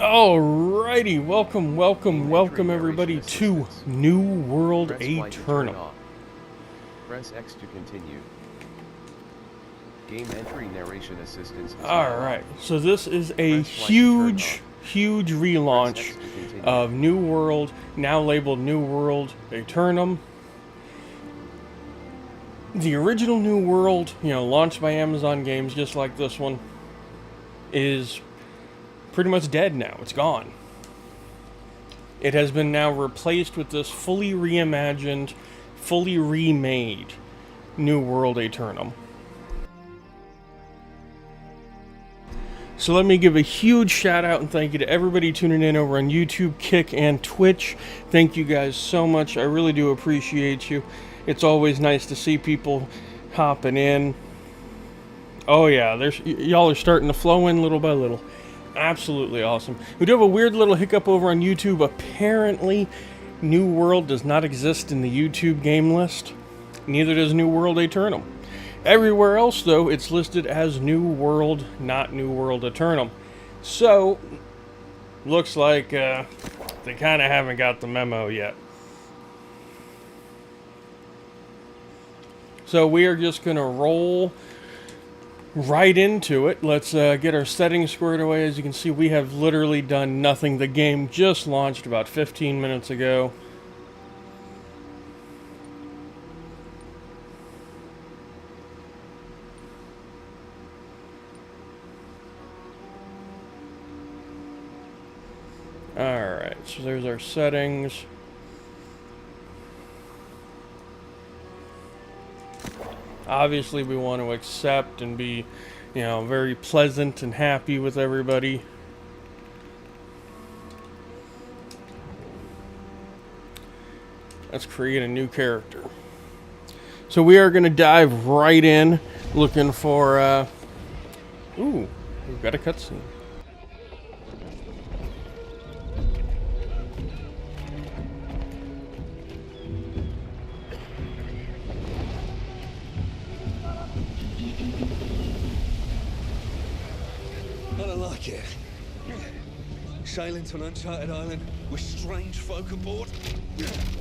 Alrighty, welcome everybody to New World Aeturnum. Press X to continue. Game entry narration assistance. Alright, so this is a huge relaunch of New World, now labeled New World Aeturnum. The original New World, launched by Amazon Games, just like this one, is pretty much dead now. It's gone. It has been now replaced with this fully reimagined, fully remade New World Aeturnum. So let me give a huge shout out and thank you to everybody tuning in over on YouTube, Kick, and Twitch. Thank you guys so much. I really do appreciate you. It's always nice to see people hopping in. Oh yeah, y'all are starting to flow in little by little. Absolutely awesome. We do have a weird little hiccup over on YouTube. Apparently, New World does not exist in the YouTube game list. Neither does New World Aeturnum. Everywhere else, though, it's listed as New World, not New World Aeturnum. So, looks like they kind of haven't got the memo yet. So we are just going to roll right into it. Let's get our settings squared away. As you can see, we have literally done nothing. The game just launched about 15 minutes ago. Alright, so there's our settings. Obviously, we want to accept and be, very pleasant and happy with everybody. Let's create a new character. So we are going to dive right in, looking for, ooh, we've got a cutscene. Sailing to an uncharted island with strange folk aboard.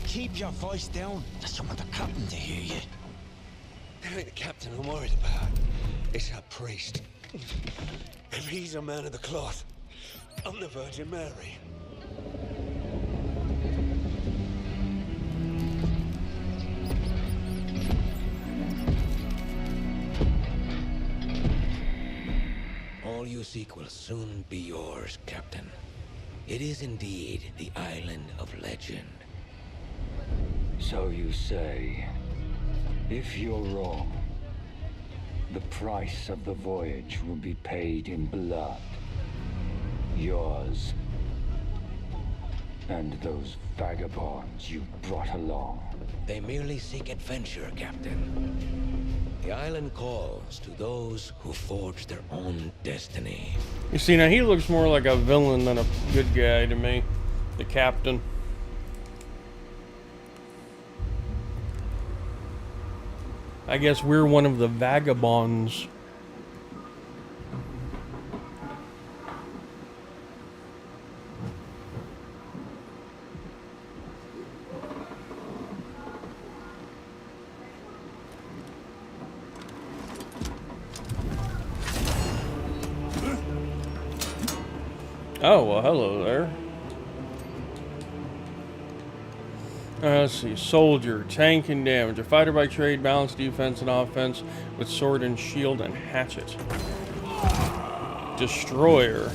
Keep your voice down. I just want the captain to hear you. It ain't the captain I'm worried about. It's our priest. If he's a man of the cloth, I'm the Virgin Mary. All you seek will soon be yours, Captain. It is indeed the island of legend. So you say. If you're wrong, the price of the voyage will be paid in blood. Yours. And those vagabonds you brought along. They merely seek adventure, Captain. The island calls to those who forge their own destiny. You see, now he looks more like a villain than a good guy to me. The captain. I guess we're one of the vagabonds. Oh, well, hello there. Let's see. Soldier, tank and damage. A fighter by trade, balanced defense and offense with sword and shield and hatchet. Destroyer.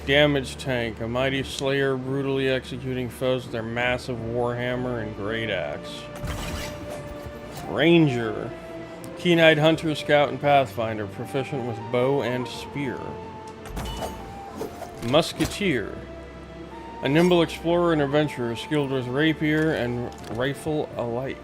Damage tank. A mighty slayer brutally executing foes with their massive warhammer and great axe. Ranger. Keen-eyed hunter, scout, and pathfinder. Proficient with bow and spear. Musketeer. A nimble explorer and adventurer skilled with rapier and rifle alike.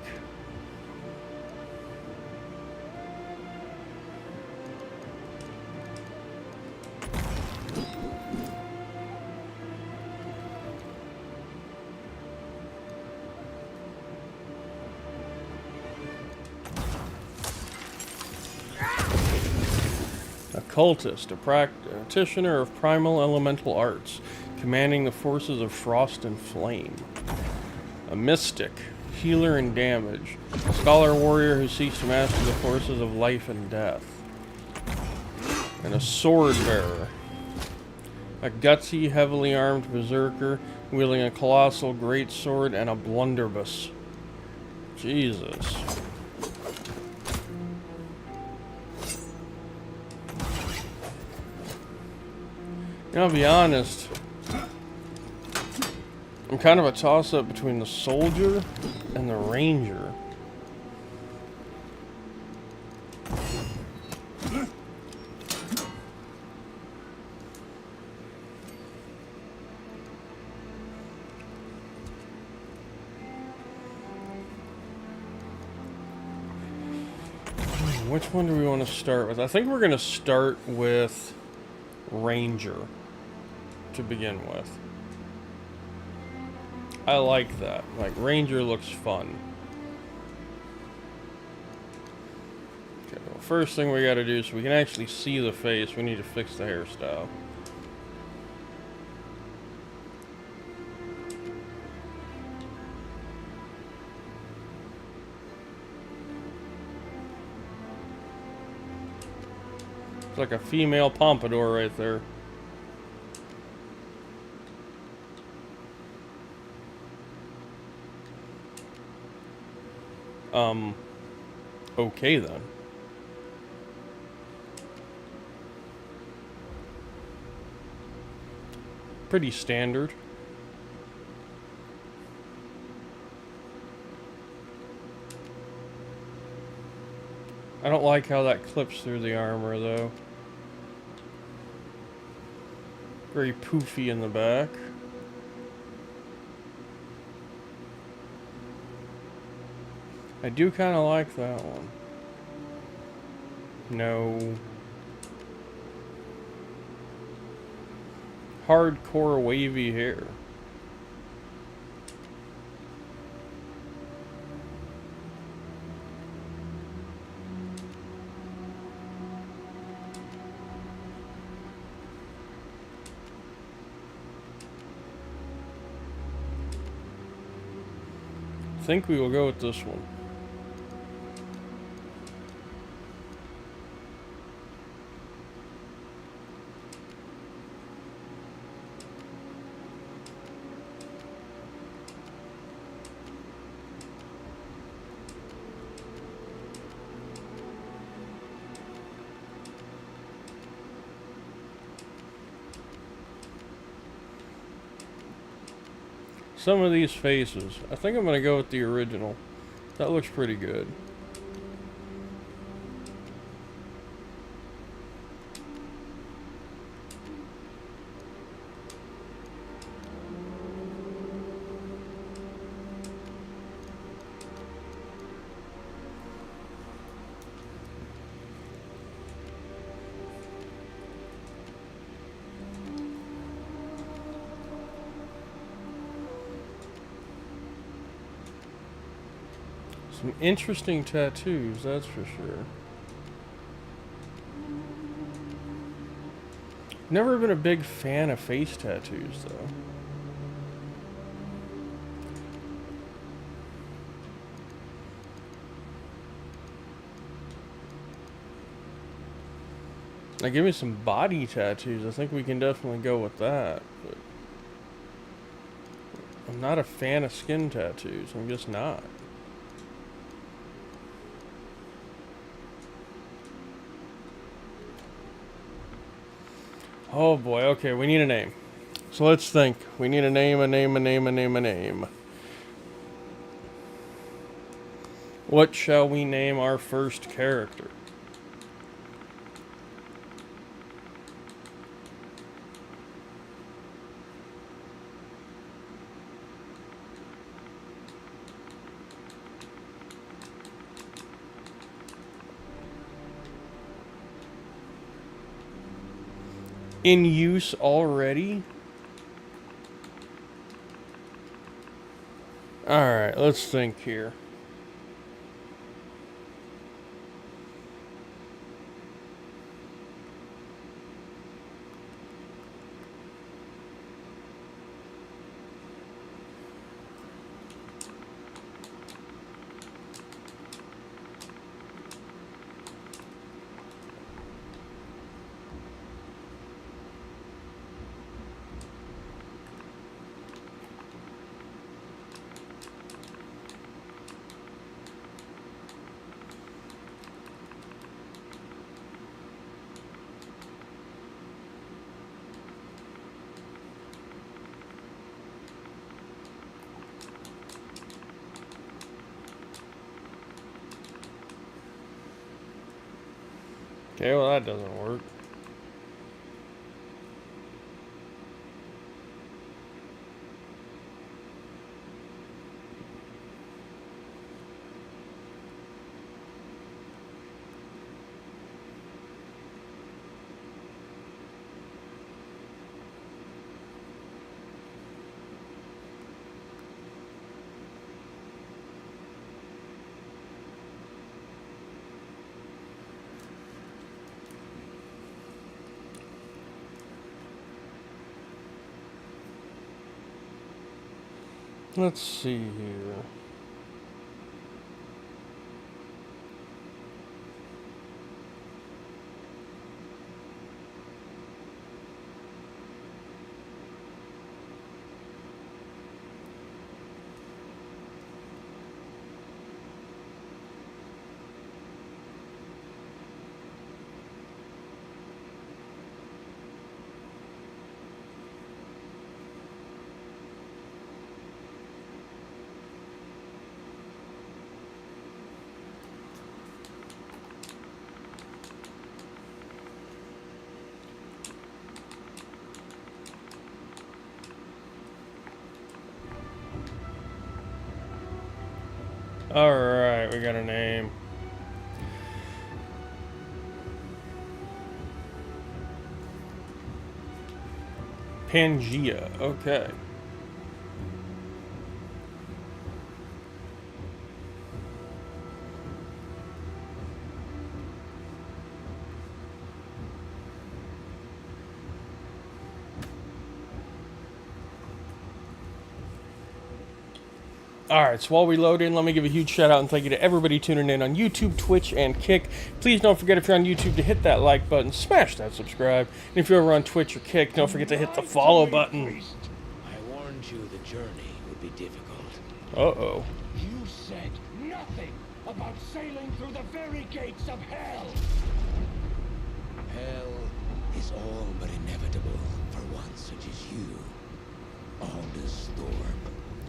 Occultist, a practitioner of primal elemental arts. commanding the forces of frost and flame. A mystic, healer and damage. A scholar warrior who seeks to master the forces of life and death. And a sword bearer. A gutsy, heavily armed berserker wielding a colossal greatsword and a blunderbuss. Jesus. I'll be honest, I'm kind of a toss-up between the soldier and the ranger. Which one do we want to start with? I think we're going to start with ranger to begin with. I like that. Like, ranger looks fun. Okay, well, first thing we gotta do so we can actually see the face, we need to fix the hairstyle. It's like a female pompadour right there. Okay then. Pretty standard. I don't like how that clips through the armor though. Very poofy in the back. I do kind of like that one. No. Hardcore wavy hair. I think we will go with this one. Some of these faces, I think I'm going to go with the original. That looks pretty good. Some interesting tattoos, that's for sure. Never been a big fan of face tattoos, though. Now, give me some body tattoos. I think we can definitely go with that. But I'm not a fan of skin tattoos. I'm just not. Oh boy, okay, we need a name. So let's think. We need a name, a name, a name, a name, a name. What shall we name our first character? In use already? Alright, let's think here. Okay, well that doesn't work. Let's see here. Alright, we got a name. Pangea, okay. Alright, so while we load in, let me give a huge shout out and thank you to everybody tuning in on YouTube, Twitch, and Kick. Please don't forget, if you're on YouTube, to hit that like button, smash that subscribe. And if you're over on Twitch or Kick, don't forget to hit the follow button. I warned you the journey would be difficult. Uh-oh. You said nothing about sailing through the very gates of hell. Hell is all but inevitable for one such as you. Aldous Storm.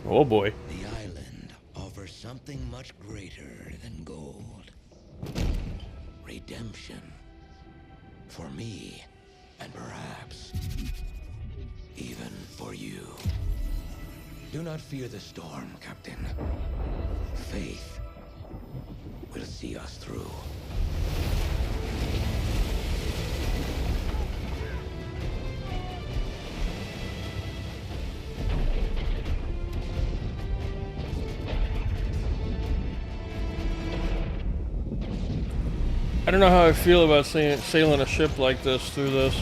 Oh boy. The island offers something much greater than gold. Redemption. For me, and perhaps even for you. Do not fear the storm, Captain. Faith will see us through. I don't know how I feel about sailing a ship like this through this.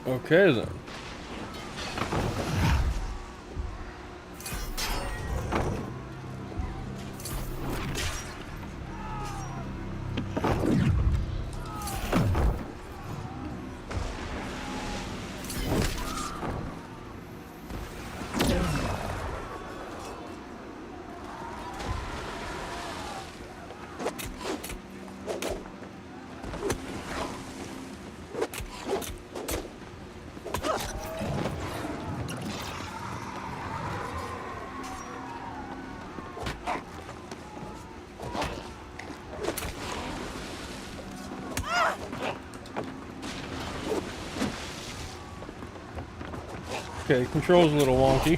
Okay then. Okay, control's a little wonky.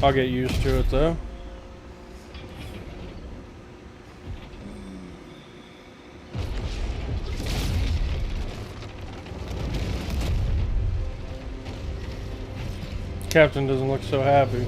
I'll get used to it though. Captain doesn't look so happy.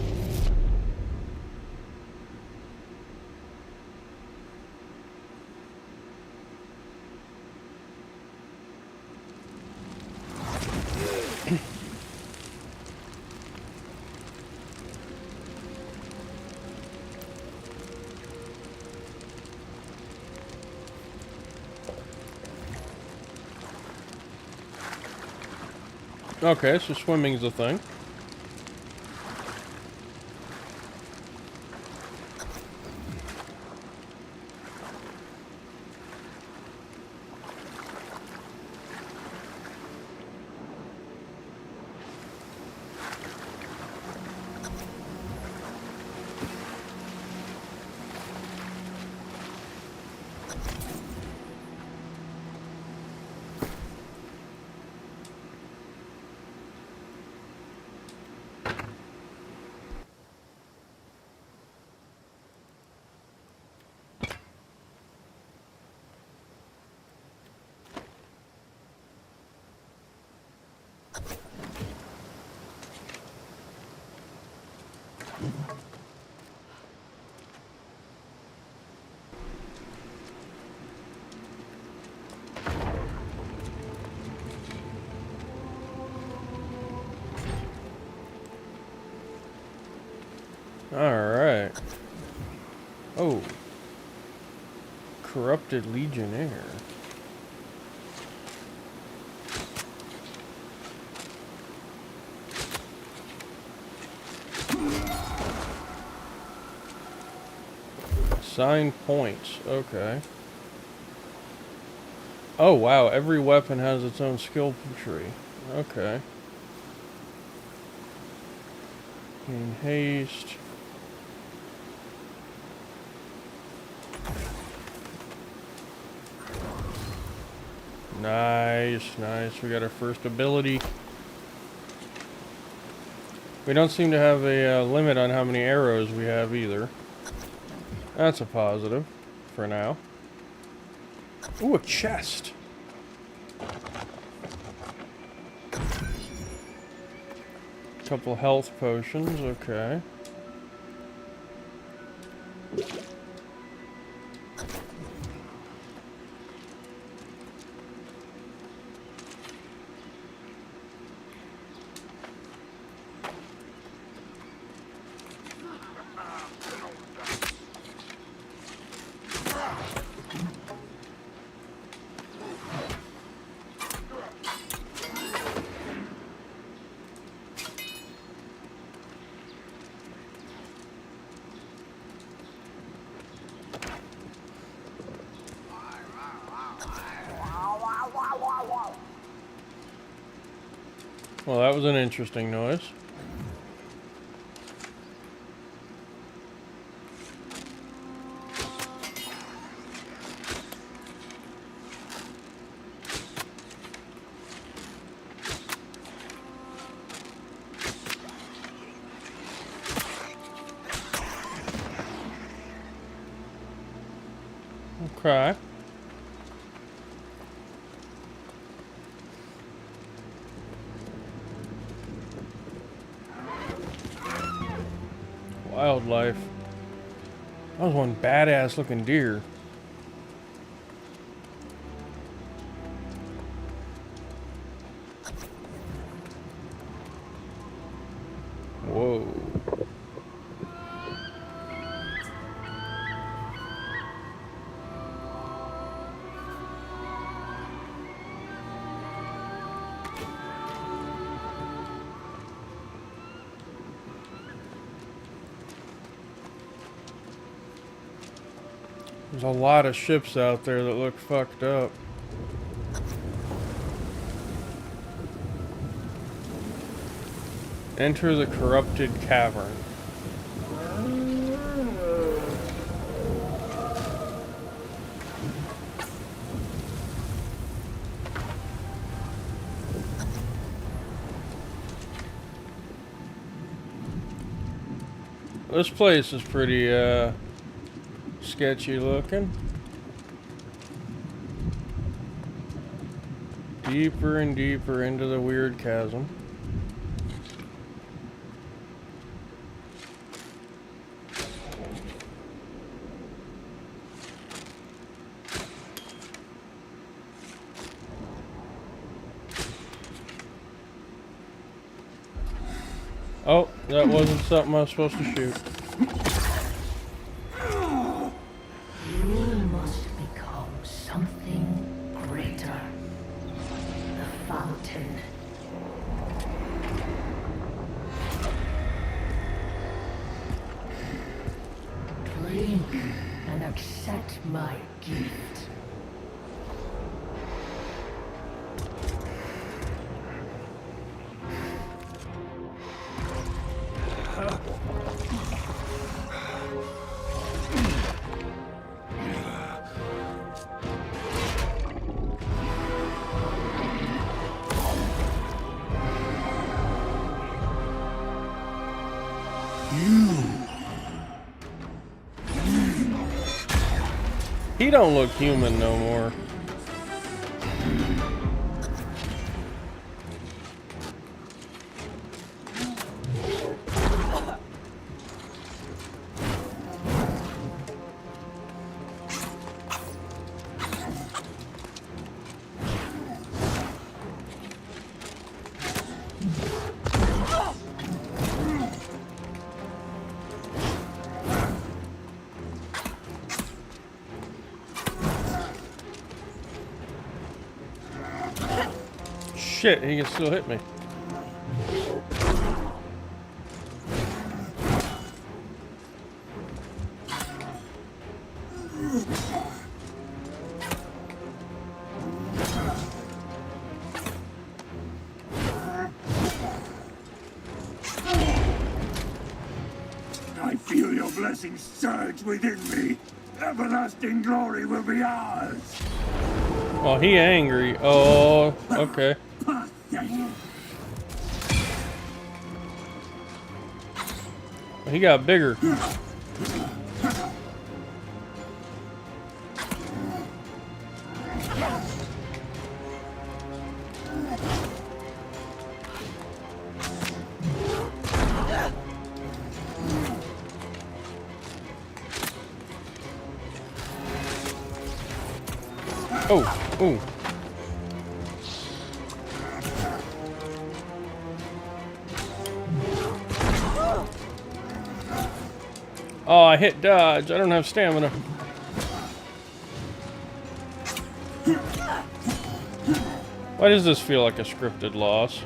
Okay, so swimming's a thing. Alright. Oh. Corrupted Legionnaire. Assign points. Okay. Oh wow, every weapon has its own skill tree. Okay. Gain haste. Nice, nice. We got our first ability. We don't seem to have a limit on how many arrows we have either. That's a positive for now. Ooh, a chest. Couple health potions, okay. Well, that was an interesting noise. Okay. wildlife. That was one badass looking deer. Whoa. There's a lot of ships out there that look fucked up. Enter the corrupted cavern. This place is pretty, sketchy looking. Deeper and deeper into the weird chasm. Oh, that wasn't something I was supposed to shoot. You must become something greater. The fountain. Drink and accept my gift. He don't look human no more. Shit, he can still hit me. I feel your blessings surge within me. Everlasting glory will be ours. Oh, he angry. Oh, okay. He got bigger. Oh, ooh. Oh, I hit dodge. I don't have stamina. Why does this feel like a scripted loss?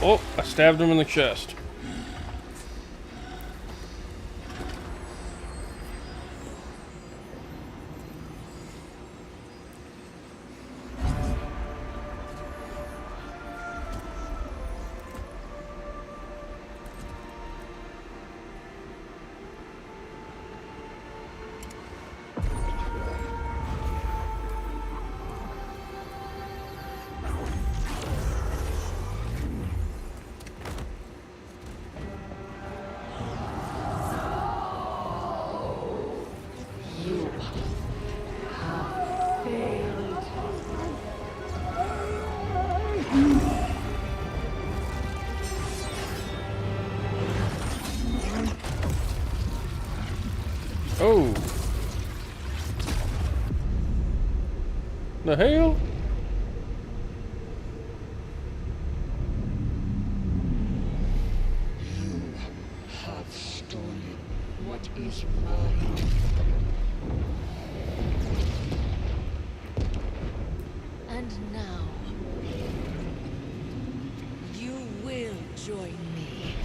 Oh, I stabbed him in the chest. have failed. Oh. The hell? Have stolen what is mine. And now, you will join me.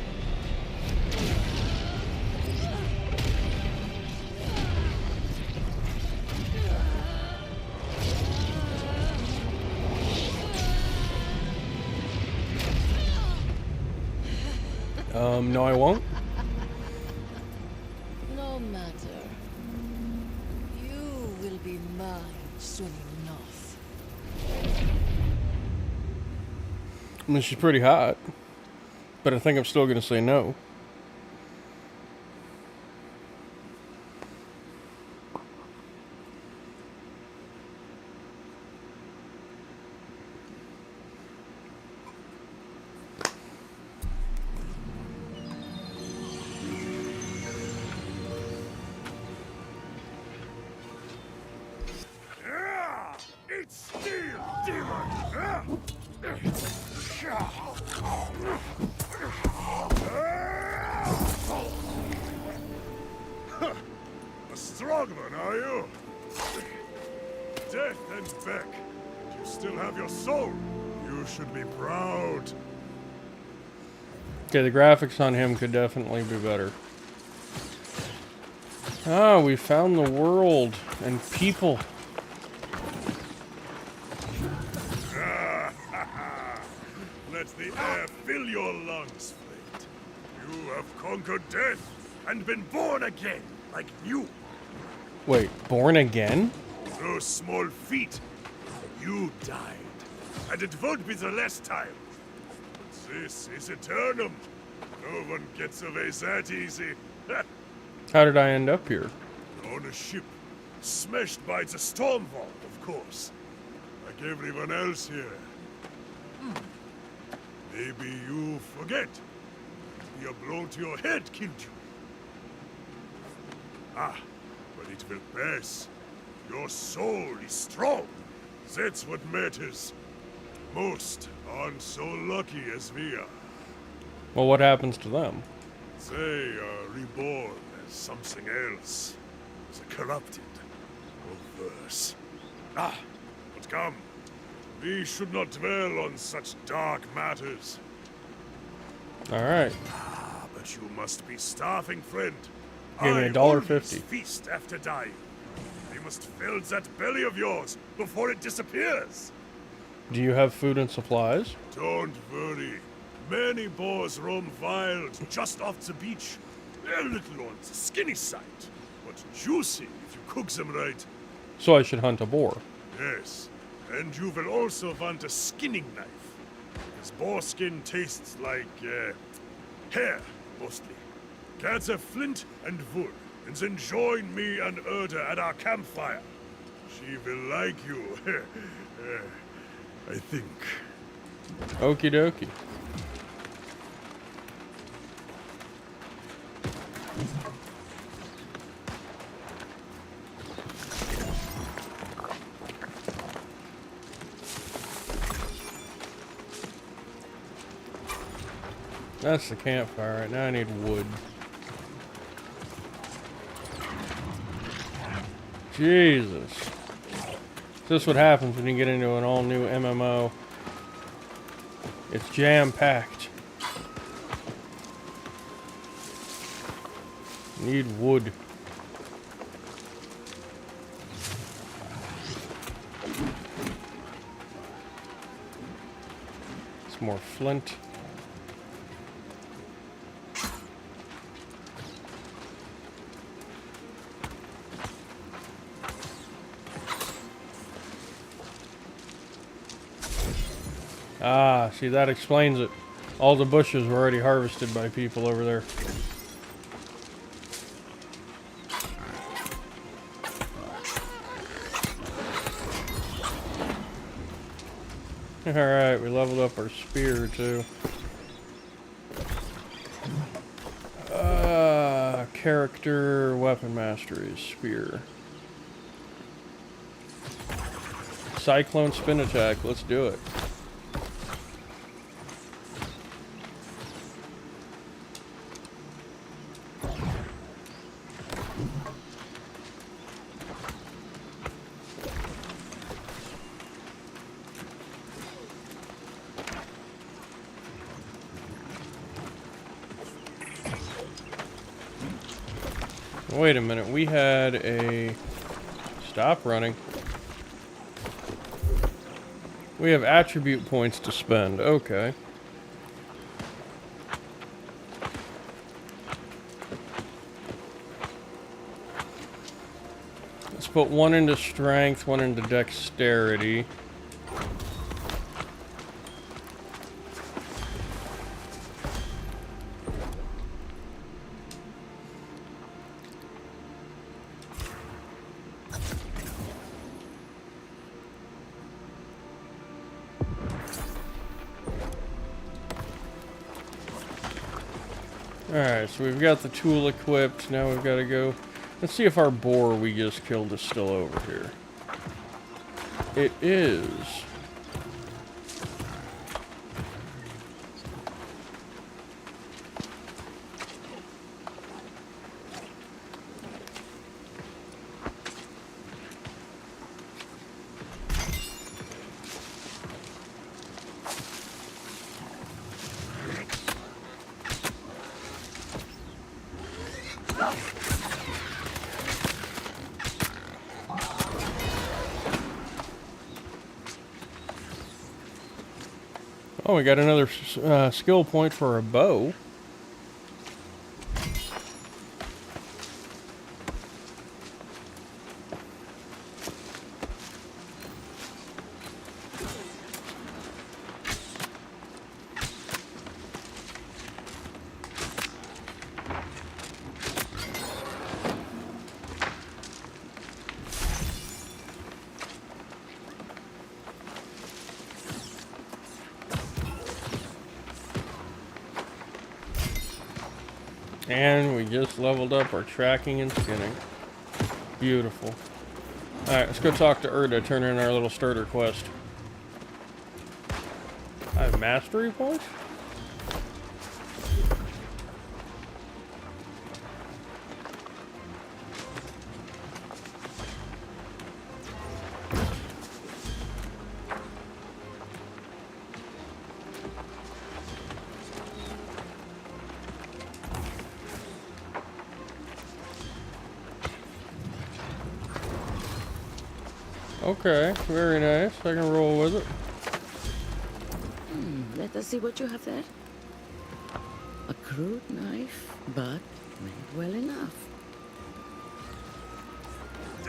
No, I won't. No matter. You will be mine soon enough. I mean, she's pretty hot, but I think I'm still gonna say no. It's steel, demon! A strong one, are you? Death and Beck. You still have your soul. You should be proud. Okay, the graphics on him could definitely be better. Ah, we found the world and people. Let the air fill your lungs, Flint. You have conquered death and been born again, like you. Wait, born again? Those small feet. You died. And it won't be the last time. But this is Aeturnum. No one gets away that easy. How did I end up here? On a ship. Smashed by the storm vault, of course. Like everyone else here. Maybe you forget. Maybe a blow to your head killed you. Ah, but it will pass. Your soul is strong. That's what matters. Most aren't so lucky as we are. Well, what happens to them? They are reborn as something else. The corrupted. Or worse. Ah, but come. We should not dwell on such dark matters. Alright. Ah, but you must be starving, friend. Give me I $1.50. always feast after dying. We must fill that belly of yours before it disappears. Do you have food and supplies? Don't worry. Many boars roam wild just off the beach. They're little on the skinny side, but juicy if you cook them right. So I should hunt a boar. Yes, and you will also want a skinning knife. Because boar skin tastes like, hair, mostly. Gather flint and wood, and then join me and Erda at our campfire. She will like you. I think. Okie dokie. That's the campfire. Right now I need wood. Jesus. This is what happens when you get into an all-new MMO. It's jam-packed. Need wood. Some more flint. Ah, see, that explains it. All the bushes were already harvested by people over there. Alright, we leveled up our spear too. Character weapon mastery spear. Cyclone spin attack, let's do it. Wait a minute, we had a... Stop running. We have attribute points to spend, okay. Let's put one into strength, one into dexterity. Alright, so we've got the tool equipped. Now we've got to go... Let's see if our boar we just killed is still over here. It is. Oh, we got another skill point for a bow. And we just leveled up our tracking and skinning. Beautiful. Alright, let's go talk to Erda, turn in our little starter quest. I have mastery points? Okay, very nice. I can roll with it. Let us see what you have there. A crude knife, but made well enough.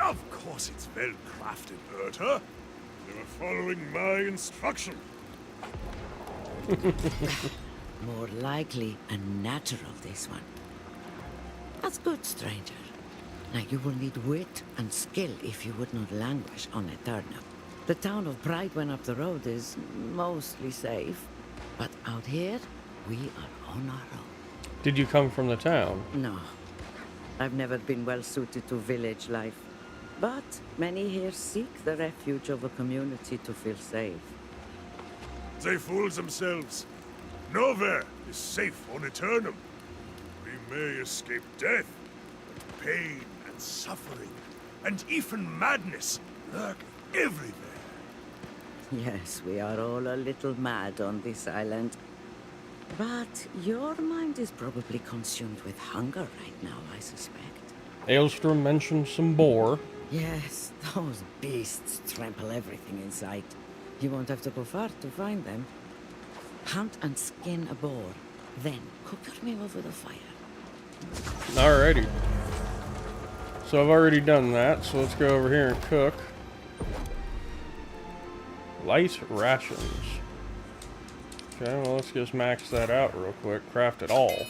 Of course it's well crafted, Berta. You were following my instruction. More likely a natural, this one. That's good, stranger. Now you will need wit and skill if you would not languish on Aeturnum. The town of Pride when up the road is mostly safe, but out here, we are on our own. Did you come from the town? No, I've never been well suited to village life, but many here seek the refuge of a community to feel safe. They fool themselves. Nowhere is safe on Aeturnum. We may escape death, but pain and suffering, and even madness lurk everywhere. Yes, we are all a little mad on this island. But your mind is probably consumed with hunger right now, I suspect. Aelstrom mentioned some boar. Yes, those beasts trample everything in sight. You won't have to go far to find them. Hunt and skin a boar, then cook your meal over the fire. Alrighty. So I've already done that, so let's go over here and cook. Light rations. Okay, well let's just max that out real quick. Craft it all.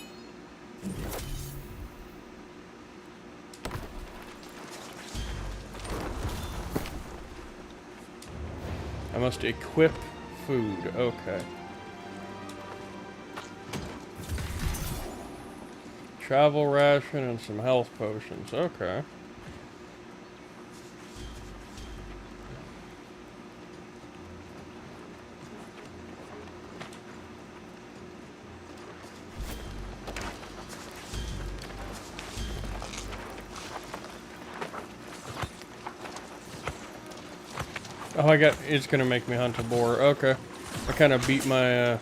I must equip food. Okay. Travel ration and some health potions. Okay. Oh, it's gonna make me hunt a boar. Okay. I kind of beat my,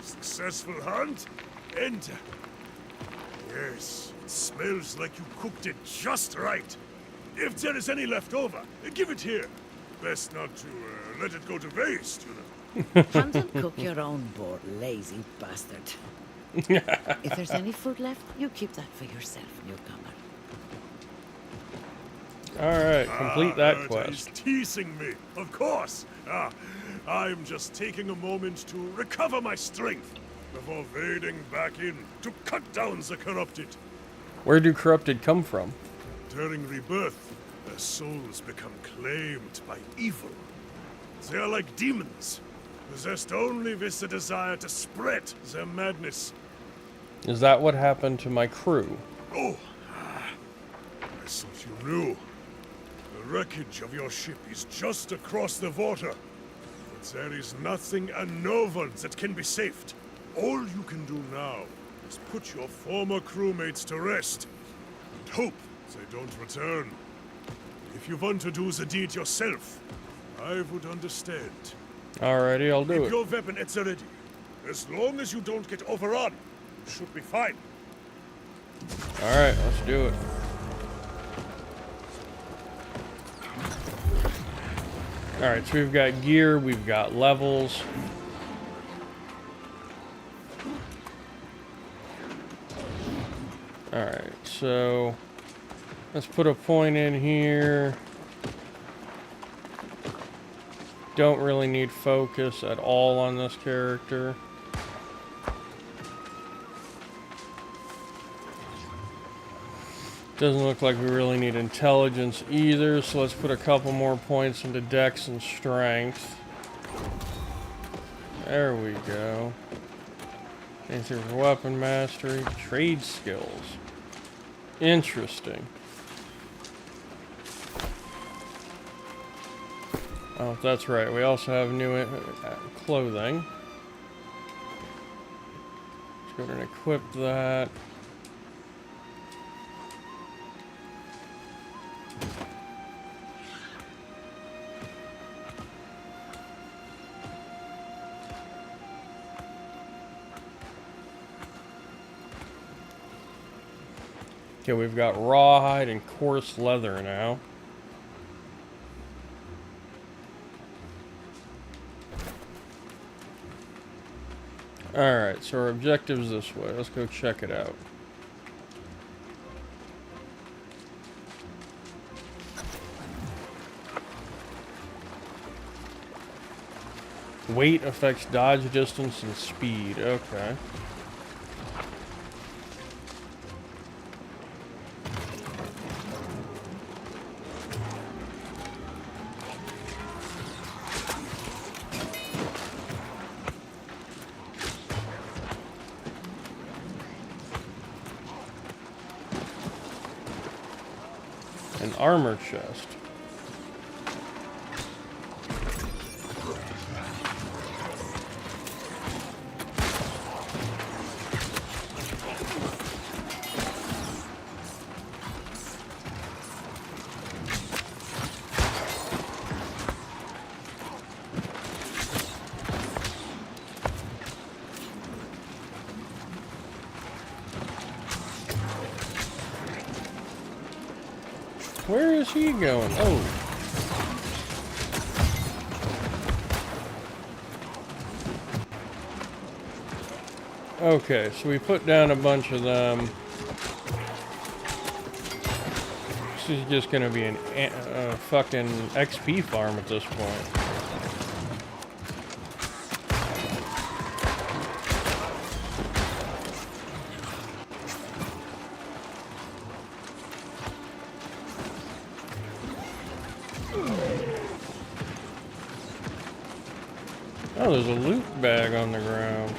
Successful hunt? Enter. Yes, it smells like you cooked it just right. If there is any left over, give it here. Best not to let it go to waste, you know. Hunt and cook your own boar, lazy bastard. If there's any food left, you keep that for yourself, newcomer. Alright, complete that quest. He's teasing me, of course. I'm just taking a moment to recover my strength before wading back in to cut down the corrupted. Where do corrupted come from? During rebirth, their souls become claimed by evil. They are like demons, possessed only with the desire to spread their madness. Is that what happened to my crew? Oh, I thought you knew. The wreckage of your ship is just across the water. But there is nothing and no one that can be saved. All you can do now is put your former crewmates to rest and hope they don't return. If you want to do the deed yourself, I would understand. Alrighty, I'll do Keep it. your weapon at the ready. As long as you don't get overrun, you should be fine. Alright, let's do it. Alright, so we've got gear, we've got levels. Alright, so let's put a point in here. Don't really need focus at all on this character. Doesn't look like we really need intelligence either, so let's put a couple more points into dex and strength. There we go. Answer for weapon mastery, trade skills. Interesting. Oh, that's right. We also have new clothing. Let's go ahead and equip that. Okay, we've got rawhide and coarse leather now. Alright, so our objective's this way. Let's go check it out. Weight affects dodge distance and speed. Okay. An armor chest. Where is he going? Oh. Okay, so we put down a bunch of them. This is just gonna be a fucking XP farm at this point. Oh, there's a loot bag on the ground.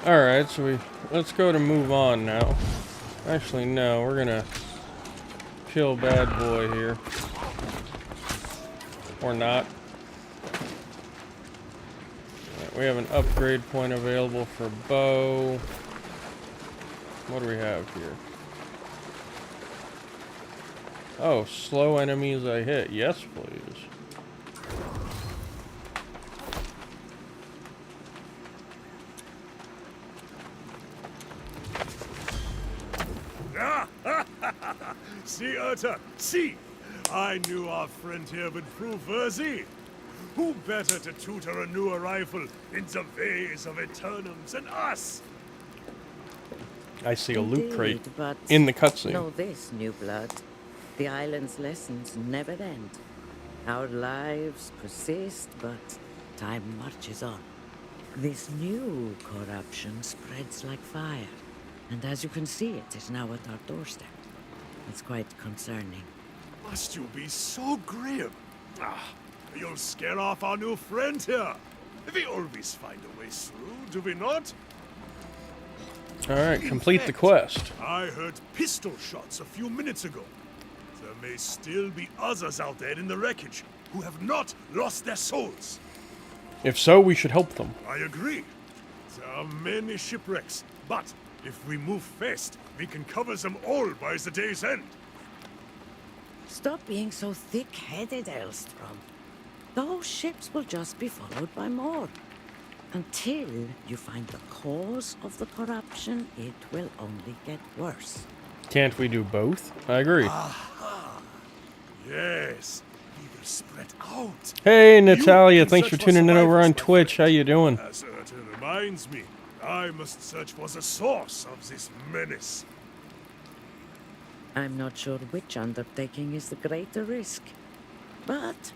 Alright, so let's go to move on now. Actually, no, we're gonna kill bad boy here. Or not. Right, we have an upgrade point available for bow. What do we have here? Oh, slow enemies I hit. Yes, please. See, Urta, see! I knew our friend here would prove worthy. Who better to tutor a new arrival in the ways of Aeturnum than us? I see a loot crate Indeed, but in the cutscene. know this, new blood. The island's lessons never end. Our lives persist, but time marches on. This new corruption spreads like fire, and as you can see, it is now at our doorstep. It's quite concerning. Must you be so grim? You'll scare off our new friend here. We always find a way through, do we not? Alright, In complete the fact, quest. I heard pistol shots a few minutes ago. There may still be others out there in the wreckage who have not lost their souls. If so, we should help them. I agree. There are many shipwrecks, but if we move fast, we can cover them all by the day's end. Stop being so thick-headed, Elstrom. Those ships will just be followed by more. Until you find the cause of the corruption, it will only get worse. Can't we do both? I agree. Yes, we will spread out. Hey, You Natalia, can thanks search for for tuning in over on survivors, my Twitch. How friend. you doing? As Aeturnum reminds me, I must search for the source of this menace. I'm not sure which undertaking is the greater risk. But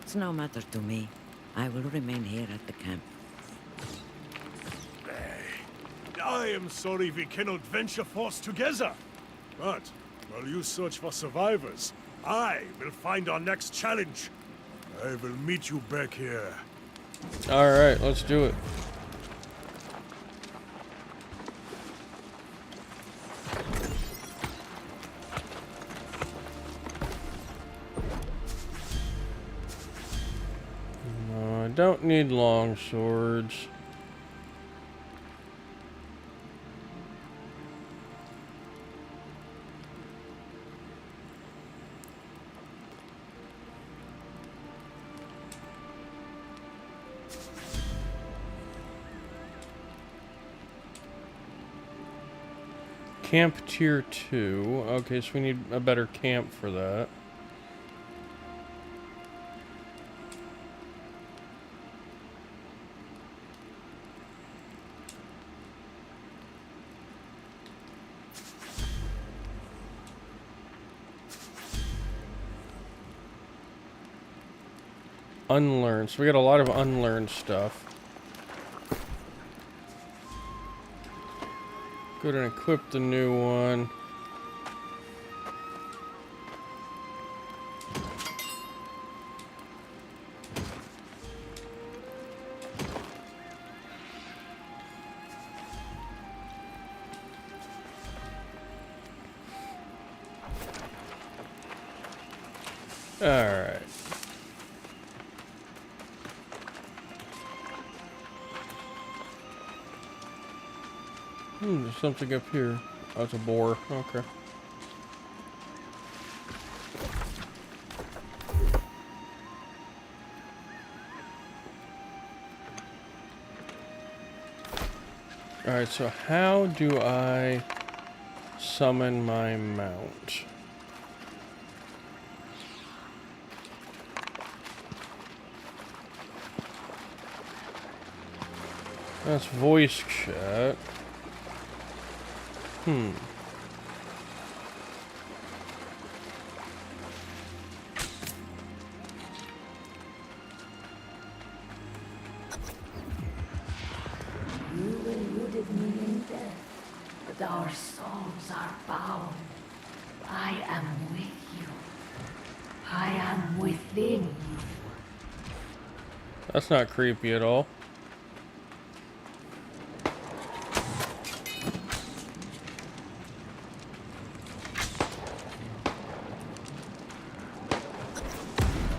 it's no matter to me. I will remain here at the camp. I am sorry we cannot venture forth together. But while you search for survivors, I will find our next challenge. I will meet you back here. Alright, let's do it. No, I don't need long swords. Camp tier 2. Okay, so we need a better camp for that. Unlearn. So we got a lot of unlearned stuff. Go ahead and equip the new one. Alright. There's something up here. Oh, it's a boar. Okay. Alright, so how do I summon my mount? That's voice chat. You eluded me in death, but our souls are bound. I am with you. I am within you. That's not creepy at all.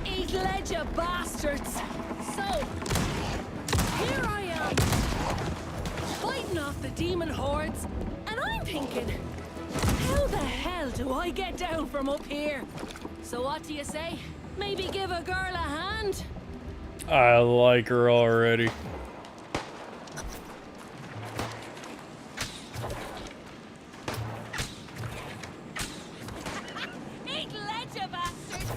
Eat ledger, bastards! So, here I am, fighting off the demon hordes, and I'm thinking, how the hell do I get down from up here? So what do you say? Maybe give a girl a hand? I like her already. Eat ledger, bastards!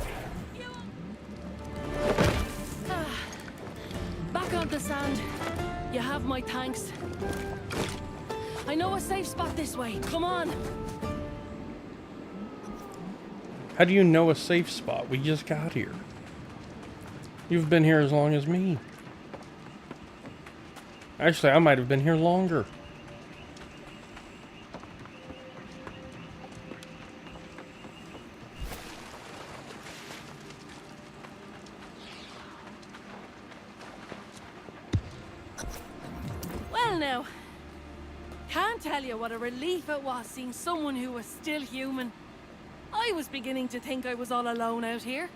Back on the sand. You have my thanks. I know a safe spot this way. Come on. How do you know a safe spot? We just got here. You've been here as long as me. Actually, I might have been here longer. Well now, can't tell you what a relief it was seeing someone who was still human. I was beginning to think I was all alone out here.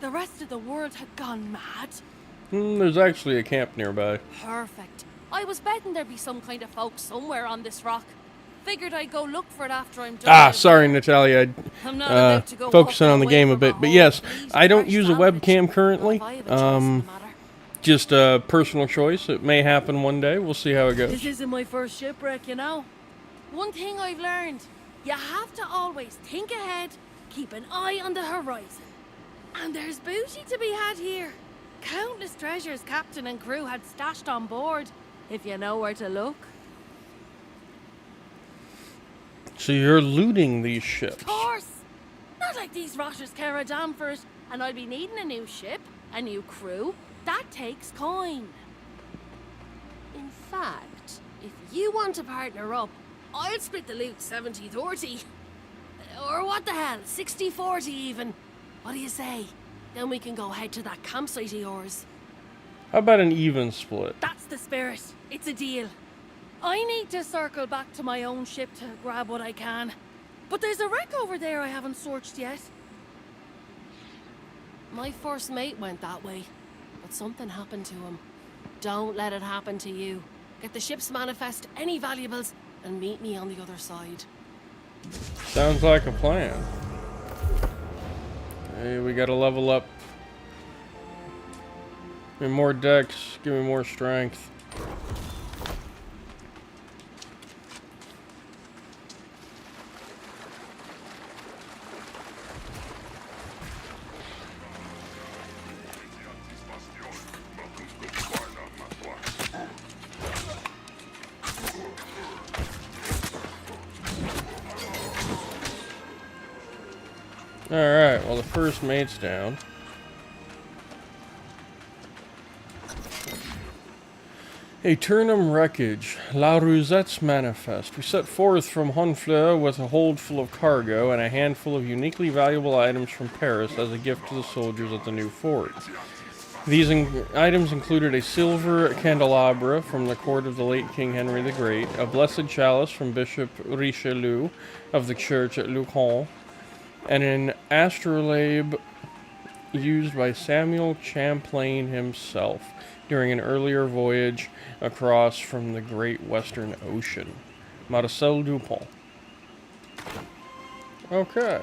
The rest of the world had gone mad. There's actually a camp nearby. Perfect. I was betting there'd be some kind of folk somewhere on this rock. Figured I'd go look for it after I'm done. Ah, sorry, Natalia. I'm not about to go Focusing walking on the away game a from bit. But whole yes, breeze I don't fresh use a sandwich. webcam currently. Well, if I have a choice in the matter. Just a personal choice. It may happen one day. We'll see how it goes. This isn't my first shipwreck, you know. One thing I've learned, you have to always think ahead, keep an eye on the horizon. And there's booty to be had here. Countless treasures captain and crew had stashed on board, if you know where to look. So you're looting these ships. Of course! Not like these rotters care a damn for it, and I'll be needing a new ship, a new crew. That takes coin. In fact, if you want to partner up, I'll split the loot 70-30. Or what the hell, 60-40 even. What do you say? Then we can go head to that campsite of yours. How about an even split? That's the spirit. It's a deal. I need to circle back to my own ship to grab what I can. But there's a wreck over there I haven't searched yet. My first mate went that way, but something happened to him. Don't let it happen to you. Get the ship's manifest, any valuables, and meet me on the other side. Sounds like a plan. Hey, we gotta level up. Give me more dex, give me more strength. Alright, well the first mate's down. Aeturnum wreckage. La Rosette's manifest. We set forth from Honfleur with a hold full of cargo and a handful of uniquely valuable items from Paris as a gift to the soldiers at the new fort. These items included a silver candelabra from the court of the late King Henry the Great, a blessed chalice from Bishop Richelieu of the church at Lucan, and an astrolabe used by Samuel Champlain himself during an earlier voyage across from the Great Western Ocean. Marcel Dupont. Okay.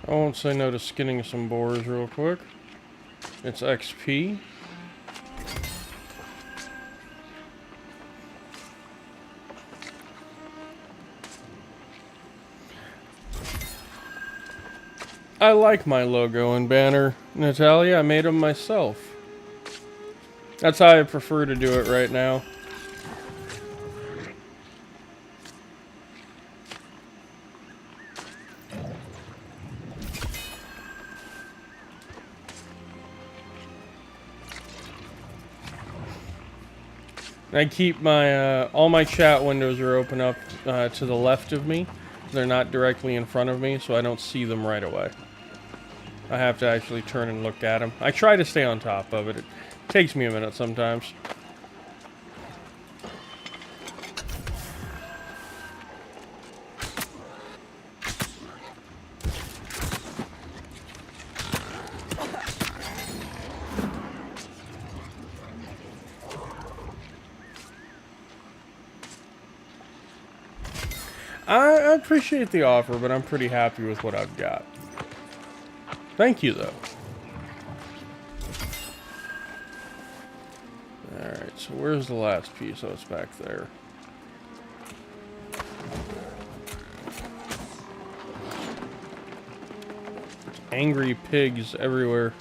I won't say no to skinning some boars real quick. It's XP. I like my logo and banner, Natalia. I made them myself. That's how I prefer to do it right now. I keep my, all my chat windows are open up to the left of me. They're not directly in front of me, so I don't see them right away. I have to actually turn and look at them. I try to stay on top of it. It takes me a minute sometimes. I appreciate the offer, but I'm pretty happy with what I've got. Thank you, though. Alright, so where's the last piece? Oh, it's back there. There's angry pigs everywhere.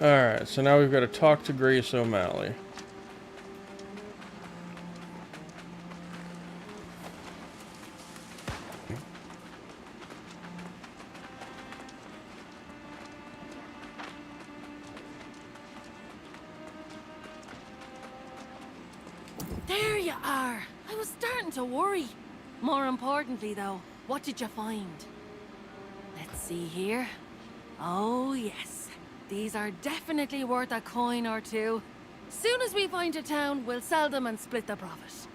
Alright, so now we've got to talk to Grace O'Malley. There you are. I was starting to worry. More importantly, though, what did you find? Let's see here. Oh, yes. These are definitely worth a coin or two. Soon as we find a town, we'll sell them and split the profit.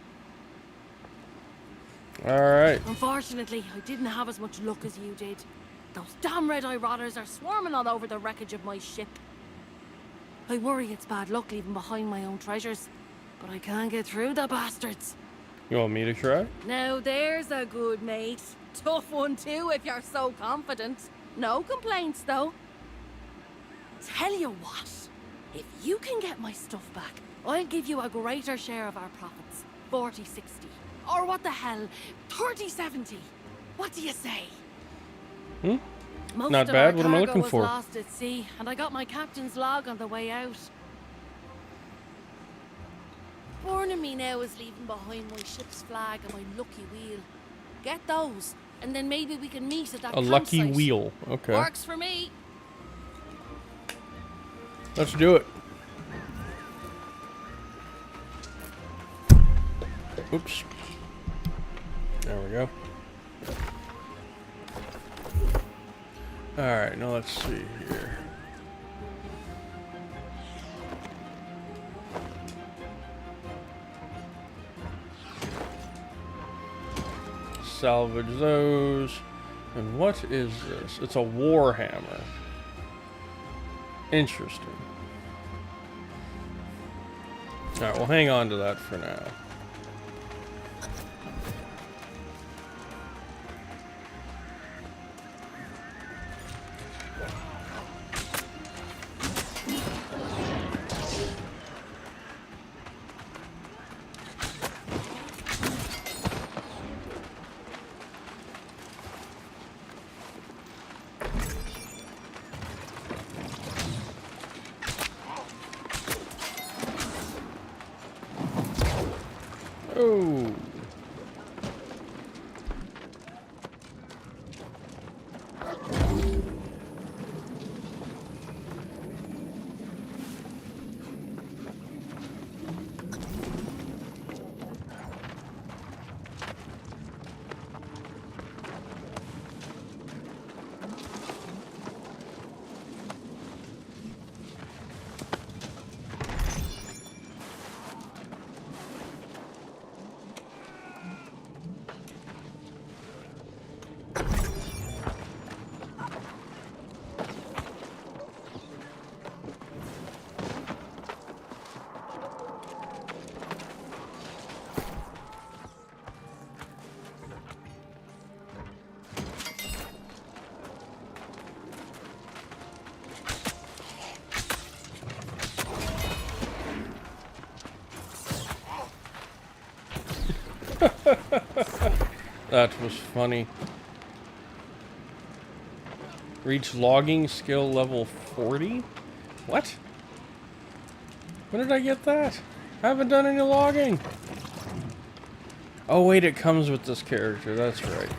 Alright. Unfortunately, I didn't have as much luck as you did. Those damn red-eye rotters are swarming all over the wreckage of my ship. I worry it's bad luck leaving behind my own treasures, but I can't get through the bastards. You want me to try? Now there's a good mate. Tough one too, if you're so confident. No complaints, though. Tell you what, if you can get my stuff back, I'll give you a greater share of our profits. 40-60. Or what the hell, 30-70. What do you say? Most Not of bad. our What am I cargo looking was for? lost at sea, and I got my captain's log on the way out. Warning me now is leaving behind my ship's flag and my lucky wheel. Get those, and then maybe we can meet at that A lucky campsite. wheel. Okay. Works for me. Let's do it. Oops. There we go. Alright, now let's see here. Salvage those. And what is this? It's a war hammer. Interesting. Alright, we'll hang on to that for now. That was funny. Reach logging skill level 40? What? When did I get that? I haven't done any logging. Oh wait, it comes with this character, that's right.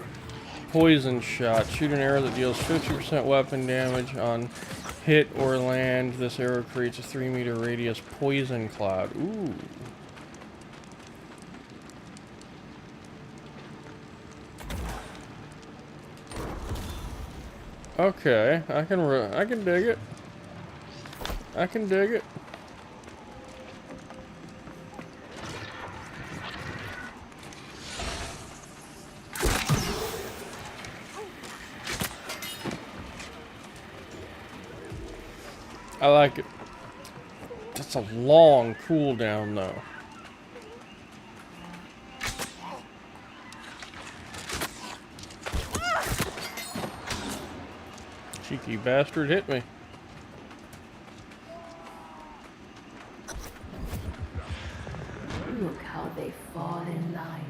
Poison shot. Shoot an arrow that deals 50% weapon damage on hit or land. This arrow creates a 3-meter radius poison cloud. Ooh. Okay, I can dig it. I can dig it. I like it. That's a long cooldown, though. Cheeky bastard hit me. Look how they fall in line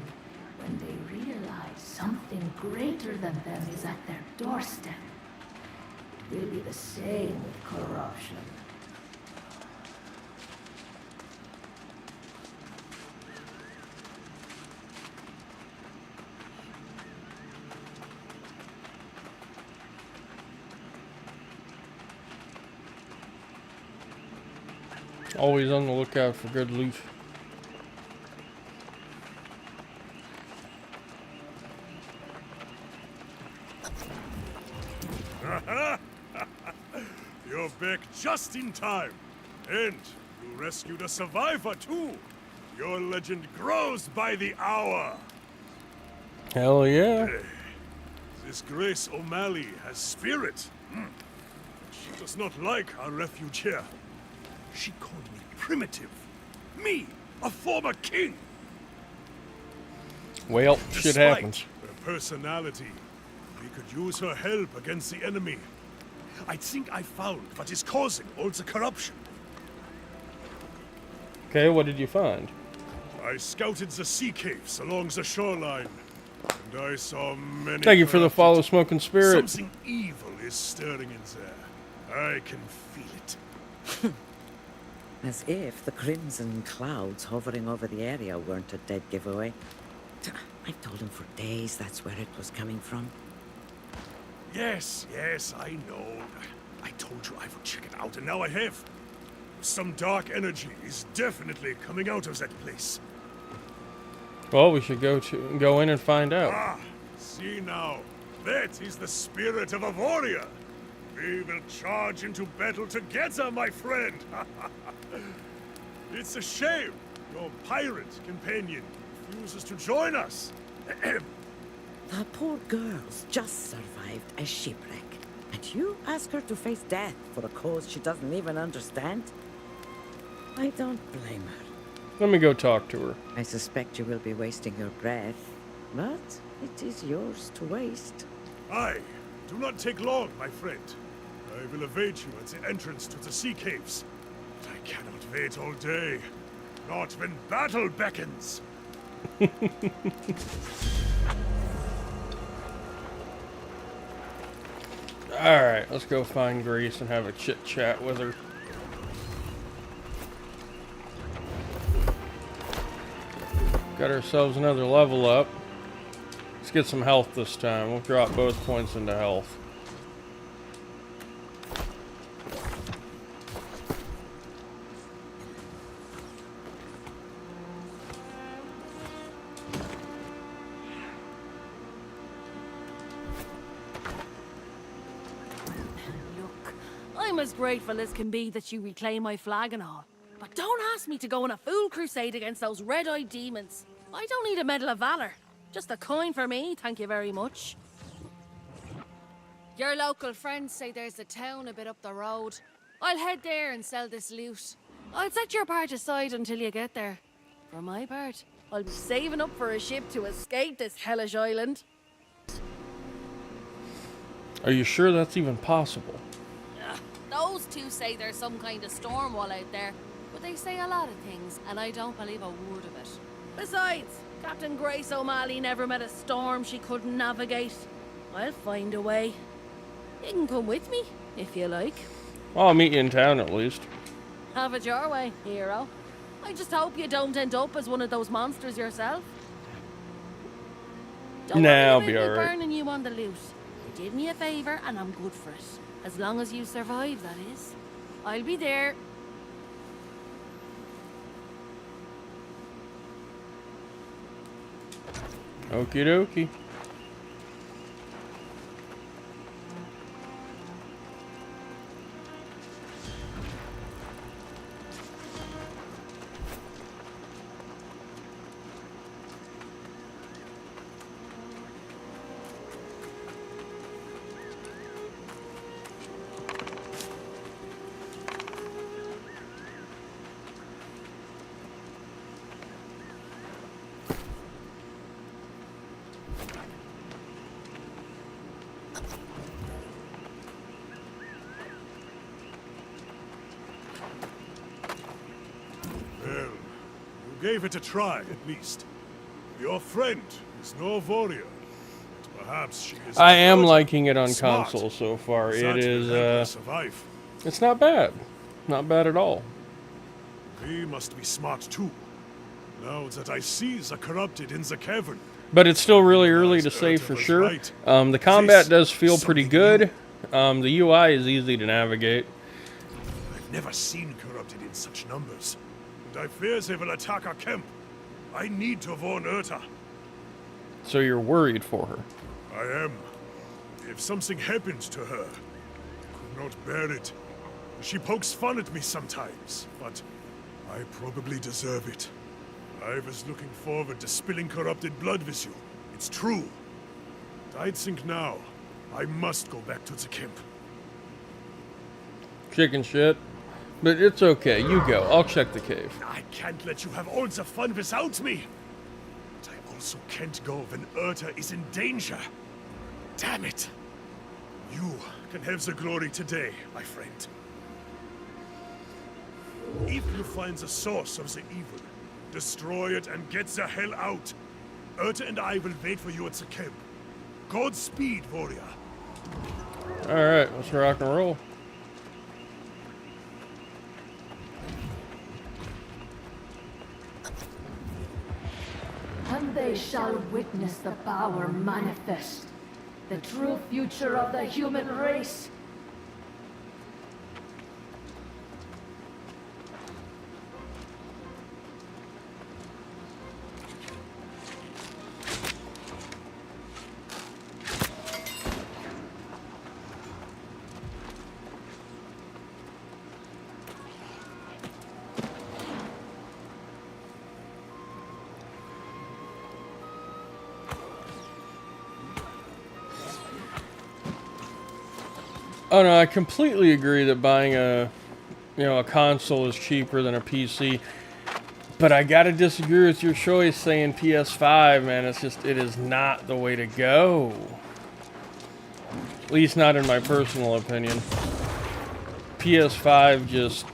when they realize something greater than them is at their doorstep. It will be the same with corruption. Always on the lookout for good loot. You're back just in time. And you rescued a survivor, too. Your legend grows by the hour. Hell yeah. This Grace O'Malley has spirit. She does not like our refuge here. She called me primitive. Me, a former king. Well, shit happens. Her personality, we could use her help against the enemy. I think I found what is causing all the corruption. Okay, what did you find? I scouted the sea caves along the shoreline, and I saw many. Thank you for the corrupted. follow, Smoking Spirit. Something evil is stirring in there. I can feel it. As if the crimson clouds hovering over the area weren't a dead giveaway. I've told him for days that's where it was coming from. Yes, I know. I told you I would check it out, and now I have. Some dark energy is definitely coming out of that place. Well, we should go in and find out. Ah, see now. That is the spirit of a warrior. We will charge into battle together, my friend. It's a shame your pirate companion refuses to join us. The poor girl's just survived a shipwreck. And you ask her to face death for a cause she doesn't even understand? I don't blame her. Let me go talk to her. I suspect you will be wasting your breath, but it is yours to waste. Aye, do not take long, my friend. I will await you at the entrance to the sea caves. But I cannot wait all day. Not when battle beckons. Alright, let's go find Grace and have a chit chat with her. Got ourselves another level up. Let's get some health this time. We'll drop both points into health. Look, I'm as grateful as can be that you reclaim my flag and all. But don't ask me to go on a fool crusade against those red-eyed demons. I don't need a Medal of Valor. Just a coin for me, thank you very much. Your local friends say there's a town a bit up the road. I'll head there and sell this loot. I'll set your part aside until you get there. For my part, I'll be saving up for a ship to escape this hellish island. Are you sure that's even possible? Those two say there's some kind of storm wall out there, but they say a lot of things, and I don't believe a word of it. Besides, Captain Grace O'Malley never met a storm she couldn't navigate. I'll find a way. You can come with me, if you like. I'll meet you in town at least. Have it your way, hero. I just hope you don't end up as one of those monsters yourself. Don't worry I'll about be me alright. burning you on the loose. You did me a favor and I'm good for it. As long as you survive, that is. I'll be there. Okie dokie. Well, you gave it a try, at least. Your friend is no warrior. But perhaps she is. I am good, liking it on smart. console so far. That It will help her is, survive. it's not bad. Not bad at all. We must be smart too. Now that I see the corrupted in the cavern. But it's still really early to say for sure. The combat does feel pretty good. The UI is easy to navigate. I've never seen corrupted in such numbers. And I fear they will attack our camp. I need to warn Urta. So you're worried for her. I am. If something happened to her, I could not bear it. She pokes fun at me sometimes, but I probably deserve it. I was looking forward to spilling corrupted blood with you. It's true. But I think now, I must go back to the camp. Chicken shit. But it's okay. You go. I'll check the cave. I can't let you have all the fun without me. But I also can't go when Urta is in danger. Damn it. You can have the glory today, my friend. If you find the source of the evil, destroy it and get the hell out. Urta and I will wait for you at the camp. Godspeed, warrior. Alright, let's rock and roll. And they shall witness the power manifest. The true future of the human race. Oh no, I completely agree that buying a console is cheaper than a PC. But I gotta disagree with your choice saying PS5, man. It is not the way to go. At least not in my personal opinion. PS5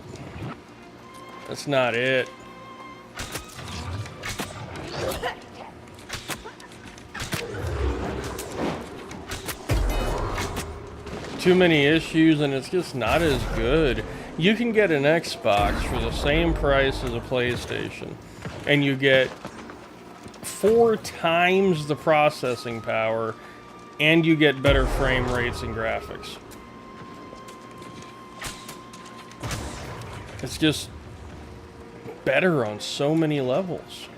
that's not it. Too many issues and it's just not as good. You can get an Xbox for the same price as a PlayStation and you get 4 times the processing power and you get better frame rates and graphics. It's just better on so many levels.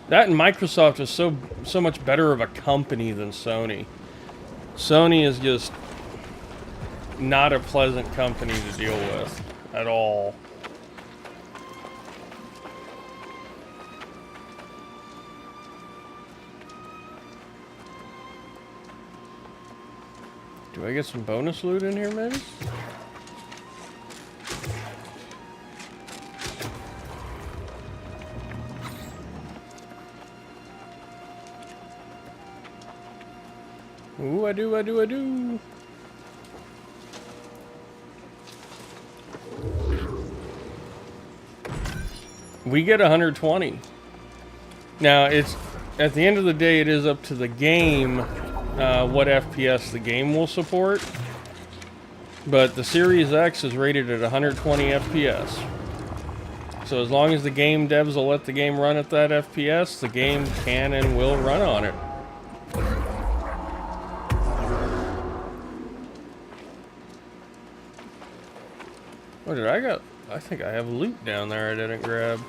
That and Microsoft is so much better of a company than Sony. Sony is just not a pleasant company to deal with at all. Do I get some bonus loot in here, maybe? Ooh, I do. We get 120. Now, it's at the end of the day, it is up to the game what FPS the game will support. But the Series X is rated at 120 FPS. So as long as the game devs will let the game run at that FPS, the game can and will run on it. What did I got? I think I have loot down there I didn't grab.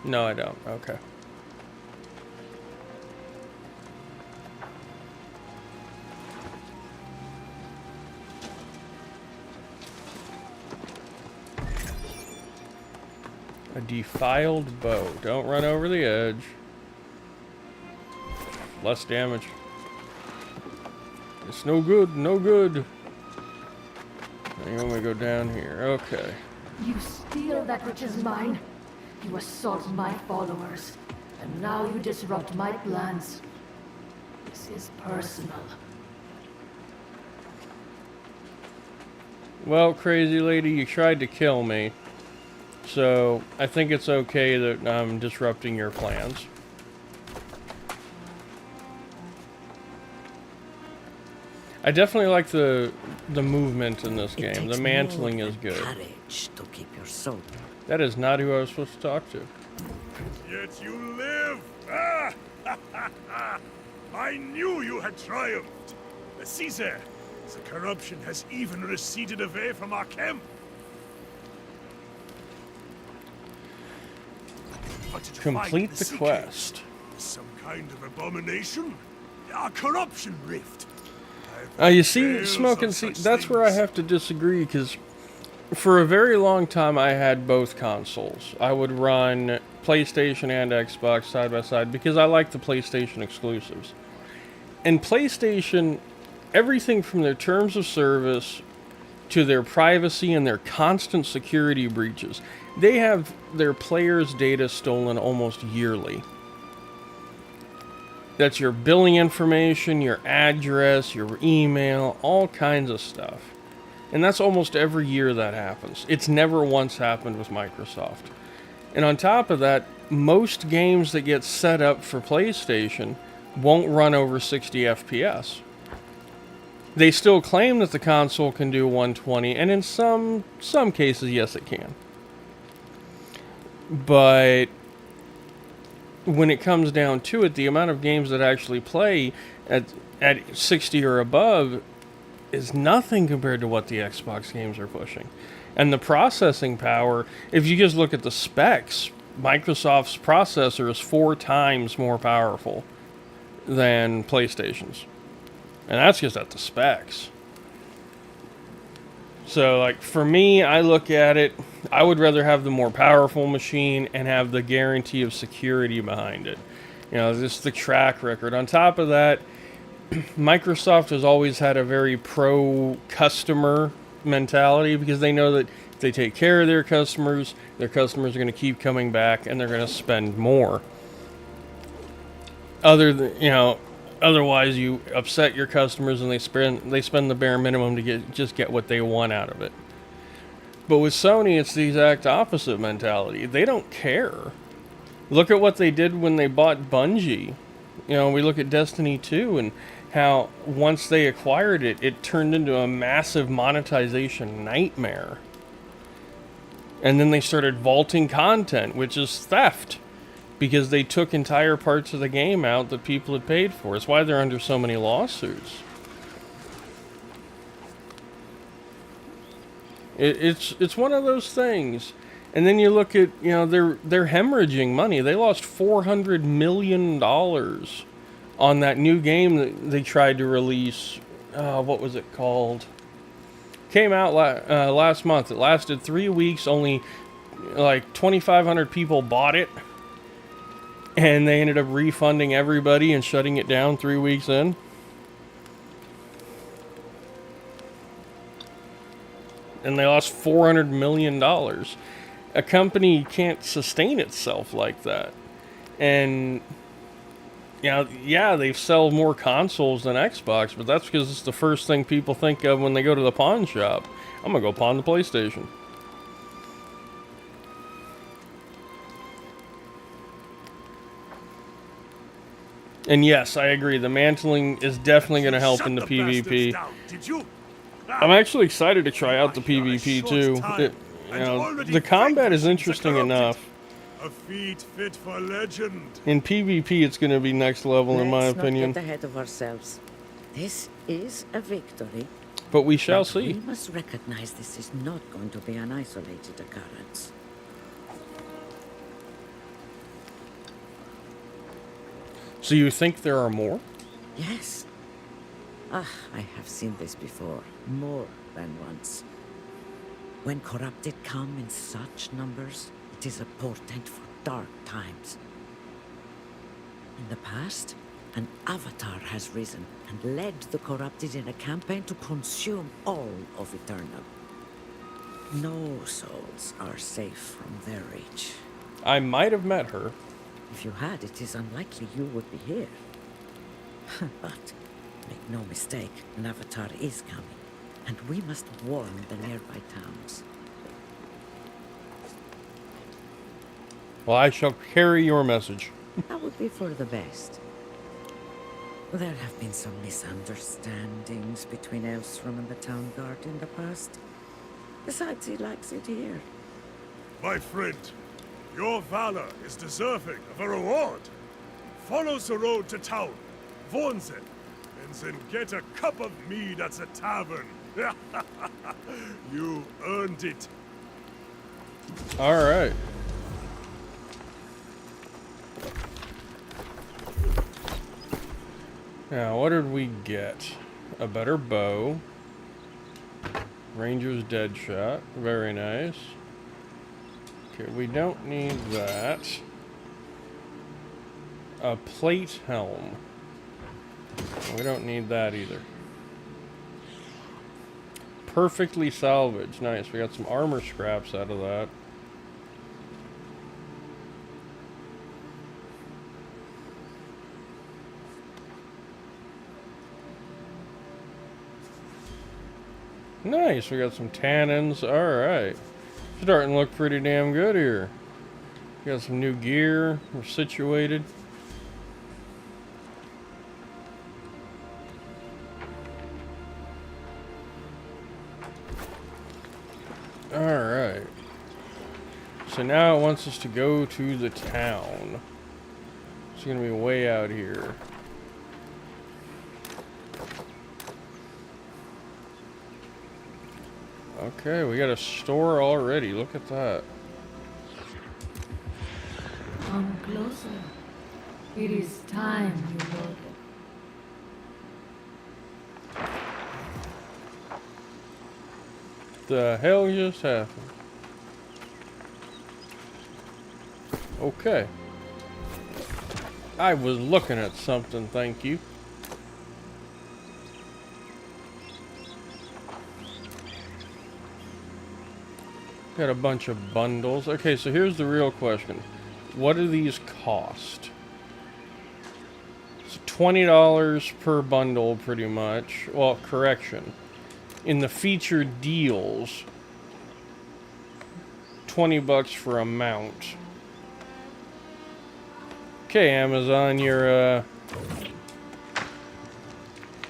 No, I don't. Okay. A defiled bow. Don't run over the edge. Less damage. It's no good, no good. You want me to go down here? Okay. You steal that which is mine. You assault my followers. And now you disrupt my plans. This is personal. Well, crazy lady, you tried to kill me. So, I think it's okay that I'm disrupting your plans. I definitely like the movement in this game. The mantling is good. Courage to keep your soul. That is not who I was supposed to talk to. Yet you live! Ah! I knew you had triumphed! Caesar, the corruption has even receded away from our camp. But to Complete find the secret, quest. some kind of abomination? A corruption rift? You see, Tales Smoking, of see, such that's where I things. have to disagree, because for a very long time I had both consoles. I would run PlayStation and Xbox side by side, because I like the PlayStation exclusives. And PlayStation, everything from their terms of service to their privacy and their constant security breaches, they have their players' data stolen almost yearly. That's your billing information, your address, your email, all kinds of stuff. And that's almost every year that happens. It's never once happened with Microsoft. And on top of that, most games that get set up for PlayStation won't run over 60 FPS. They still claim that the console can do 120, and in some cases, yes, it can. But when it comes down to it, the amount of games that actually play at 60 or above is nothing compared to what the Xbox games are pushing. And the processing power, if you just look at the specs, Microsoft's processor is 4 times more powerful than PlayStation's. And that's just at the specs. So, like, for me, I look at it, I would rather have the more powerful machine and have the guarantee of security behind it. You know, just the track record. On top of that, Microsoft has always had a very pro-customer mentality, because they know that if they take care of their customers are going to keep coming back and they're going to spend more. Otherwise you upset your customers and they spend the bare minimum to get what they want out of it. But with Sony, it's the exact opposite mentality. They don't care. Look at what they did when they bought Bungie. You know, we look at Destiny 2 and how once they acquired it, it turned into a massive monetization nightmare. And then they started vaulting content, which is theft, because they took entire parts of the game out that people had paid for. It's why they're under so many lawsuits. It's one of those things. And then you look at, you know, they're hemorrhaging money. They lost $400 million on that new game that they tried to release. What was it called? Came out last month. It lasted 3 weeks. Only like 2,500 people bought it. And they ended up refunding everybody and shutting it down 3 weeks in. And they lost $400 million. A company can't sustain itself like that. And Yeah, they sell more consoles than Xbox, but that's because it's the first thing people think of when they go to the pawn shop. I'm gonna go pawn the PlayStation. And yes, I agree. The mantling is definitely going to help in the PvP. Down, did you? I'm actually excited to try out the PvP too. The combat is interesting enough. A feat fit for legend. In PvP, it's going to be next level, in my opinion. Let's not get ahead of ourselves. This is a victory. But we shall But see. we must recognize this is not going to be an isolated occurrence. So you think there are more? Yes. I have seen this before, more than once. When corrupted come in such numbers, it is a portent for dark times. In the past, an avatar has risen and led the corrupted in a campaign to consume all of Aeturnum. No souls are safe from their reach. I might have met her. If you had, it is unlikely you would be here. But make no mistake, an avatar is coming, and we must warn the nearby towns. Well, I shall carry your message. That would be for the best. There have been some misunderstandings between Aeturnum and the town guard in the past. Besides, he likes it here. My friend, your valor is deserving of a reward. Follow the road to town, warn them, and then get a cup of mead at the tavern. You earned it. All right. Now, what did we get? A better bow. Ranger's dead shot. Very nice. Okay, we don't need that. A plate helm. We don't need that either. Perfectly salvaged. Nice. We got some armor scraps out of that. Nice. We got some tannins. Alright. Starting to look pretty damn good here. We got some new gear. We're situated. Alright. So now it wants us to go to the town. It's going to be way out here. Okay, we got a store already. Look at that. Come closer. It is time you know it. The hell just happened? Okay. I was looking at something, thank you. Got a bunch of bundles. Okay, so here's the real question. What do these cost? It's $20 per bundle, pretty much. Well, correction. In the featured deals, $20 for a mount. Okay, Amazon, you're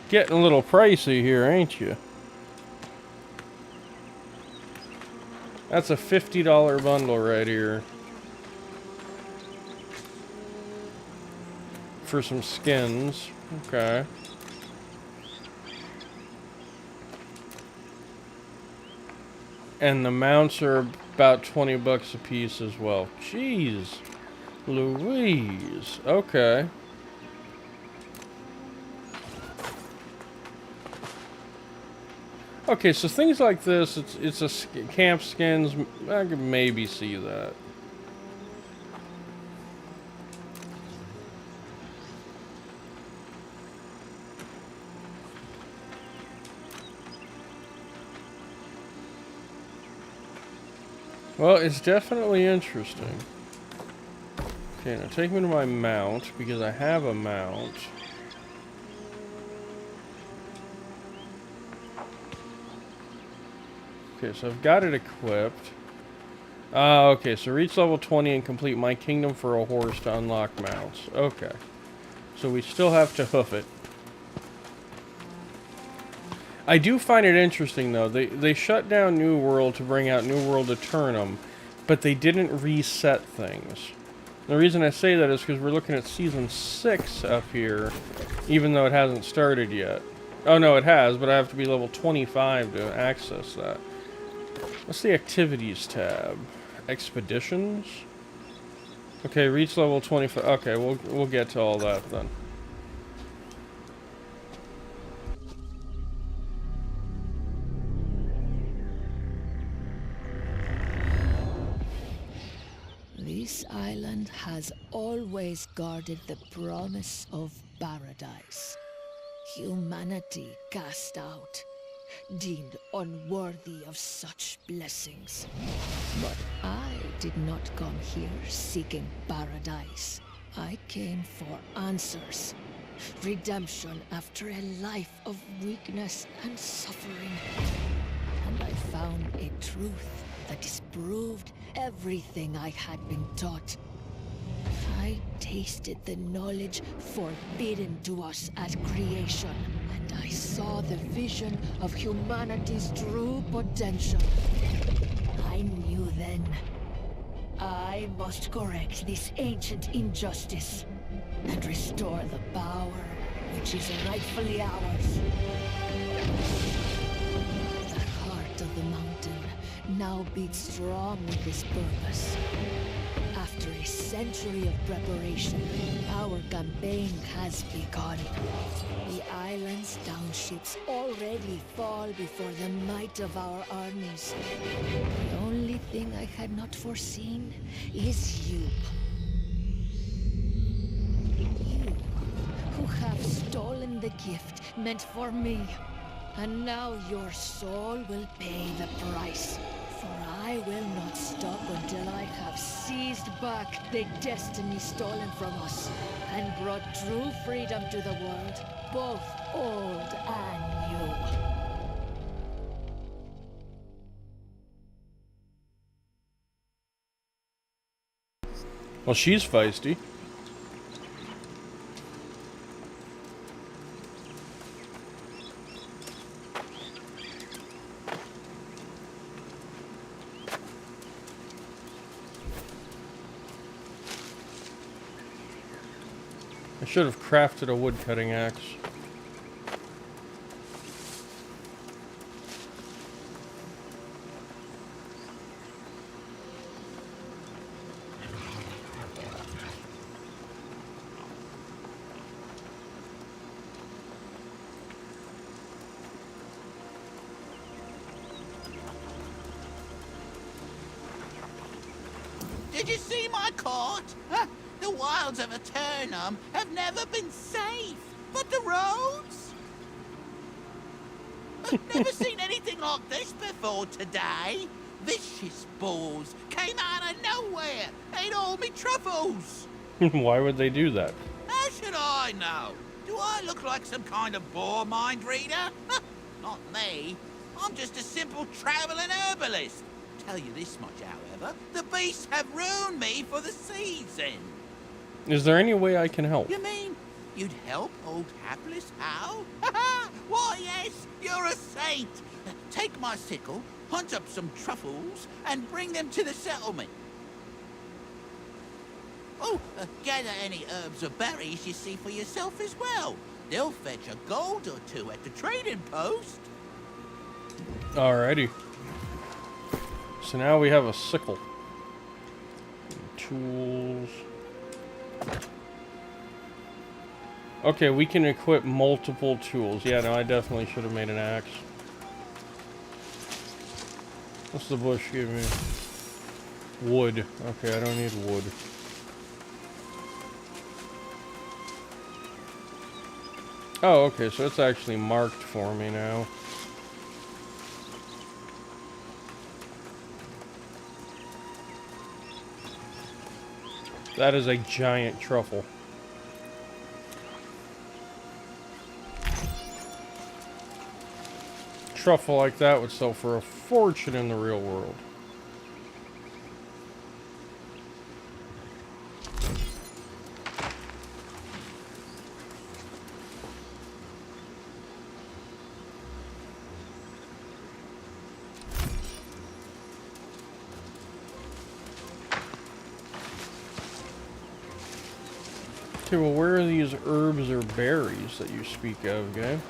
getting a little pricey here, ain't you? That's a $50 bundle right here. For some skins. Okay. And the mounts are about $20 a piece as well. Jeez Louise. Okay. Okay, so things like this, it's a camp skins. I could maybe see that. Well, it's definitely interesting. Okay, now take me to my mount, because I have a mount. Okay, so I've got it equipped. Okay, so reach level 20 and complete my kingdom for a horse to unlock mounts. Okay. So we still have to hoof it. I do find it interesting, though. They shut down New World to bring out New World Aeturnum, but they didn't reset things. The reason I say that is because we're looking at Season 6 up here, even though it hasn't started yet. Oh, no, it has, but I have to be level 25 to access that. What's the Activities tab? Expeditions? Okay, reach level 25. Okay, we'll get to all that then. This island has always guarded the promise of paradise. Humanity cast out, deemed unworthy of such blessings. But I did not come here seeking paradise. I came for answers. Redemption after a life of weakness and suffering. And I found a truth that disproved everything I had been taught. I tasted the knowledge forbidden to us at creation, and I saw the vision of humanity's true potential. I knew then, I must correct this ancient injustice and restore the power which is rightfully ours. The heart of the mountain now beats strong with this purpose. After a century of preparation, our campaign has begun. The island's townships already fall before the might of our armies. The only thing I had not foreseen is you. You, who have stolen the gift meant for me. And now your soul will pay the price. For I will not stop until I have seized back the destiny stolen from us and brought true freedom to the world, both old and new. Well, she's feisty. I should have crafted a wood-cutting axe. Did you see my court? Huh? The wilds of Aeturnum have never been safe, but the roads? I've never seen anything like this before today. Vicious bulls came out of nowhere, ate all me truffles. Why would they do that? How should I know? Do I look like some kind of boar mind reader? Not me. I'm just a simple traveling herbalist. Tell you this much, however, the beasts have ruined me for the season. Is there any way I can help? You mean you'd help old hapless Hal? Why, yes, you're a saint. Take my sickle, hunt up some truffles, and bring them to the settlement. Oh, gather any herbs or berries you see for yourself as well. They'll fetch a gold or two at the trading post. Alrighty. So now we have a sickle. Tools. Okay, we can equip multiple tools. Yeah, no, I definitely should have made an axe. What's the bush give me? Wood. Okay, I don't need wood. Oh, okay, so it's actually marked for me now. That is a giant truffle. Truffle like that would sell for a fortune in the real world. Okay, well, where are these herbs or berries that you speak of, game?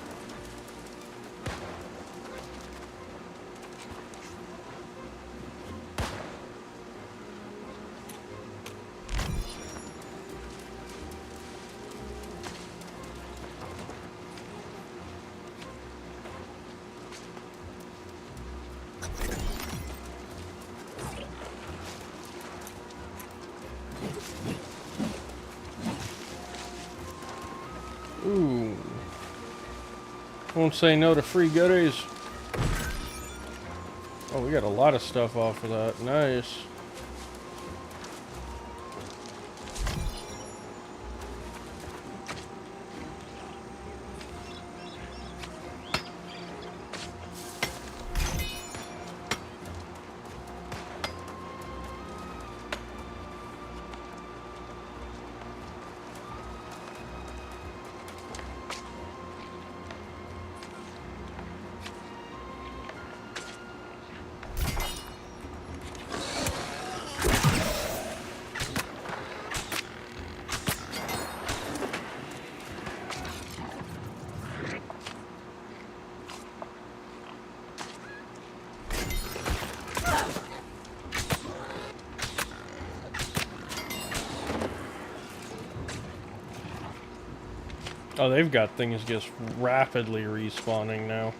Ooh. Won't say no to free goodies. Oh, we got a lot of stuff off of that. Nice. Oh, they've got things just rapidly respawning now.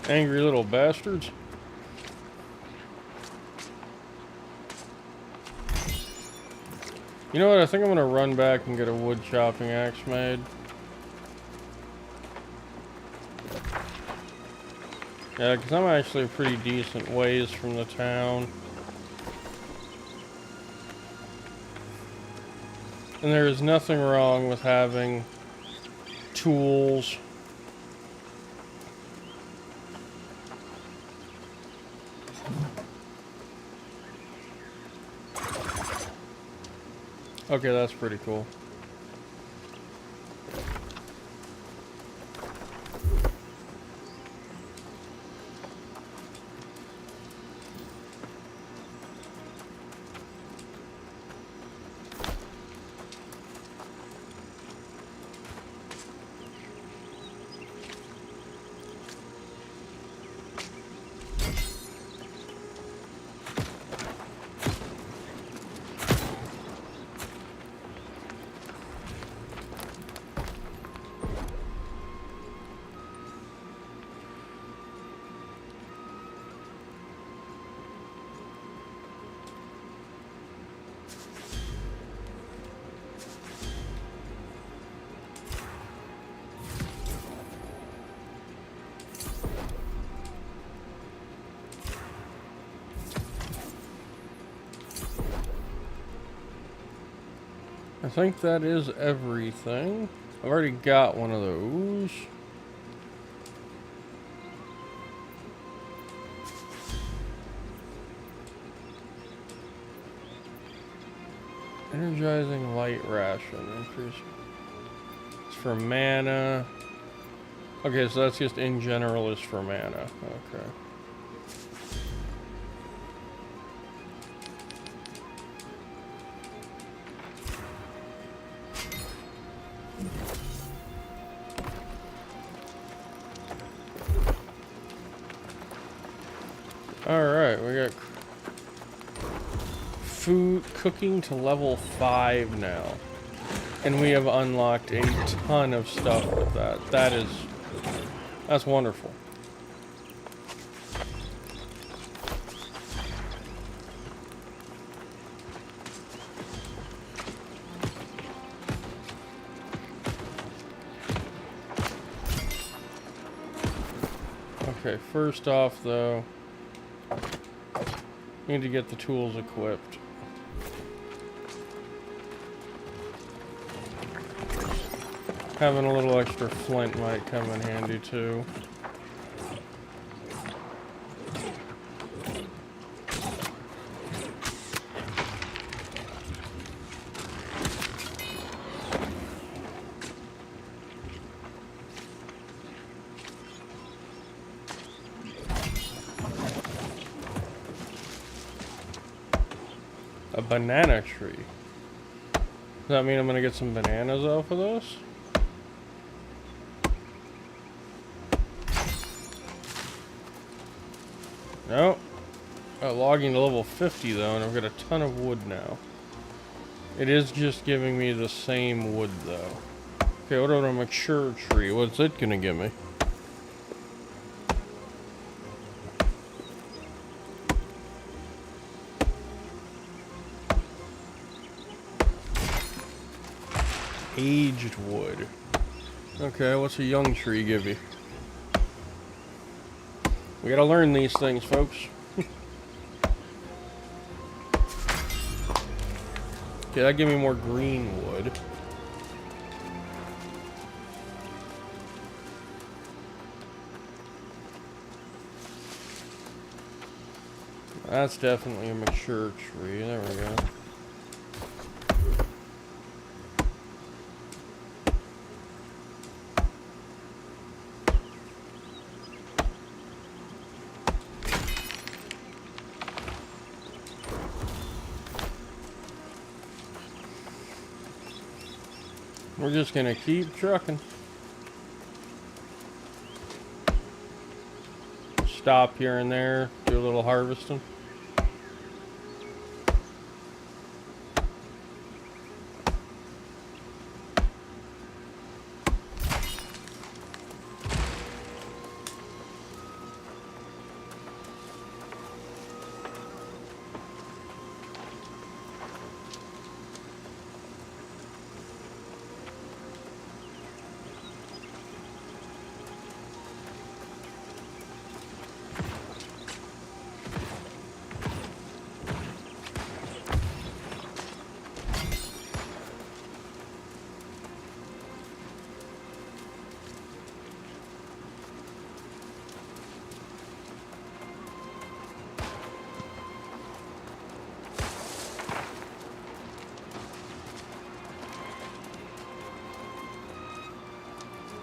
Angry little bastards. You know what? I think I'm gonna run back and get a wood chopping axe made. Yeah, because I'm actually a pretty decent ways from the town. And there is nothing wrong with having tools. Okay, that's pretty cool. I think that is everything. I've already got one of those. Energizing light ration. Increase. It's for mana. Okay, so that's just in general is for mana. Okay. Alright, we got food cooking to level 5 now. And we have unlocked a ton of stuff with that. That's wonderful. Okay, first off though, need to get the tools equipped. Having a little extra flint might come in handy too. A banana tree. Does that mean I'm gonna get some bananas off of this? No. Logging to level 50 though, and I've got a ton of wood now. It is just giving me the same wood though. Okay, what about a mature tree? What's it gonna give me? Aged wood. Okay, what's a young tree give you? We gotta learn these things, folks. Okay, that give me more green wood. That's definitely a mature tree. There we go. We're just gonna keep trucking. Stop here and there, do a little harvesting.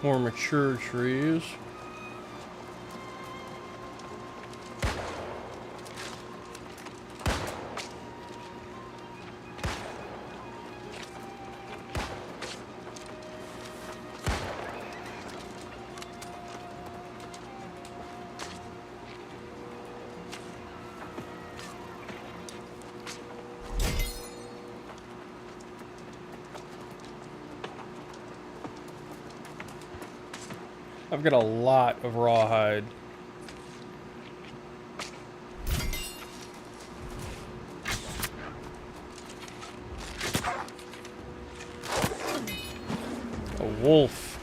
More mature trees. I've got a lot of rawhide. A wolf.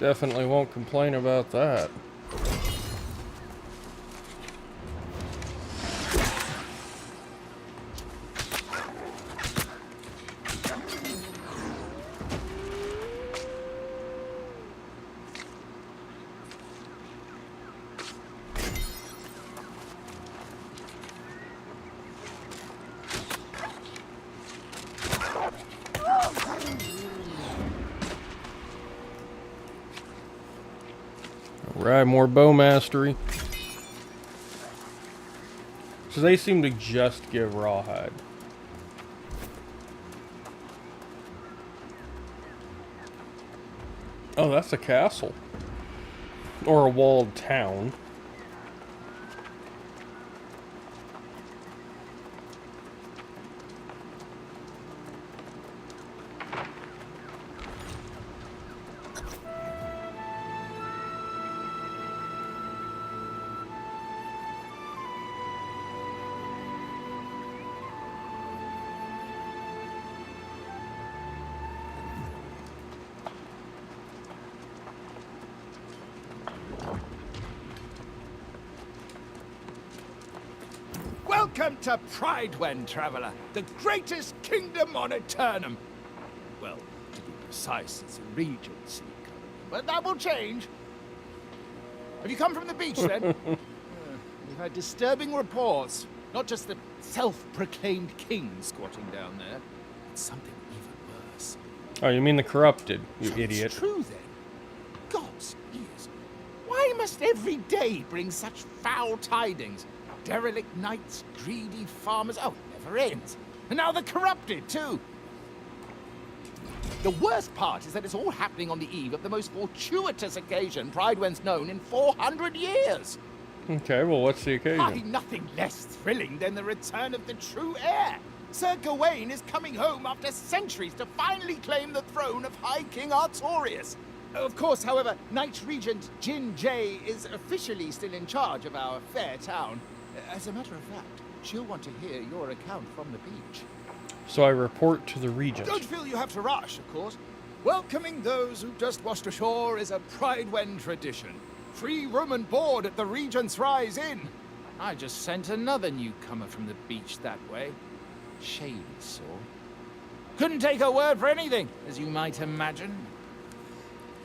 Definitely won't complain about that. Right, more bow mastery. So they seem to just give rawhide. Oh, that's a castle. or a walled town. Welcome to Pridewen, traveler, the greatest kingdom on Aeturnum. Well, to be precise, it's a regency, but that will change. Have you come from the beach, then? We've had disturbing reports. Not just the self-proclaimed king squatting down there. It's something even worse. Oh, you mean the corrupted, you So idiot. It's true, then. God's ears. Why must every day bring such foul tidings? Derelict knights, greedy farmers. Oh, it never ends. And now the corrupted, too. The worst part is that it's all happening on the eve of the most fortuitous occasion Pridewen's known in 400 years. Okay, well, what's the occasion? Why, nothing less thrilling than the return of the true heir. Sir Gawain is coming home after centuries to finally claim the throne of High King Artorius. Of course, however, Knight Regent Jin Jay is officially still in charge of our fair town. As a matter of fact, she'll want to hear your account from the beach. So I report to the regent. Don't feel you have to rush, of course. Welcoming those who've just washed ashore is a Pridewen tradition. Free room and board at the Regent's Rise Inn. I just sent another newcomer from the beach that way. Shady soul. Couldn't take her word for anything, as you might imagine.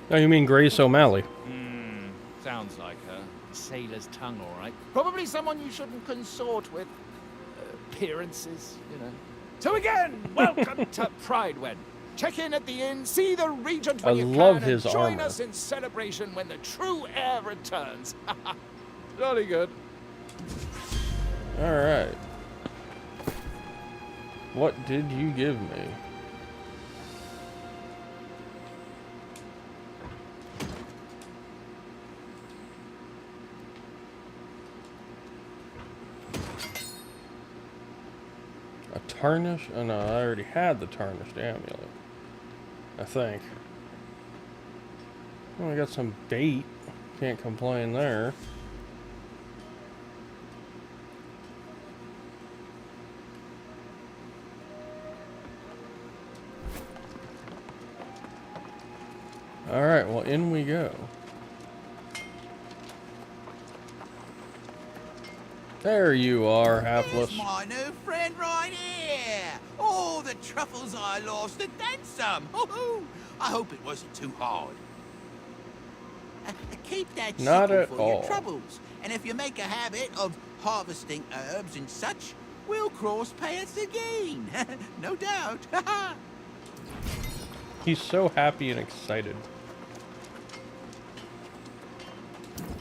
Oh, you mean Grace O'Malley? Sounds like her. Sailor's tongue, all right. Probably someone you shouldn't consort with. Appearances, you know. So again, welcome to Pridewen. Check in at the inn, see the regent when you love can, his and join armor. us in celebration when the true heir returns. Jolly good. Alright. What did you give me? A tarnish? Oh no, I already had the tarnished amulet. I think. Well, I got some bait. Can't complain there. Alright, well, in we go. There you are, hapless. Here's my new friend right here. All the truffles I lost and then some. Hoo-hoo. I hope it wasn't too hard. Keep that Not sickle at for all. your troubles. And if you make a habit of harvesting herbs and such, we'll cross paths again. No doubt. He's so happy and excited.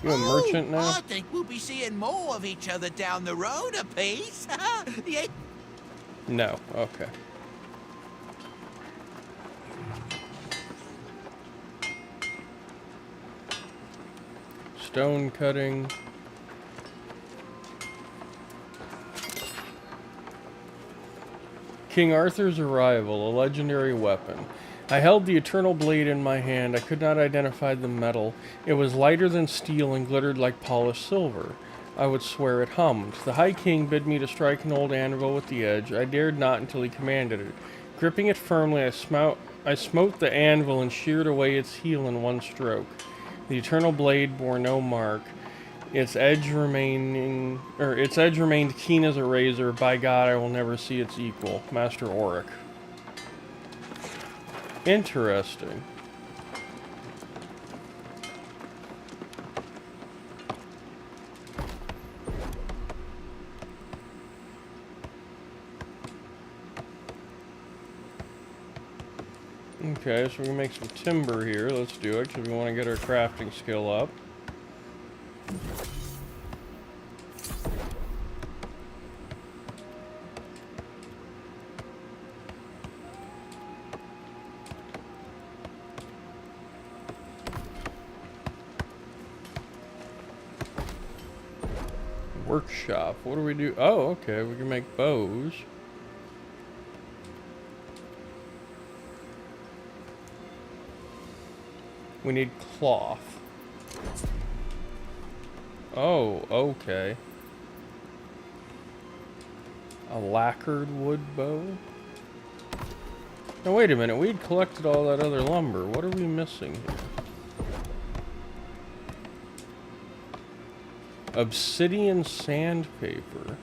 You a merchant now? I think we'll be seeing more of each other down the road a piece. Yeah. No, okay. Stone cutting. King Arthur's arrival, a legendary weapon. I held the eternal blade in my hand. I could not identify the metal. It was lighter than steel and glittered like polished silver. I would swear it hummed. The High King bid me to strike an old anvil with the edge. I dared not until he commanded it. Gripping it firmly, I smote the anvil and sheared away its heel in one stroke. The eternal blade bore no mark. Its edge remained keen as a razor. By God, I will never see its equal. Master Auric. Interesting. Okay, so we can make some timber here. Let's do it, because we want to get our crafting skill up. Workshop. What do we do? Oh, okay. We can make bows. We need cloth. Oh, okay. A lacquered wood bow? Now wait a minute, we'd collected all that other lumber. What are we missing here? Obsidian sandpaper.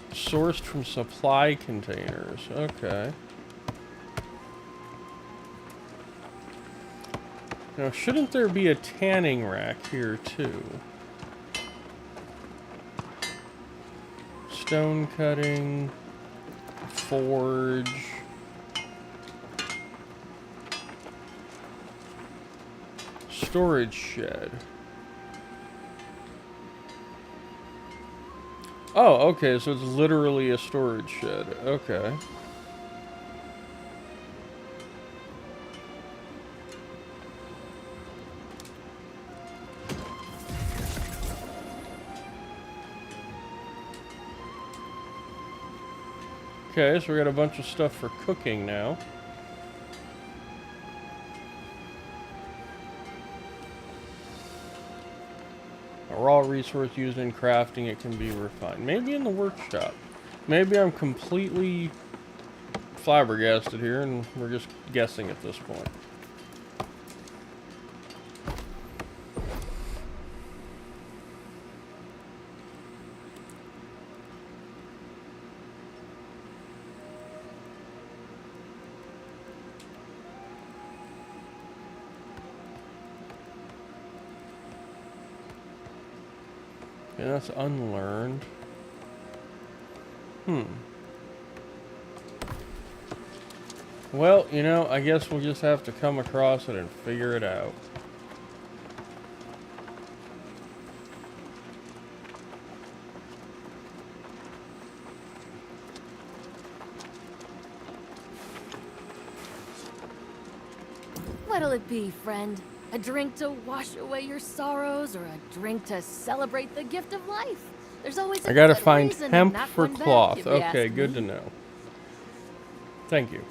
Sourced from supply containers. Okay. Now, shouldn't there be a tanning rack here, too? Stone cutting. Forge. Storage shed. Oh, okay, so it's literally a storage shed. Okay. Okay, so we got a bunch of stuff for cooking now. A raw resource used in crafting, it can be refined. Maybe in the workshop. Maybe I'm completely flabbergasted here and we're just guessing at this point. Okay, that's unlearned. Well, you know, I guess we'll just have to come across it and figure it out. What'll it be, friend? A drink to wash away your sorrows, or a drink to celebrate the gift of life? There's always I gotta good find reason hemp to knock for one back, cloth. if you Okay, ask good me. to know. Thank you.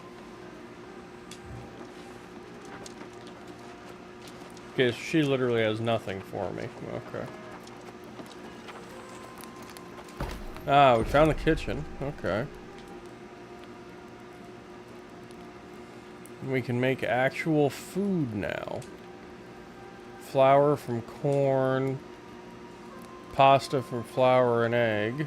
Okay, so she literally has nothing for me. Okay. Ah, we found the kitchen. Okay. We can make actual food now. Flour from corn. Pasta from flour and egg.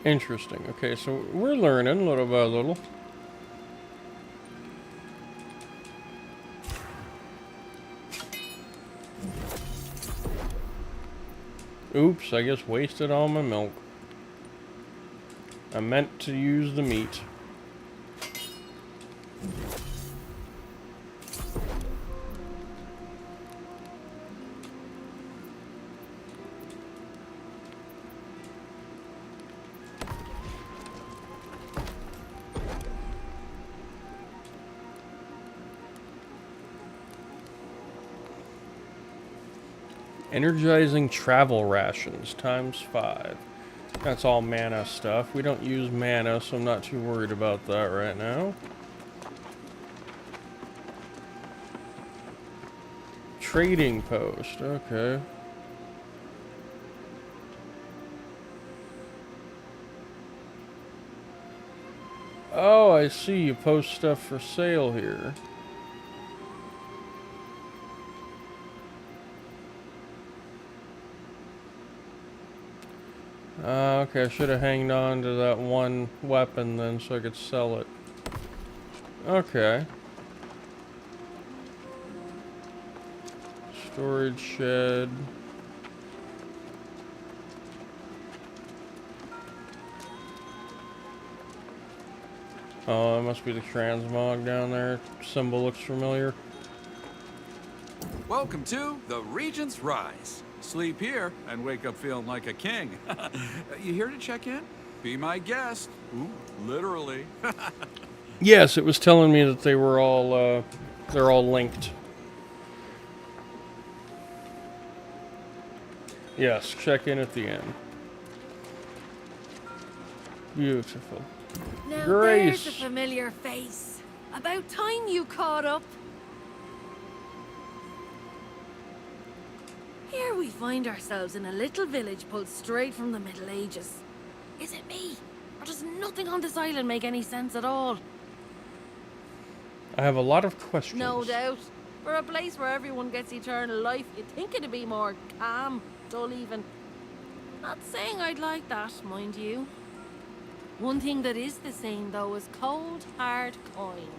Interesting. Okay, so we're learning little by little. Oops, I guess wasted all my milk. I meant to use the meat. Energizing travel rations ×5. That's all mana stuff. We don't use mana, so I'm not too worried about that right now. Trading post, okay. Oh, I see. You post stuff for sale here. Okay, I should have hanged on to that one weapon then so I could sell it. Okay. Storage shed. Oh, that must be the transmog down there. Symbol looks familiar. Welcome to the Regent's Rise. Sleep here and wake up feeling like a king. You here to check in? Be my guest. Ooh, literally. Yes, it was telling me that they were all, they're all linked. Yes, check in at the end. Beautiful. Now Grace. there's a familiar face. About time you caught up. Here we find ourselves in a little village pulled straight from the Middle Ages. Is it me? Or does nothing on this island make any sense at all? I have a lot of questions. No doubt. For a place where everyone gets eternal life, you'd think it'd be more calm, dull even. Not saying I'd like that, mind you. One thing that is the same, though, is cold, hard coin.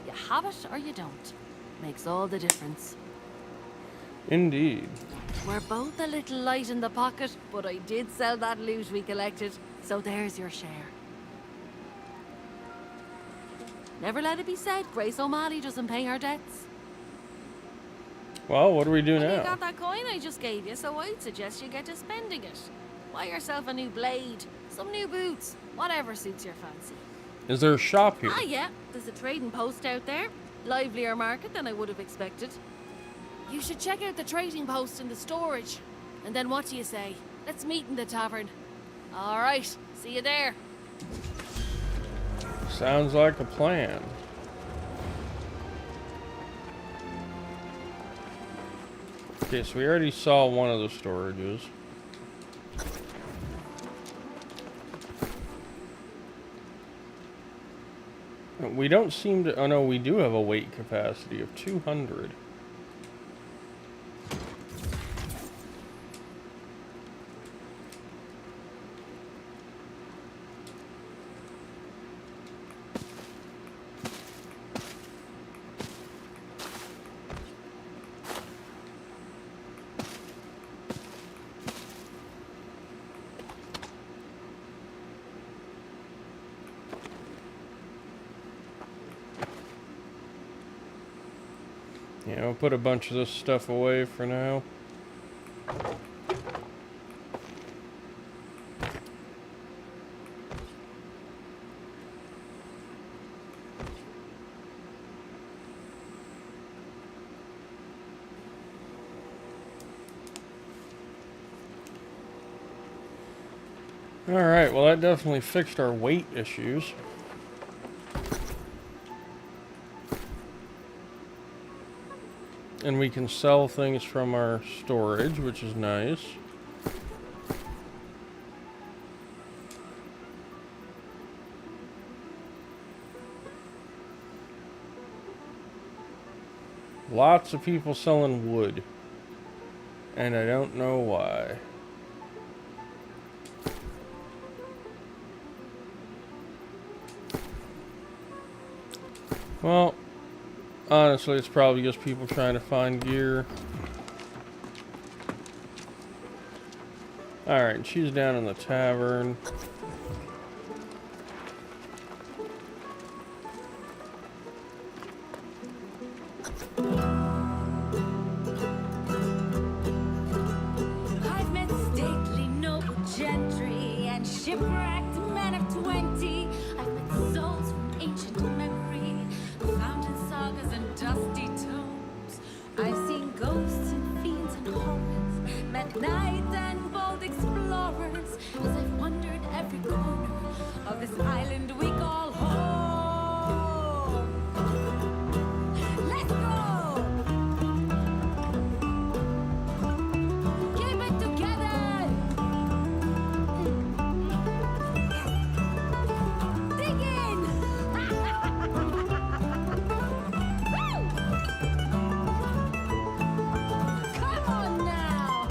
You have it or you don't. Makes all the difference. Indeed. We're both a little light in the pocket, but I did sell that loot we collected, so there's your share. Never let it be said Grace O'Malley doesn't pay her debts. Well, what do we do You now? got that coin I just gave you, so I'd suggest you get to spending it. Buy yourself a new blade, some new boots, whatever suits your fancy. Is there a shop here? Ah, yeah, there's a trading post out there. Livelier market than I would have expected. You should check out the trading post in the storage. And then what do you say? Let's meet in the tavern. All right, see you there. Sounds like a plan. Okay, so we already saw one of the storages. We don't seem to... Oh no, we do have a weight capacity of 200. Yeah, we'll put a bunch of this stuff away for now. Alright, well that definitely fixed our weight issues. And we can sell things from our storage, which is nice. Lots of people selling wood. And I don't know why. Well, honestly, it's probably just people trying to find gear. Alright, she's down in the tavern. I've met stately noble gentry and shipwrecked men of 20. I've met souls from ancient memory, found in sagas and dusty tomes. I've seen ghosts and fiends and horrors, met knights and bold explorers, as I've wandered every corner of this island we call home. Let's go! Keep it together! Dig in! Woo! Come on now!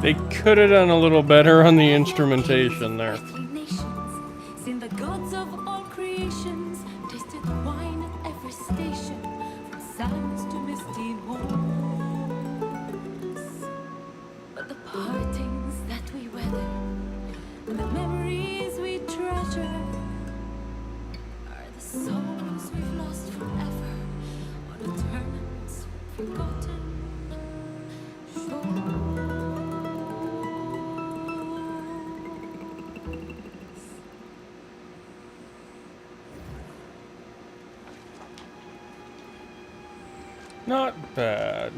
They could have done a little better on the instrumentation there. Nations, seen the gods of all creations, tasted wine at every station, from sands to misty woes. But the partings that we weather, and the memories we treasure, are the souls we've lost forever on Aeturnum's forgotten Not bad.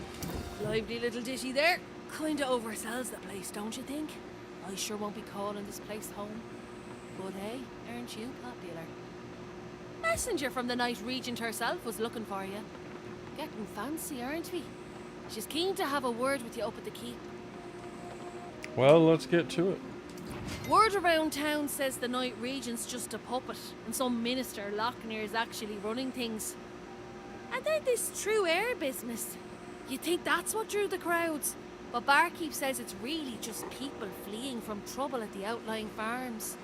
Lively little ditty there. Kinda oversells the place, don't you think? I sure won't be calling this place home. But hey, aren't you popular? Messenger from the Night Regent herself was looking for you. Getting fancy, aren't we? She's keen to have a word with you up at the keep. Well, let's get to it. Word around town says the Night Regent's just a puppet, and some minister Lochner's actually running things. And then this true air business. You'd think that's what drew the crowds. But Barkeep says it's really just people fleeing from trouble at the outlying farms.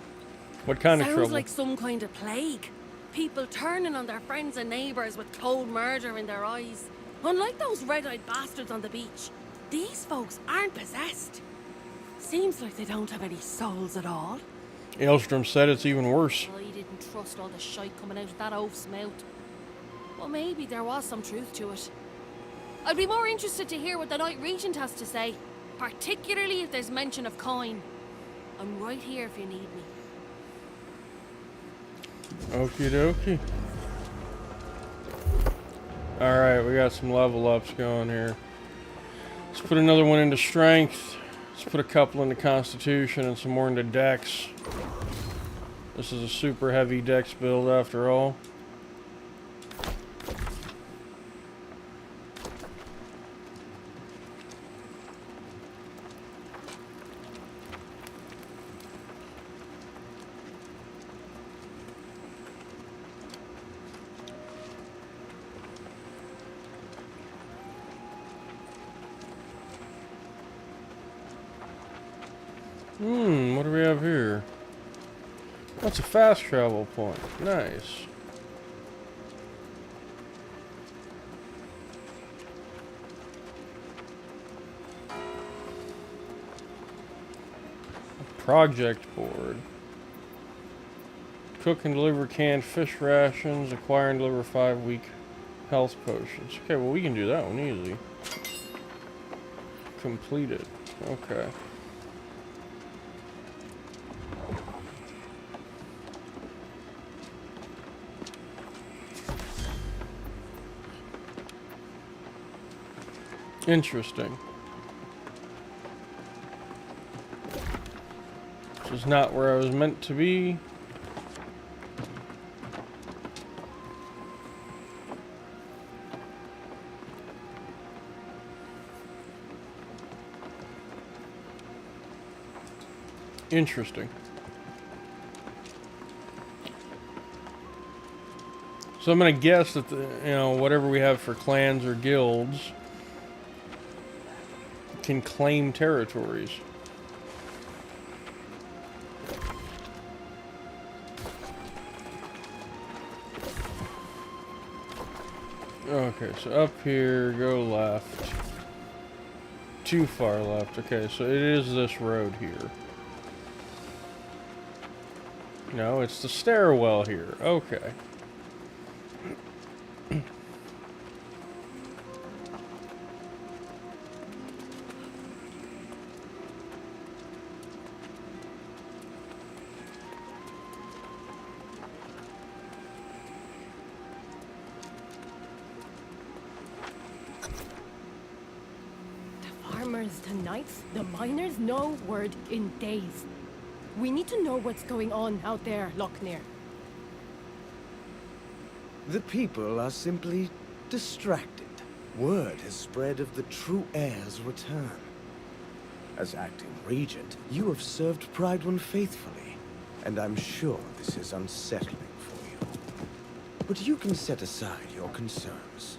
What kind of trouble? Sounds like some kind of plague. People turning on their friends and neighbours with cold murder in their eyes. Unlike those red-eyed bastards on the beach, these folks aren't possessed. Seems like they don't have any souls at all. Aelstrom said it's even worse. I didn't trust all the shite coming out of that oaf's mouth. Well, maybe there was some truth to it. I'd be more interested to hear what the Night Regent has to say, particularly if there's mention of coin. I'm right here if you need me. Okie dokie. Alright, we got some level ups going here. Let's put another one into strength. Let's put a couple into constitution and some more into dex. This is a super heavy dex build after all. What do we have here? That's a fast travel point. Nice. A project board. Cook and deliver canned fish rations. Acquire and deliver 5-week health potions. Okay, well we can do that one easy. Completed. Okay. Interesting. This is not where I was meant to be. Interesting. So I'm gonna guess that whatever we have for clans or guilds can claim territories. Okay, so up here, go left. Too far left. Okay, so it is this road here. No, it's the stairwell here. Okay. The knights, the miners, no word in days. We need to know what's going on out there, Lochner. The people are simply distracted. Word has spread of the true heir's return. As acting regent, you have served Pride faithfully, and I'm sure this is unsettling for you. But you can set aside your concerns.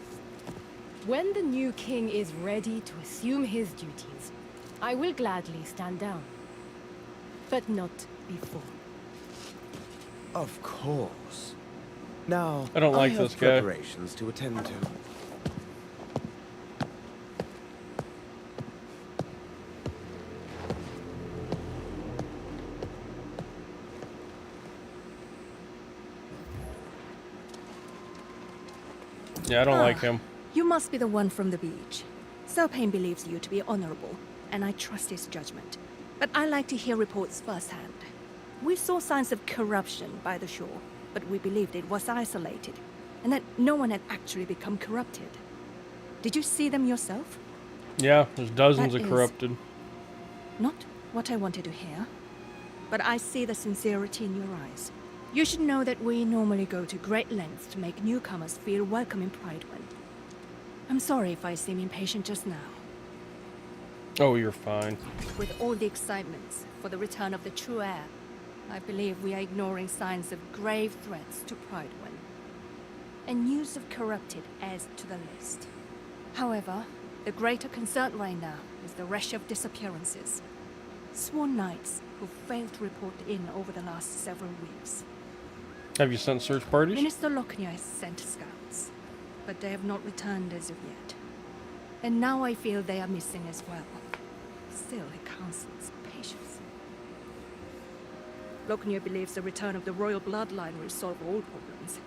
When the new king is ready to assume his duties, I will gladly stand down. But not before. Of course. Now, I don't like have this guy. preparations to attend to. Yeah, I don't like him. You must be the one from the beach. Serpane believes you to be honorable, and I trust his judgment. But I like to hear reports firsthand. We saw signs of corruption by the shore, but we believed it was isolated, and that no one had actually become corrupted. Did you see them yourself? Yeah, there's dozens That of is corrupted. Not what I wanted to hear, but I see the sincerity in your eyes. You should know that we normally go to great lengths to make newcomers feel welcome in Pridewind. I'm sorry if I seem impatient just now. Oh, you're fine. With all the excitements for the return of the true heir, I believe we are ignoring signs of grave threats to Pridewind. And news of corrupted adds to the list. However, the greater concern right now is the rush of disappearances. Sworn knights who failed to report in over the last several weeks. Have you sent search parties? Minister Lochner has sent scouts, but they have not returned as of yet. And now I feel they are missing as well. Still, it counsels patience. Lochner believes the return of the royal bloodline will solve all problems.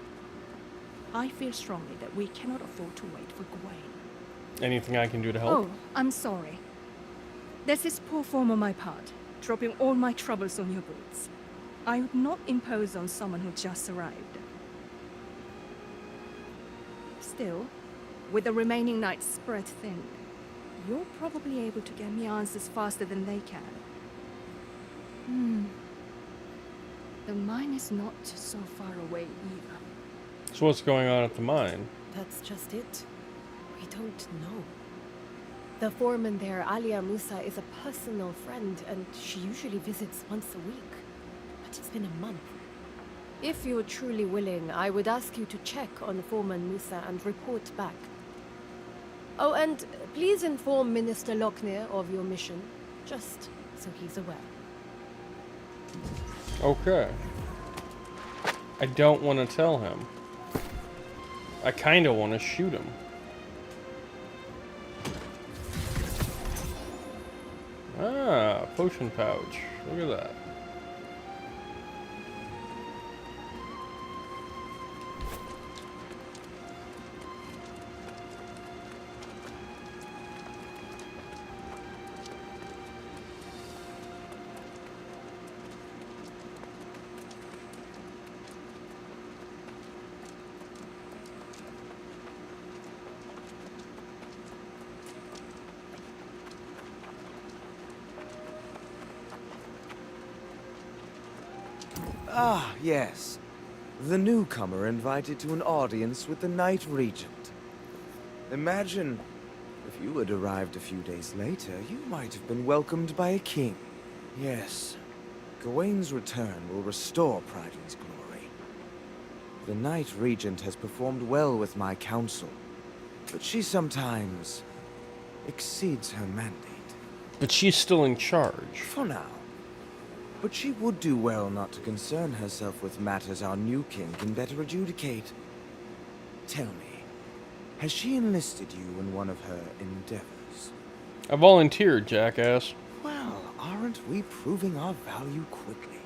I feel strongly that we cannot afford to wait for Gawain. Anything I can do to help? Oh, I'm sorry. There's this poor form on my part, dropping all my troubles on your boots. I would not impose on someone who just arrived. Still, with the remaining nights spread thin, you're probably able to get me answers faster than they can. The mine is not so far away either. So what's going on at the mine? That's just it. We don't know. The foreman there, Alia Musa, is a personal friend, and she usually visits once a week. But it's been a month. If you're truly willing, I would ask you to check on Foreman Musa and report back. Oh, and please inform Minister Lochner of your mission, just so he's aware. Okay. I don't want to tell him. I kind of want to shoot him. Ah, potion pouch. Look at that. Ah, yes. The newcomer invited to an audience with the Night Regent. Imagine, if you had arrived a few days later, you might have been welcomed by a king. Yes, Gawain's return will restore Prideland's glory. The Night Regent has performed well with my council, but she sometimes exceeds her mandate. But she's still in charge. For now. But she would do well not to concern herself with matters our new king can better adjudicate. Tell me, has she enlisted you in one of her endeavors? I volunteered, jackass. Well, aren't we proving our value quickly?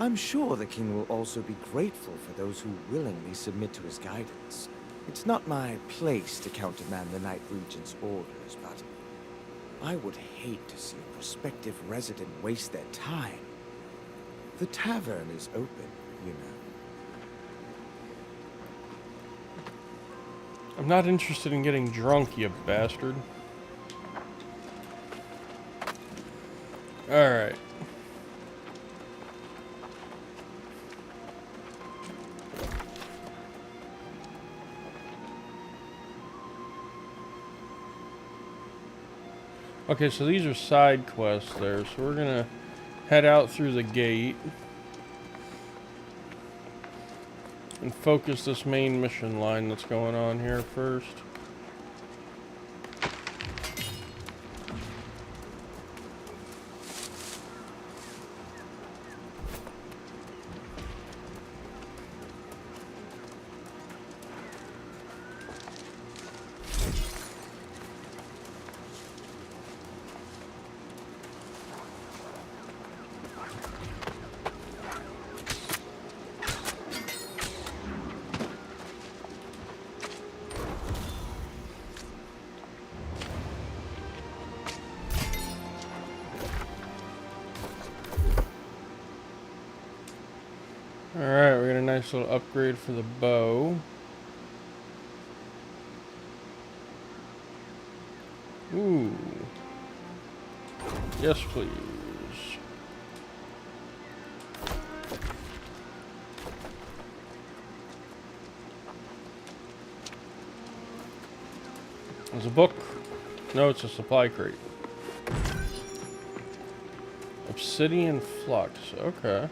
I'm sure the king will also be grateful for those who willingly submit to his guidance. It's not my place to countermand the Night Regent's orders, but I would hate to see a prospective resident waste their time. The tavern is open, you know. I'm not interested in getting drunk, you bastard. Alright. Okay, so these are side quests there, so we're gonna head out through the gate and focus this main mission line that's going on here first. Alright, we got a nice little upgrade for the bow. Ooh. Yes, please. There's a book. No, it's a supply crate. Obsidian flux. Okay.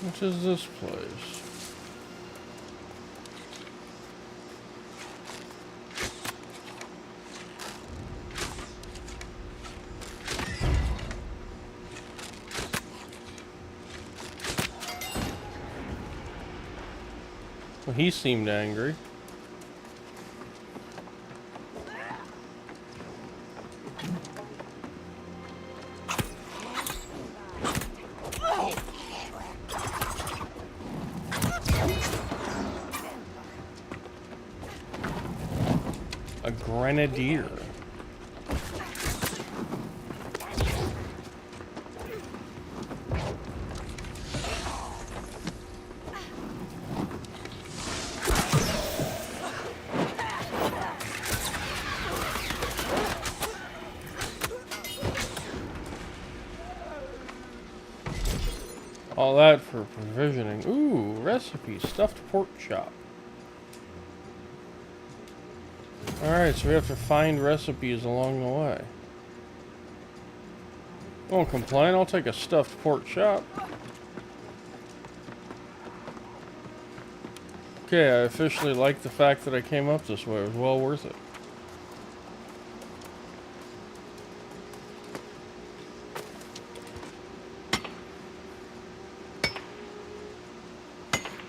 Which is this place? Well, he seemed angry. A grenadier. All that for provisioning. Ooh, recipe, stuffed pork chop. Alright, so we have to find recipes along the way. Won't complain, I'll take a stuffed pork chop. Okay, I officially like the fact that I came up this way. It was well worth it.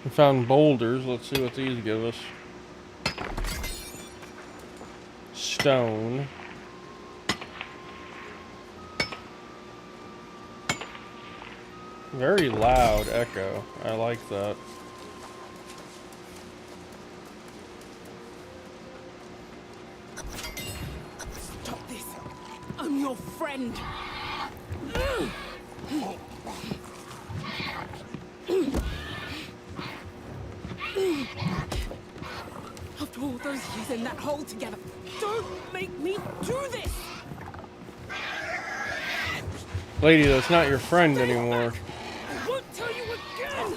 We found boulders. Let's see what these give us. Stone. Very loud echo. I like that. Stop this. I'm your friend. After all those years in that hole together, don't make me do this! Lady, that's not your friend anymore. I won't tell you again!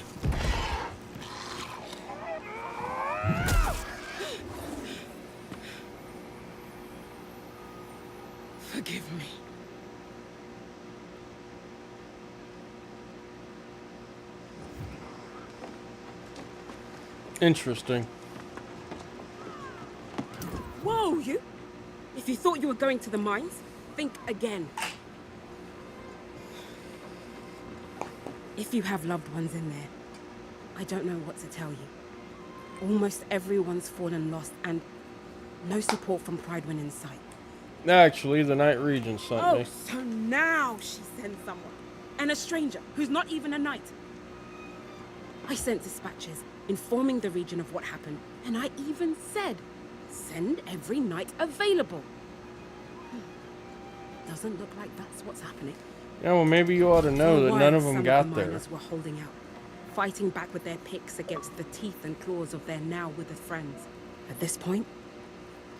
Forgive me. Interesting. Whoa, you! If you thought you were going to the mines, think again. If you have loved ones in there, I don't know what to tell you. Almost everyone's fallen lost, and no support from Pridewind in sight. Actually, the Night Regent sent me. So now she sends someone. And a stranger, who's not even a knight. I sent dispatches, informing the region of what happened, and I even said, send every knight available. Doesn't look like that's what's happening. Yeah, well, maybe you ought to know that none of them got there. Miners were holding out, fighting back with their picks against the teeth and claws of their now withered friends. At this point,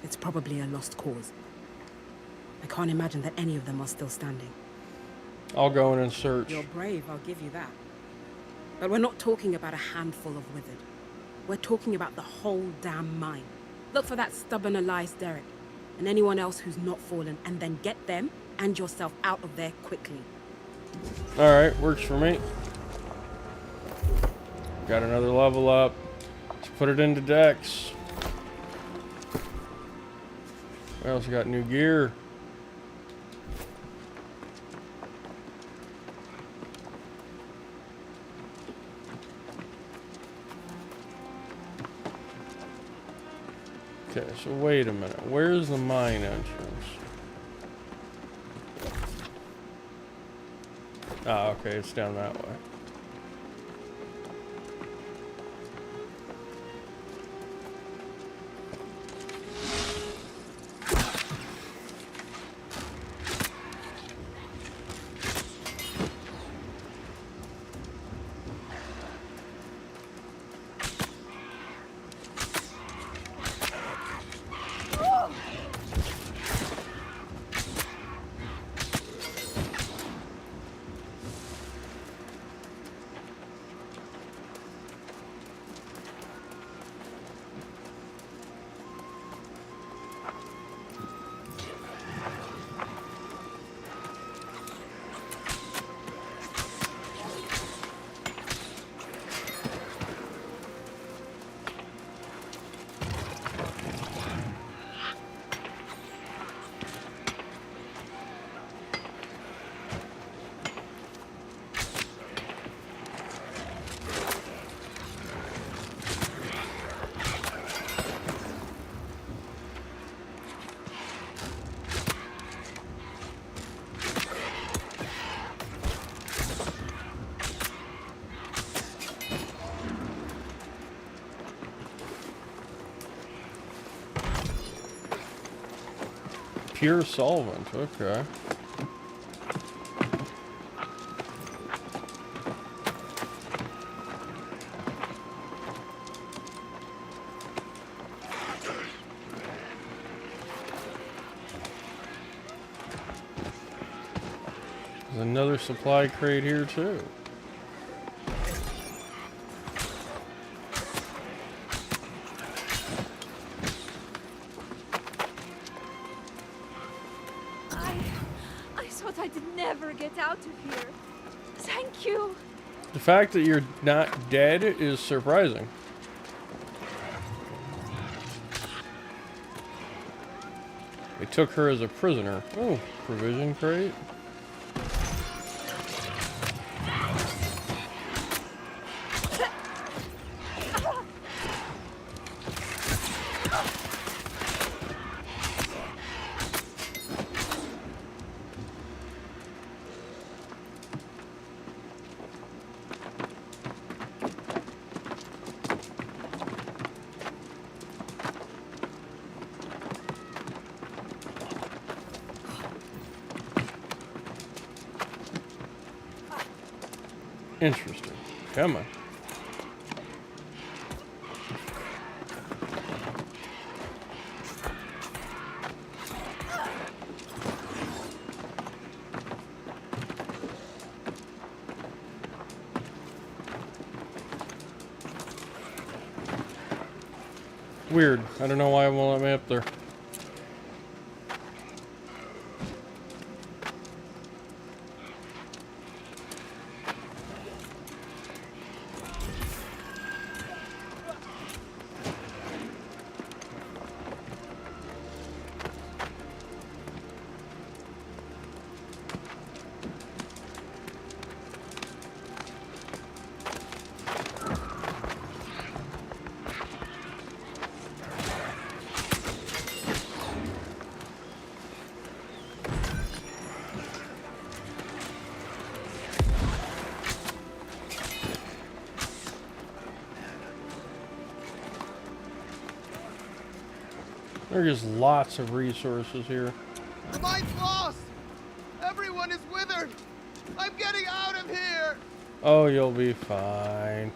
it's probably a lost cause. I can't imagine that any of them are still standing. I'll go in and search. You're brave, I'll give you that. But we're not talking about a handful of withered. We're talking about the whole damn mine. Look for that stubborn Elias Derrick, and anyone else who's not fallen, and then get them and yourself out of there quickly. Alright, works for me. Got another level up. Let's put it into Dex. We also got new gear. Okay, so wait a minute. Where's the mine entrance? Ah, okay, it's down that way. Pure solvent, okay. There's another supply crate here too. I thought I'd never get out of here. Thank you. The fact that you're not dead is surprising. They took her as a prisoner. Oh, provision crate. Interesting. Come on. Weird. I don't know why it won't let me up there. There's lots of resources here. The mine's lost! Everyone is withered! I'm getting out of here! Oh, you'll be fine.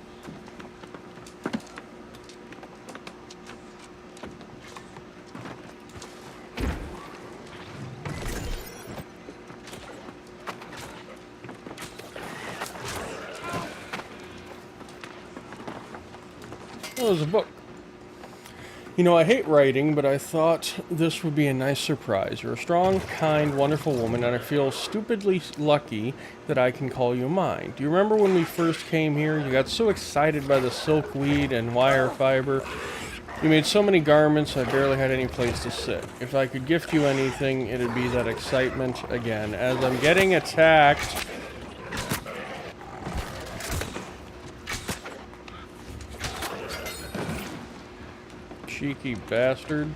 Oh, there's a book. You know, I hate writing, but I thought this would be a nice surprise. You're a strong, kind, wonderful woman, and I feel stupidly lucky that I can call you mine. Do you remember when we first came here? You got so excited by the silkweed and wire fiber. You made so many garments, I barely had any place to sit. If I could gift you anything, it'd be that excitement again. As I'm getting attacked... cheeky bastard.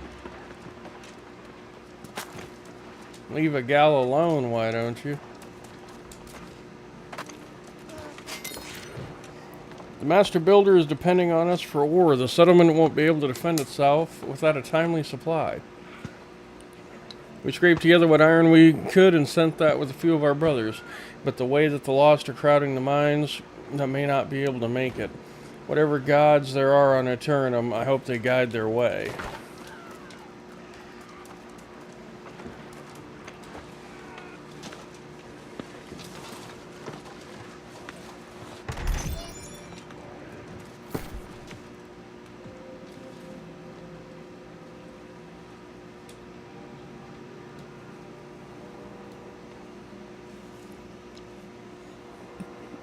Leave a gal alone, why don't you? The Master Builder is depending on us for ore. The settlement won't be able to defend itself without a timely supply. We scraped together what iron we could and sent that with a few of our brothers. But the way that the Lost are crowding the mines, that may not be able to make it. Whatever gods there are on Aeturnum, I hope they guide their way.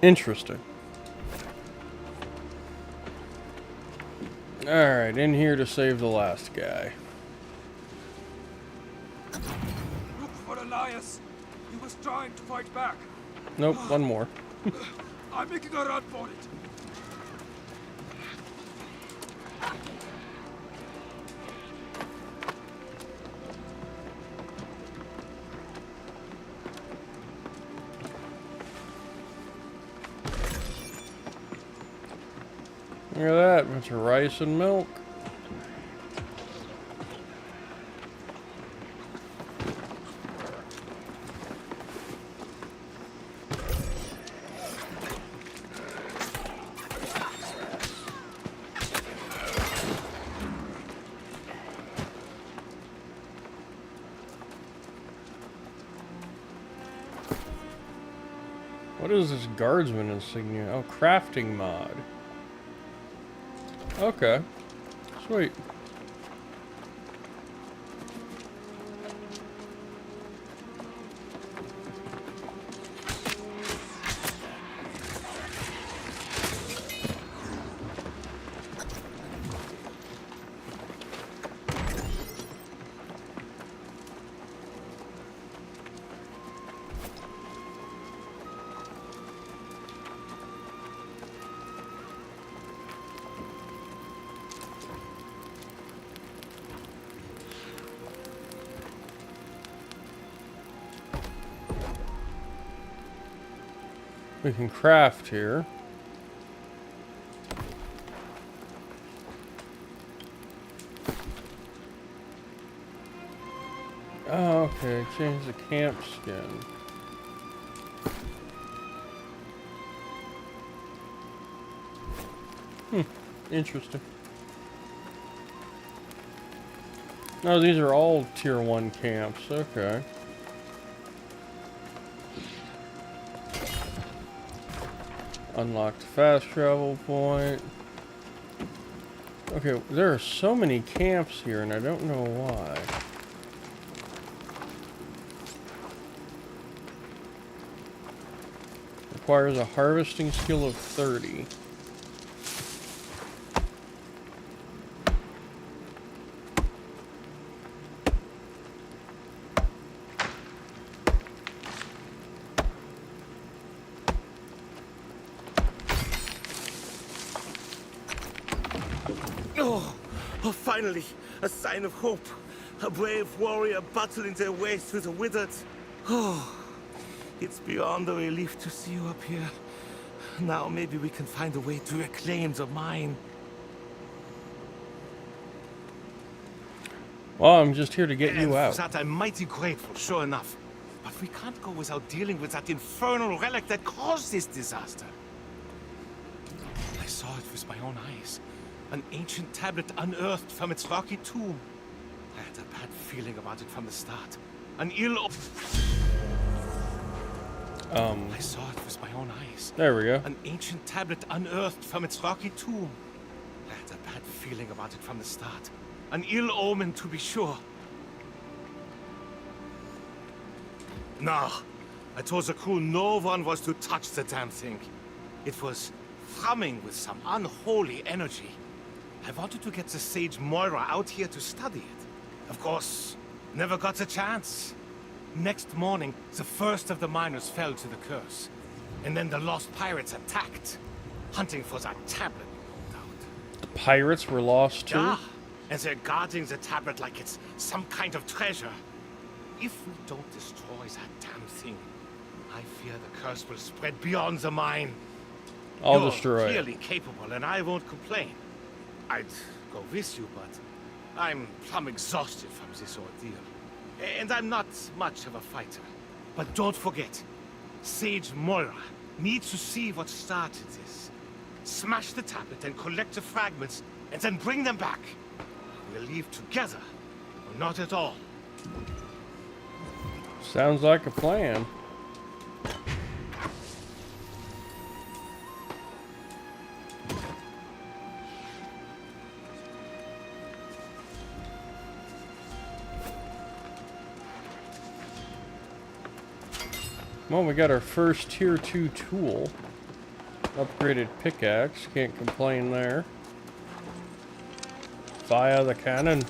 Interesting. Alright, in here to save the last guy. Look for Elias. He was trying to fight back. Nope, one more. I'm making a run for it. Look at that, bunch of rice and milk. What is this guardsman insignia? Oh, crafting mod. Okay. Sweet. We can craft here. Oh, okay. Change the camp skin. Interesting. No, these are all tier 1 camps. Okay. Unlocked fast travel point. Okay, there are so many camps here and I don't know why. Requires a harvesting skill of 30. Oh, finally, a sign of hope. A brave warrior battling their way through the withered. Oh, it's beyond a relief to see you up here. Now maybe we can find a way to reclaim the mine. Well, I'm just here to get you out. For that I'm mighty grateful, sure enough. But we can't go without dealing with that infernal relic that caused this disaster. I saw it with my own eyes. An ancient tablet unearthed from its rocky tomb. I had a bad feeling about it from the start. An ill... I saw it with my own eyes. There we go. An ancient tablet unearthed from its rocky tomb. I had a bad feeling about it from the start. An ill omen, to be sure. No. I told the crew no one was to touch the damn thing. It was thrumming with some unholy energy. I wanted to get the sage Moira out here to study it. Of course, never got the chance. Next morning, the first of the miners fell to the curse. And then the lost pirates attacked, hunting for that tablet. The pirates were lost too? Yeah, and they're guarding the tablet like it's some kind of treasure. If we don't destroy that damn thing, I fear the curse will spread beyond the mine. I'll You're destroy it. clearly capable, and I won't complain. I'd go with you, but I'm plumb exhausted from this ordeal. And I'm not much of a fighter. But don't forget, Sage Moira needs to see what started this. Smash the tablet and collect the fragments, and then bring them back. We'll leave together, or not at all. Sounds like a plan. Well, we got our first tier 2 tool. Upgraded pickaxe, can't complain there. Fire the cannon.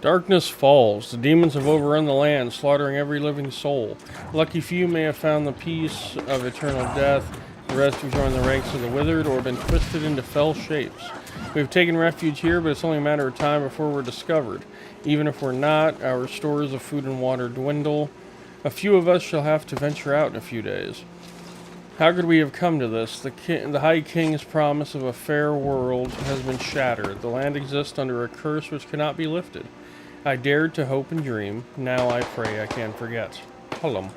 Darkness falls. The demons have overrun the land, slaughtering every living soul. Lucky few may have found the peace of eternal death. The rest have joined the ranks of the withered or been twisted into fell shapes. We have taken refuge here, but it's only a matter of time before we're discovered. Even if we're not, our stores of food and water dwindle. A few of us shall have to venture out in a few days. How could we have come to this? The High King's promise of a fair world has been shattered. The land exists under a curse which cannot be lifted. I dared to hope and dream. Now I pray I can forget. Hullum.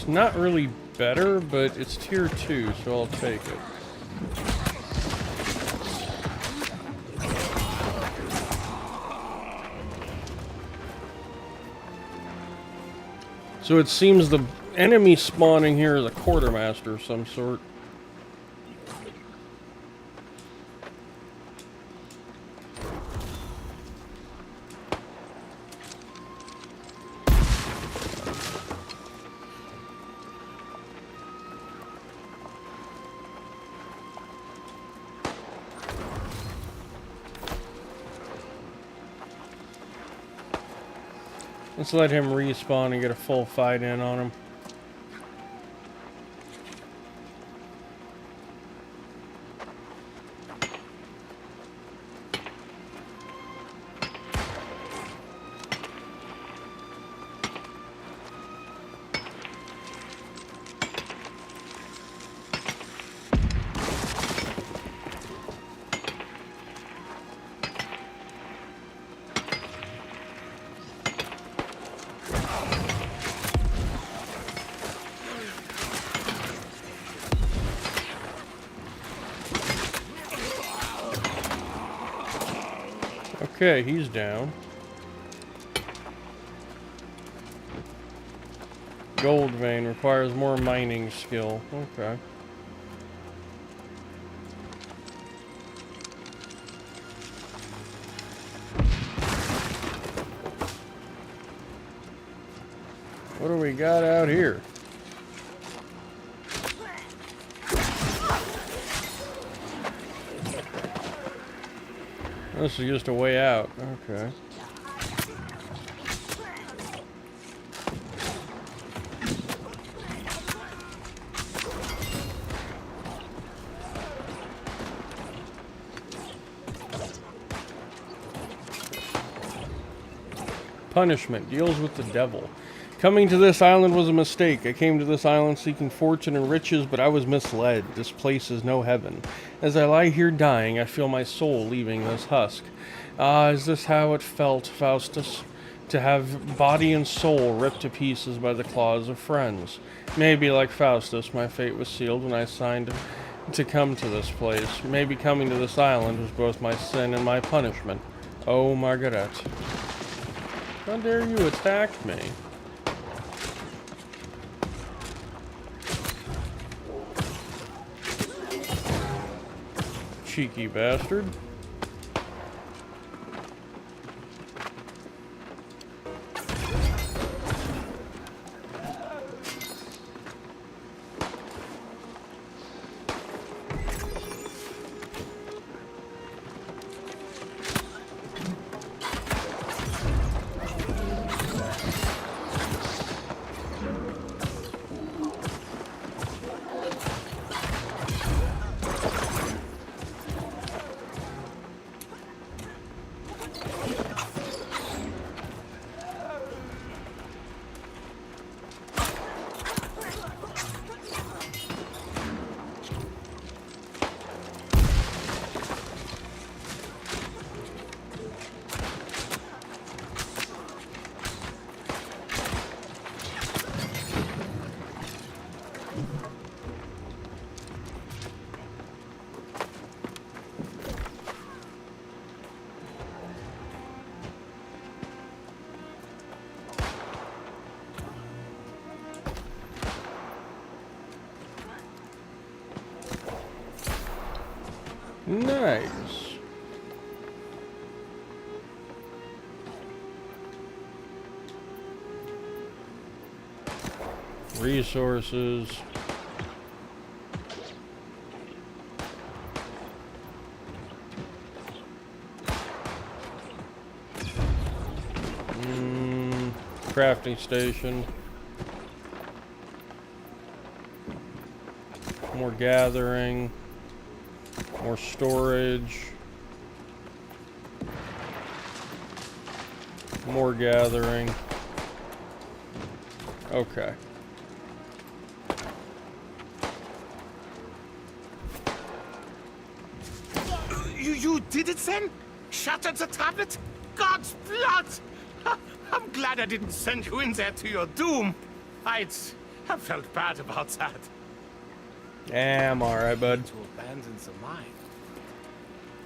Not really better, but it's tier 2, so I'll take it. So it seems the enemy spawning here is a quartermaster of some sort. Let's let him respawn and get a full fight in on him. Okay, he's down. Gold vein requires more mining skill. Okay. What do we got out here? This is just a way out. Okay. Punishment deals with the devil. Coming to this island was a mistake. I came to this island seeking fortune and riches, but I was misled. This place is no heaven. As I lie here dying, I feel my soul leaving this husk. Ah, is this how it felt, Faustus? To have body and soul ripped to pieces by the claws of friends. Maybe like Faustus, my fate was sealed when I signed to come to this place. Maybe coming to this island was both my sin and my punishment. Oh, Margaret. How dare you attack me? Cheeky bastard. Nice. Resources. Crafting station. More gathering. More storage. More gathering. Okay. You did it then? Shattered the tablet? God's blood! I'm glad I didn't send you in there to your doom. I felt bad about that. Yeah, I'm alright, bud. To abandon the mine.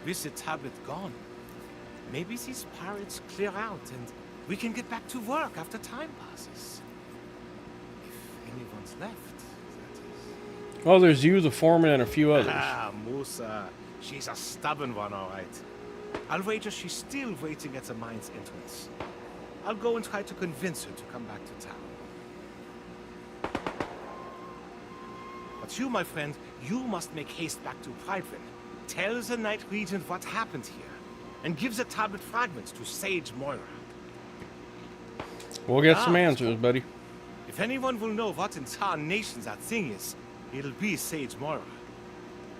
With the tablet gone, maybe these pirates clear out and we can get back to work after time passes. If anyone's left, that is. Oh, there's you, the foreman, and a few others. Ah, Musa. She's a stubborn one, all right. I'll wager she's still waiting at the mine's entrance. I'll go and try to convince her to come back to town. But you, my friend, you must make haste back to Prydwen. Tell the Night Regent what happened here, and give the tablet fragments to Sage Moira. We'll get some answers, buddy. If anyone will know what in tarnation that thing is, it'll be Sage Moira.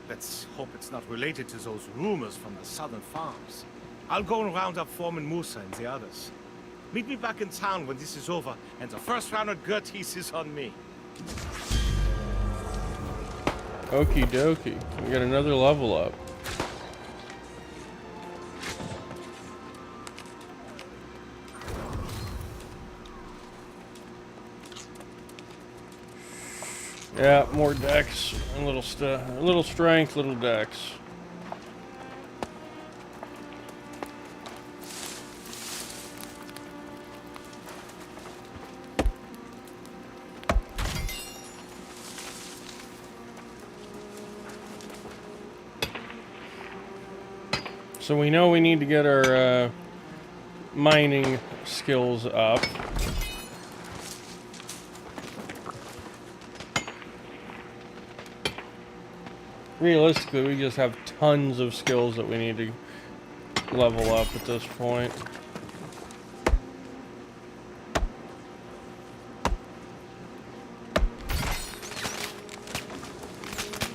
Let's hope it's not related to those rumors from the southern farms. I'll go and round up Foreman Musa and the others. Meet me back in town when this is over, and the first round of Gerties is on me. Okie dokie. We got another level up. Yeah, more dex, a little strength, little dex. So we know we need to get our mining skills up. Realistically, we just have tons of skills that we need to level up at this point.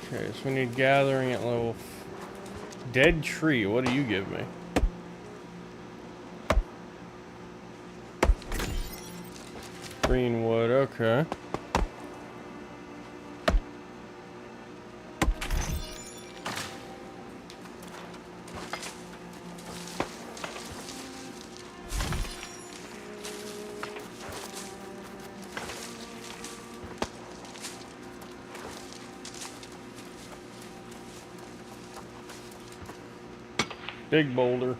Okay, so we need gathering at level... Dead tree, what do you give me? Green wood, okay. Big boulder.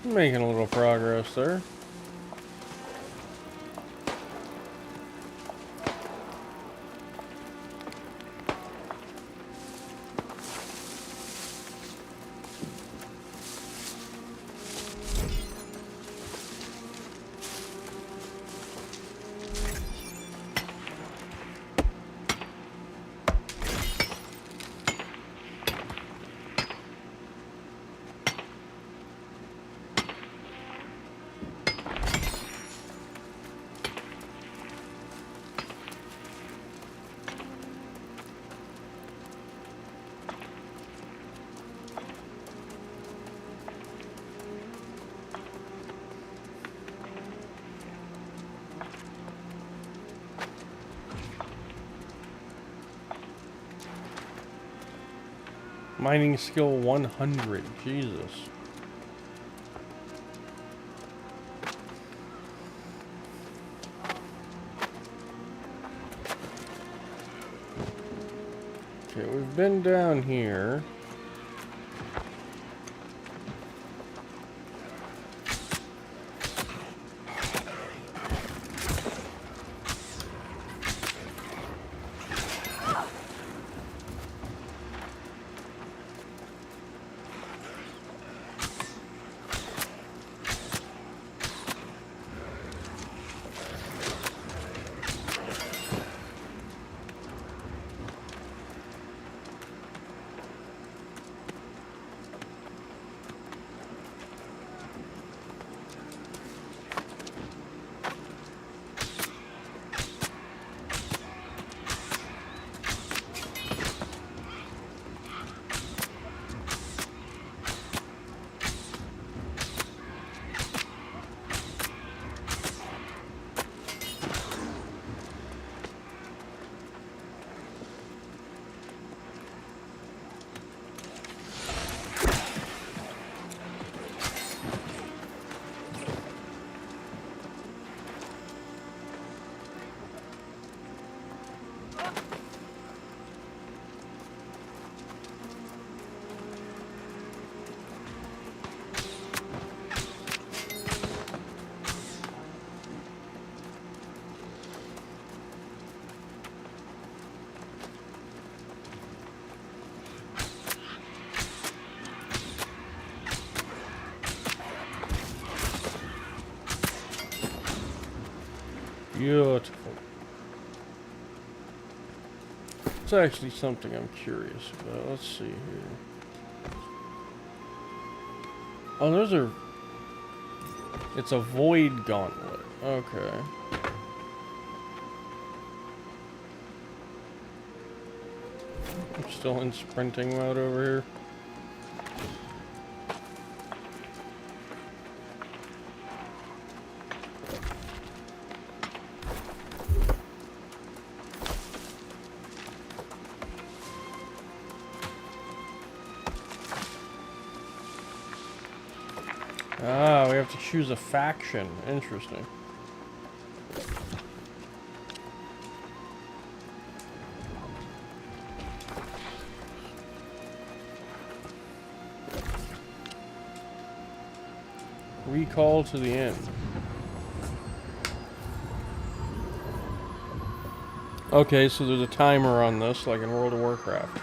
Making a little progress there. Mining skill 100. Jesus. Okay, we've been down here. Beautiful. It's actually something I'm curious about. Let's see here. Oh, those are... It's a void gauntlet. Okay. I'm still in sprinting mode over here. Ah, we have to choose a faction. Interesting. Recall to the end. Okay, so there's a timer on this, like in World of Warcraft.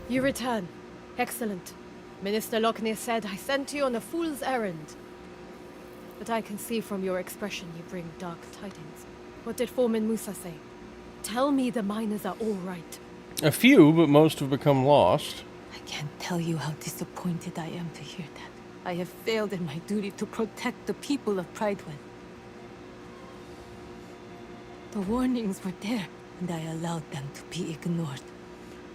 You return. Excellent. Minister Lochner said I sent you on a fool's errand. But I can see from your expression you bring dark tidings. What did Foreman Musa say? Tell me the miners are all right. A few, but most have become lost. I can't tell you how disappointed I am to hear that. I have failed in my duty to protect the people of Pridewind. The warnings were there, and I allowed them to be ignored.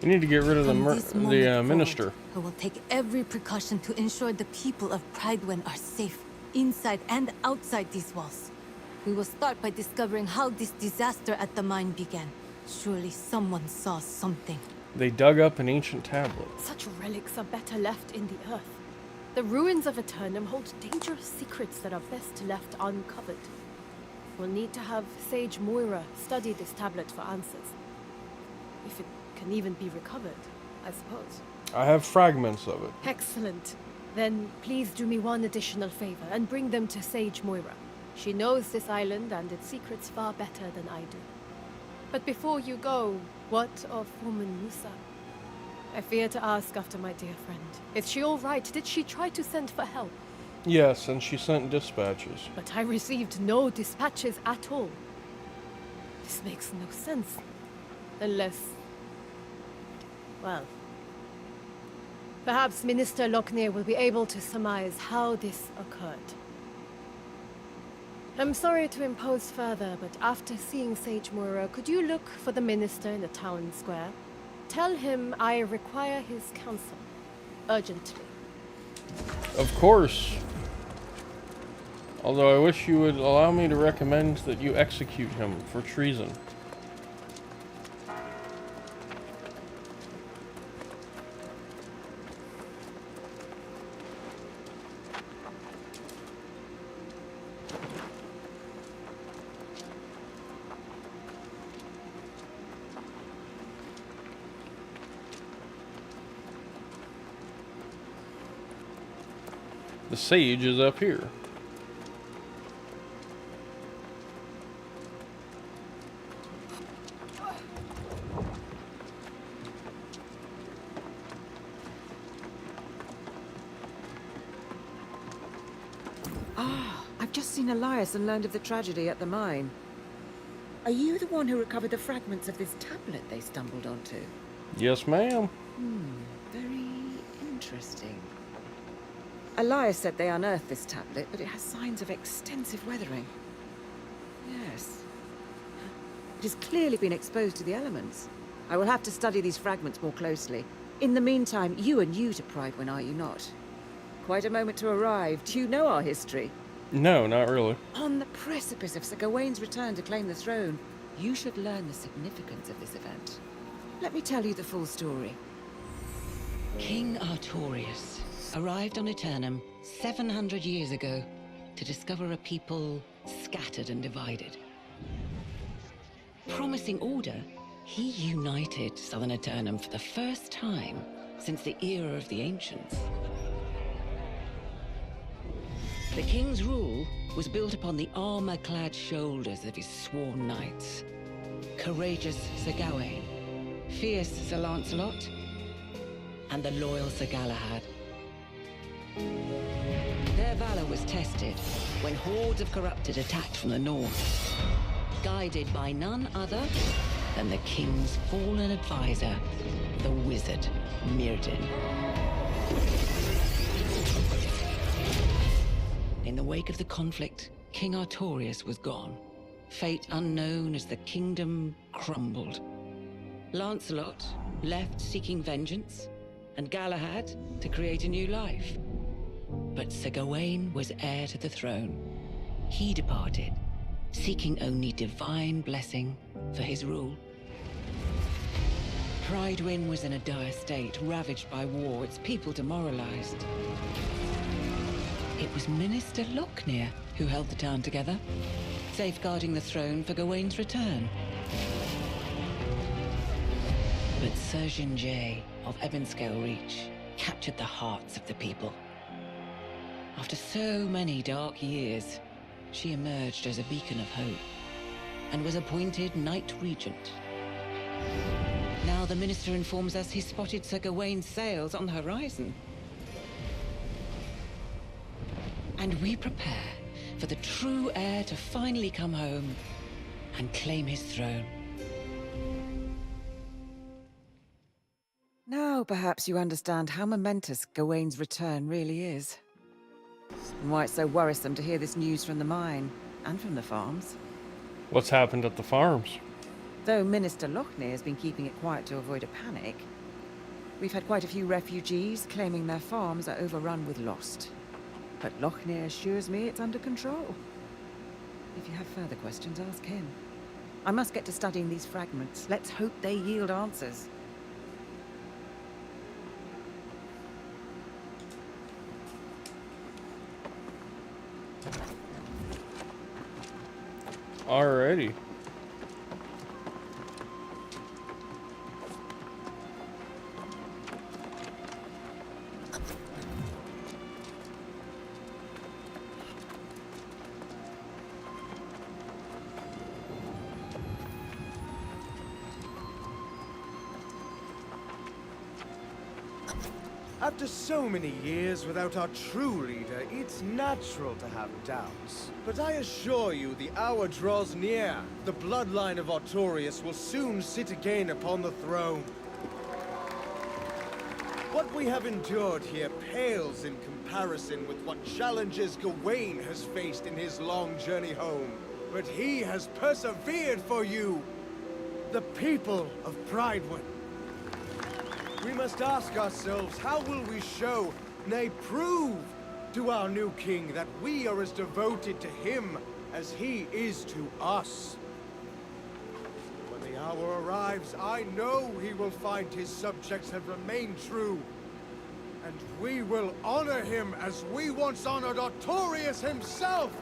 You need to get rid of the minister. Forward, I will take every precaution to ensure the people of Pridewind are safe, inside and outside these walls. We will start by discovering how this disaster at the mine began. Surely someone saw something. They dug up an ancient tablet. Such relics are better left in the earth. The ruins of Aeturnum hold dangerous secrets that are best left uncovered. We'll need to have Sage Moira study this tablet for answers. If it can even be recovered, I suppose. I have fragments of it. Excellent. Then please do me one additional favor and bring them to Sage Moira. She knows this island and its secrets far better than I do. But before you go, what of Foreman Musa? I fear to ask after my dear friend. Is she all right? Did she try to send for help? Yes, and she sent dispatches. But I received no dispatches at all. This makes no sense. Unless... well... perhaps Minister Lochner will be able to surmise how this occurred. I'm sorry to impose further, but after seeing Sage Moira, could you look for the minister in the town square? Tell him I require his counsel. Urgently. Of course. Although I wish you would allow me to recommend that you execute him for treason. The sage is up here. I've just seen Elias and learned of the tragedy at the mine. Are you the one who recovered the fragments of this tablet they stumbled onto? Yes, ma'am. Very interesting. Elias said they unearthed this tablet, but it has signs of extensive weathering. Yes. It has clearly been exposed to the elements. I will have to study these fragments more closely. In the meantime, you are new to Pridewind, are you not? Quite a moment to arrive. Do you know our history? No, not really. On the precipice of Sir Gawain's return to claim the throne, you should learn the significance of this event. Let me tell you the full story. King Artorius arrived on Aeturnum 700 years ago to discover a people scattered and divided. Promising order, he united southern Aeturnum for the first time since the era of the Ancients. The king's rule was built upon the armor-clad shoulders of his sworn knights. Courageous Sir Gawain, fierce Sir Lancelot, and the loyal Sir Galahad. Their valor was tested when hordes of corrupted attacked from the north, guided by none other than the king's fallen advisor, the wizard Myrddin. In the wake of the conflict, King Artorius was gone. Fate unknown as the kingdom crumbled. Lancelot left seeking vengeance, and Galahad to create a new life. But Sir Gawain was heir to the throne. He departed, seeking only divine blessing for his rule. Pridewind was in a dire state, ravaged by war, its people demoralized. It was Minister Lochner who held the town together, safeguarding the throne for Gawain's return. But Surgeon Jay of Ebonscale Reach captured the hearts of the people. After so many dark years, she emerged as a beacon of hope and was appointed Knight Regent. Now the minister informs us he spotted Sir Gawain's sails on the horizon. And we prepare for the true heir to finally come home and claim his throne. Now perhaps you understand how momentous Gawain's return really is. And why it's so worrisome to hear this news from the mine, and from the farms. What's happened at the farms? Though Minister Lochner has been keeping it quiet to avoid a panic, we've had quite a few refugees claiming their farms are overrun with lost. But Lochner assures me it's under control. If you have further questions, ask him. I must get to studying these fragments. Let's hope they yield answers. Alrighty. After so many years without our true leader, it's natural to have doubts. But I assure you, the hour draws near. The bloodline of Artorius will soon sit again upon the throne. What we have endured here pales in comparison with what challenges Gawain has faced in his long journey home. But he has persevered for you, the people of Pridewin. We must ask ourselves, how will we show, nay prove, to our new king that we are as devoted to him as he is to us? When the hour arrives, I know he will find his subjects have remained true. And we will honor him as we once honored Artorius himself!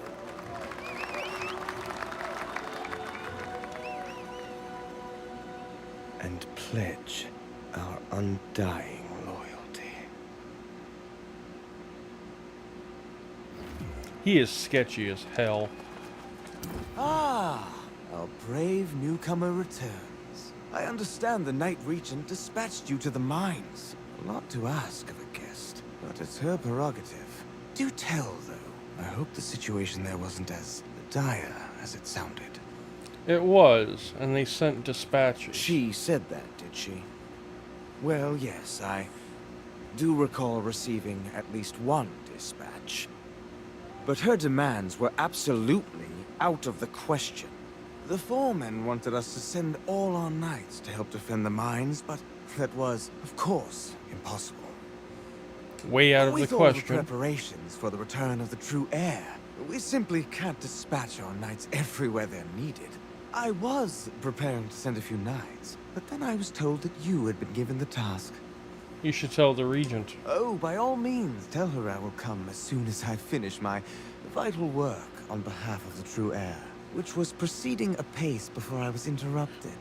And pledge our undying loyalty. He is sketchy as hell. Ah, our brave newcomer returns. I understand the Knight Regent dispatched you to the mines. A lot to ask of a guest, but it's her prerogative. Do tell, though. I hope the situation there wasn't as dire as it sounded. It was, and they sent dispatches. She said that, did she? Well, yes, I do recall receiving at least one dispatch. But her demands were absolutely out of the question. The foremen wanted us to send all our knights to help defend the mines, but that was, of course, impossible. Way out of the With all question. the preparations for the return of the true heir, we simply can't dispatch our knights everywhere they're needed. I was preparing to send a few knights, but then I was told that you had been given the task. You should tell the Regent. Oh, by all means, tell her I will come as soon as I finish my vital work on behalf of the true heir, which was proceeding apace before I was interrupted.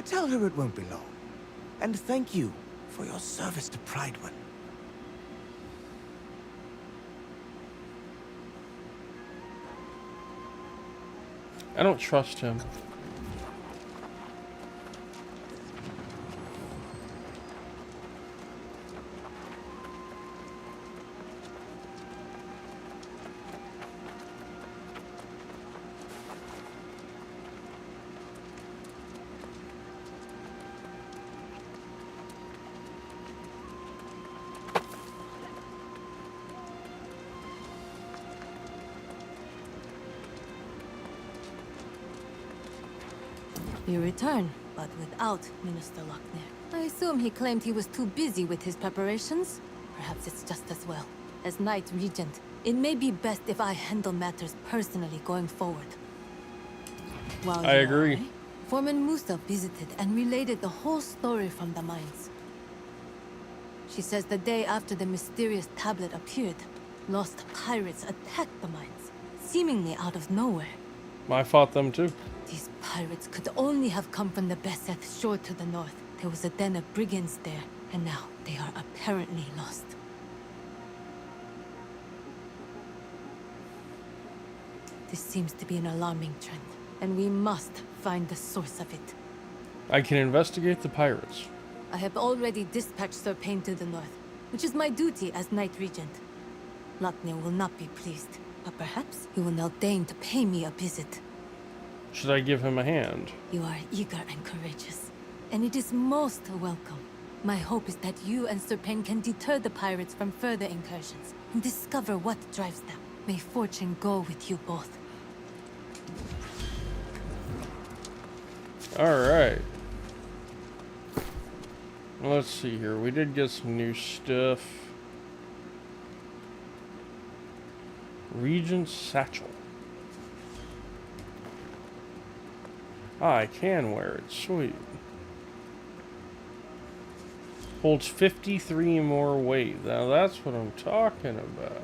Tell her it won't be long. And thank you for your service to Pridewin. I don't trust him. You return, but without Minister Lochner. I assume he claimed he was too busy with his preparations. Perhaps it's just as well. As Knight Regent, it may be best if I handle matters personally going forward. While I you agree. are away, Foreman Musa visited and related the whole story from the mines. She says the day after the mysterious tablet appeared, lost pirates attacked the mines, seemingly out of nowhere. I fought them too. These pirates could only have come from the Beseth shore to the north. There was a den of brigands there, and now they are apparently lost. This seems to be an alarming trend, and we must find the source of it. I can investigate the pirates. I have already dispatched Sir Payne to the north, which is my duty as Knight Regent. Lochner will not be pleased, but perhaps he will now deign to pay me a visit. Should I give him a hand? You are eager and courageous, and it is most welcome. My hope is that you and Sir Payne can deter the pirates from further incursions and discover what drives them. May fortune go with you both. Alright. Let's see here. We did get some new stuff. Regent's Satchel. Ah, I can wear it. Sweet. Holds 53 more weight. Now that's what I'm talking about.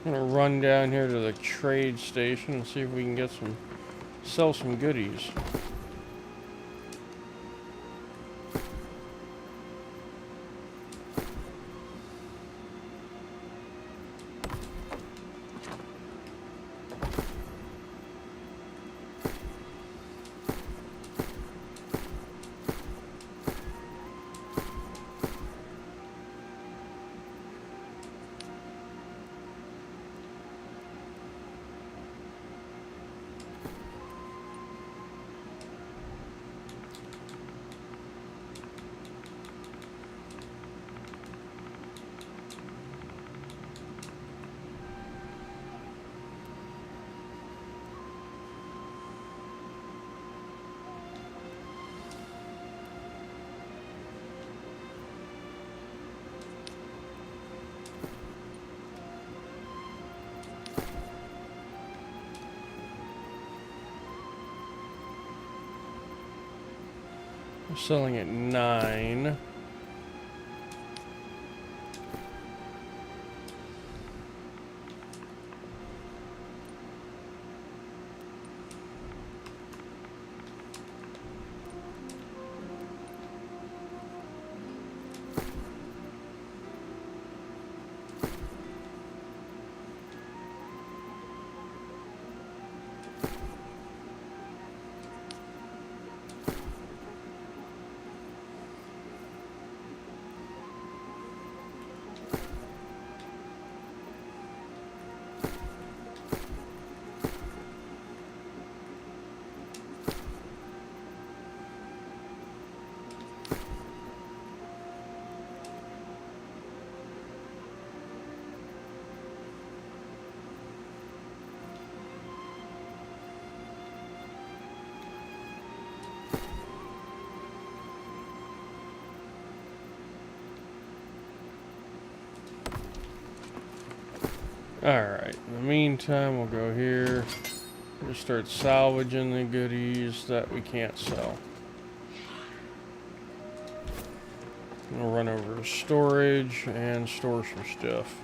I'm gonna run down here to the trade station and see if we can get sell some goodies. We're selling at 9. Alright, in the meantime, we'll go here. We'll start salvaging the goodies that we can't sell. We'll run over to storage and store some stuff.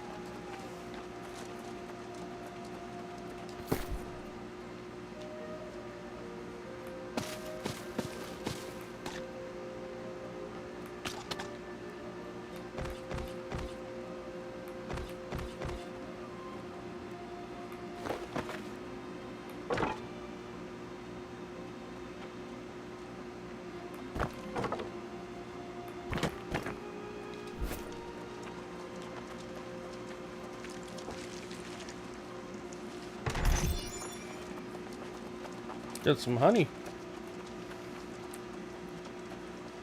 Get some honey.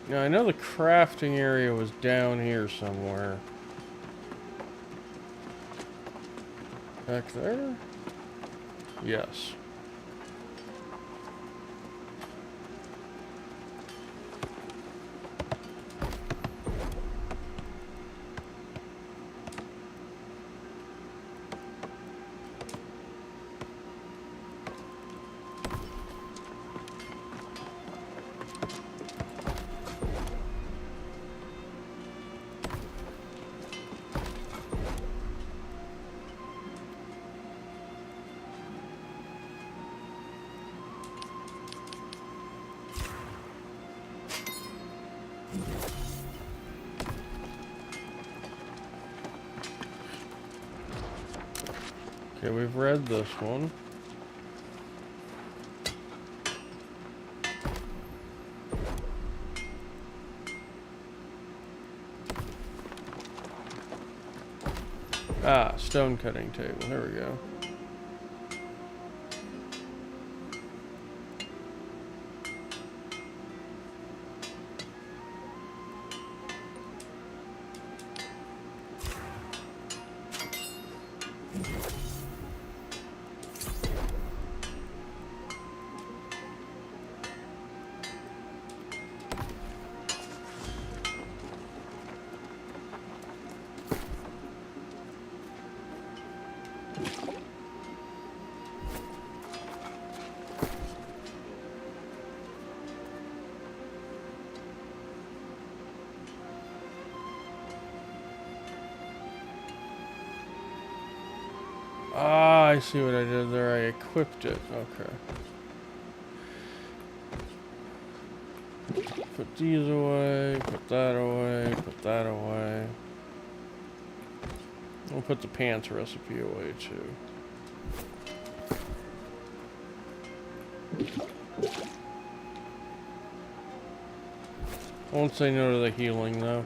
Now I know the crafting area was down here somewhere. Back there? Yes. Okay, we've read this one. Ah, stone cutting table. There we go. Ah, I see what I did there. I equipped it. Okay. Put these away, put that away, put that away. We'll put the pants recipe away too. Won't say no to the healing though.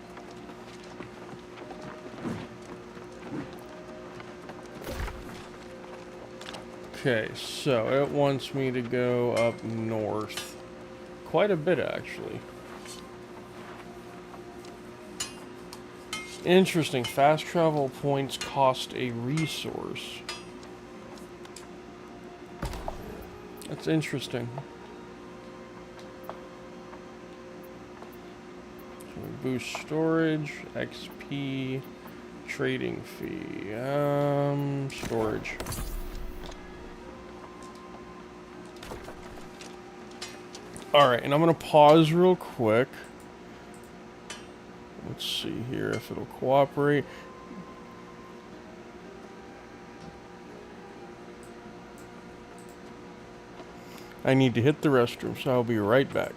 Okay, so it wants me to go up north. Quite a bit, actually. Interesting. Fast travel points cost a resource. That's interesting. So we boost storage, XP, trading fee. Storage. Alright, and I'm going to pause real quick. Let's see here if it'll cooperate. I need to hit the restroom, so I'll be right back.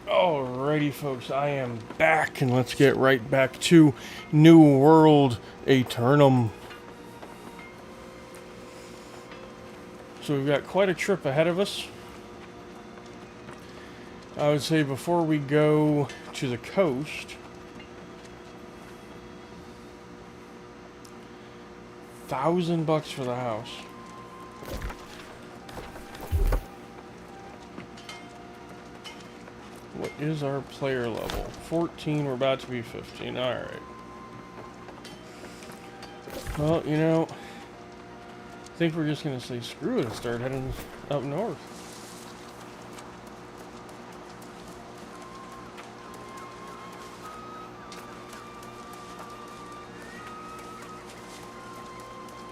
Alrighty, folks, I am back, and let's get right back to New World Aeturnum. So we've got quite a trip ahead of us. I would say before we go to the coast, $1,000 for the house. What is our player level? 14, we're about to be 15, alright. Well, you know, I think we're just gonna say screw it and start heading up north.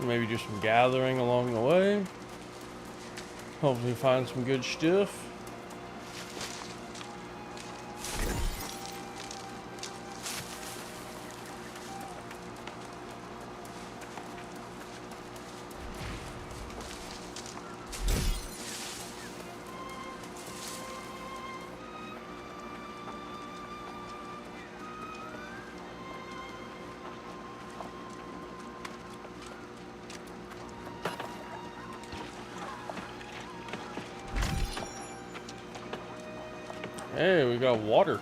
Maybe do some gathering along the way. Hopefully find some good stuff. Hey, we got water.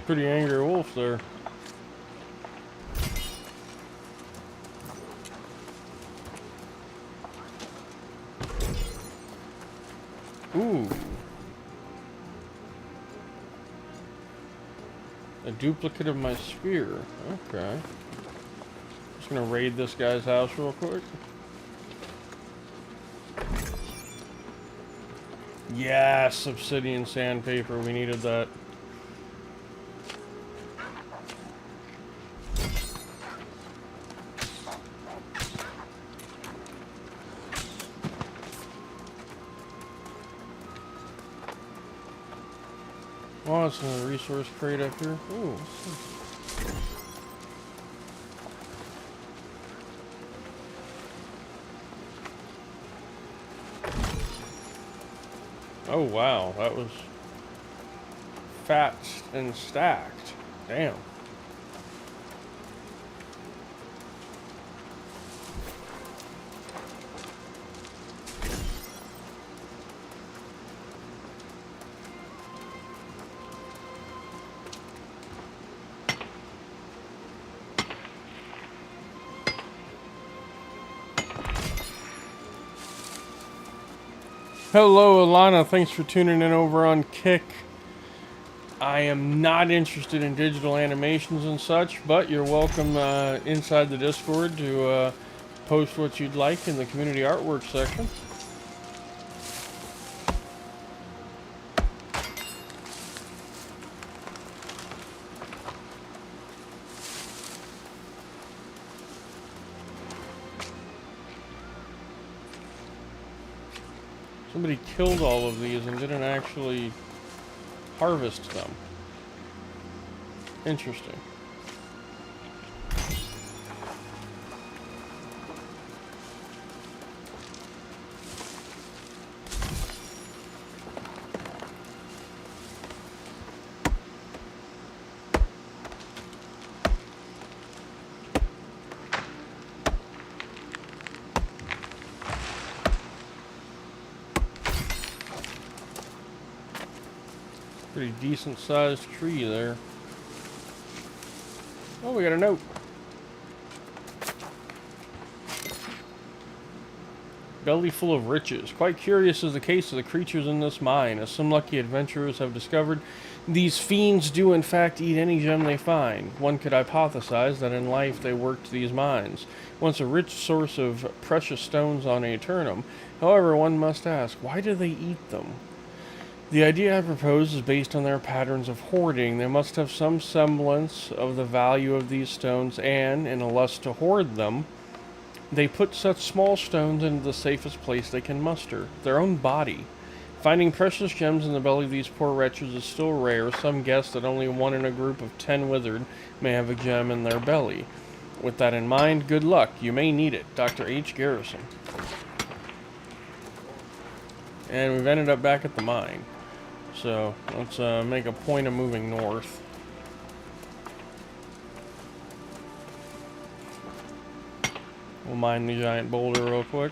Pretty angry wolf there. Ooh. A duplicate of my spear. Okay. Just gonna raid this guy's house real quick. Yes, obsidian sandpaper. We needed that. Oh, it's a resource crate up here. Ooh. Oh wow, that was fat and stacked. Damn. Hello, Alana. Thanks for tuning in over on Kick. I am not interested in digital animations and such, but you're welcome inside the Discord to post what you'd like in the community artwork section. Somebody killed all of these and didn't actually harvest them. Interesting. Pretty decent sized tree there. Oh, we got a note. Belly full of riches. Quite curious is the case of the creatures in this mine. As some lucky adventurers have discovered, these fiends do in fact eat any gem they find. One could hypothesize that in life they worked these mines, once a rich source of precious stones on Aeturnum. However, one must ask, why do they eat them? The idea I propose is based on their patterns of hoarding. They must have some semblance of the value of these stones, and, in a lust to hoard them, they put such small stones into the safest place they can muster, their own body. Finding precious gems in the belly of these poor wretches is still rare. Some guess that only one in a group of 10 withered may have a gem in their belly. With that in mind, good luck. You may need it. Dr. H. Garrison. And we've ended up back at the mine. So, let's make a point of moving north. We'll mine the giant boulder real quick.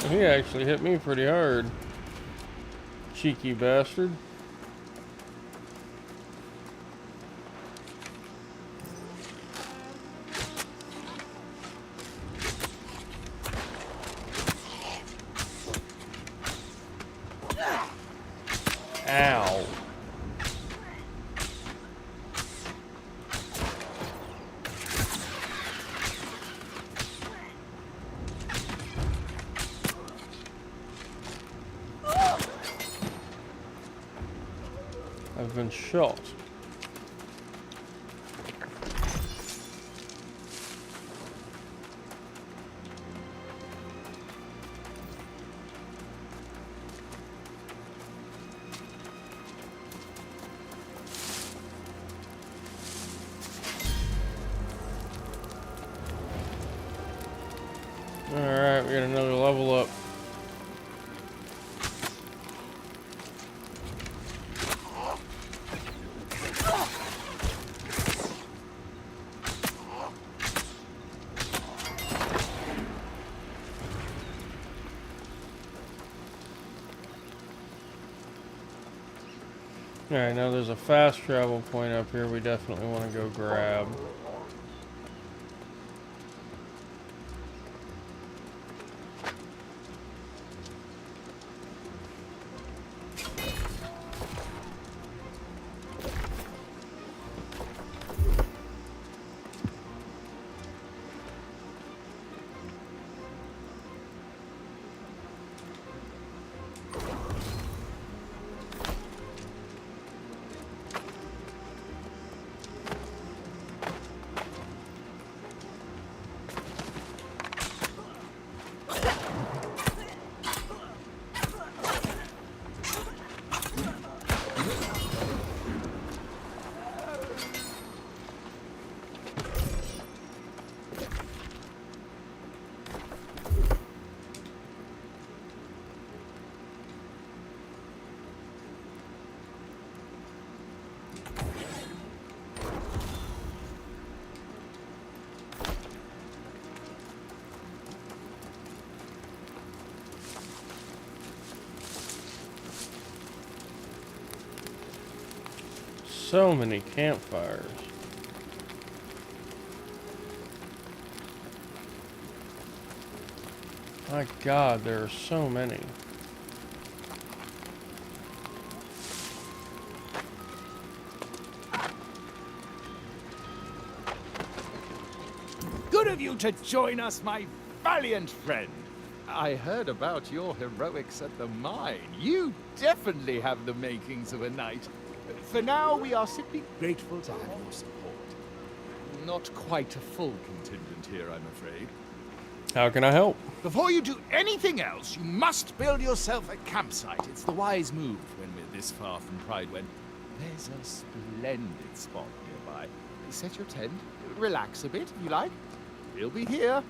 He actually hit me pretty hard. Cheeky bastard. Ow. I've been shot. Alright, we got another level up. Alright, now there's a fast travel point up here we definitely want to go grab. So many campfires. My God, there are so many. Good of you to join us, my valiant friend. I heard about your heroics at the mine. You definitely have the makings of a knight. For now, we are simply grateful to have your support. Not quite a full contingent here, I'm afraid. How can I help? Before you do anything else, you must build yourself a campsite. It's the wise move when we're this far from Pridewend. There's a splendid spot nearby. Set your tent, relax a bit, if you like. We'll be here.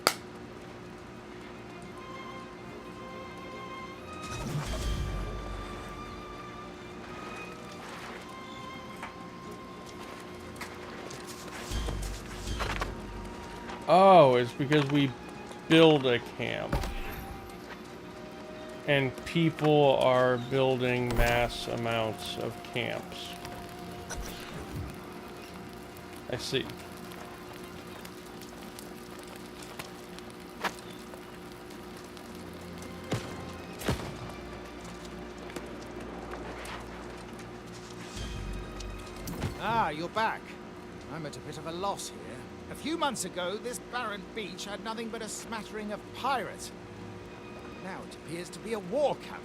Oh, it's because we build a camp. And people are building mass amounts of camps. I see. Ah, you're back. I'm at a bit of a loss here. A few months ago, this barren beach had nothing but a smattering of pirates. Now it appears to be a war camp.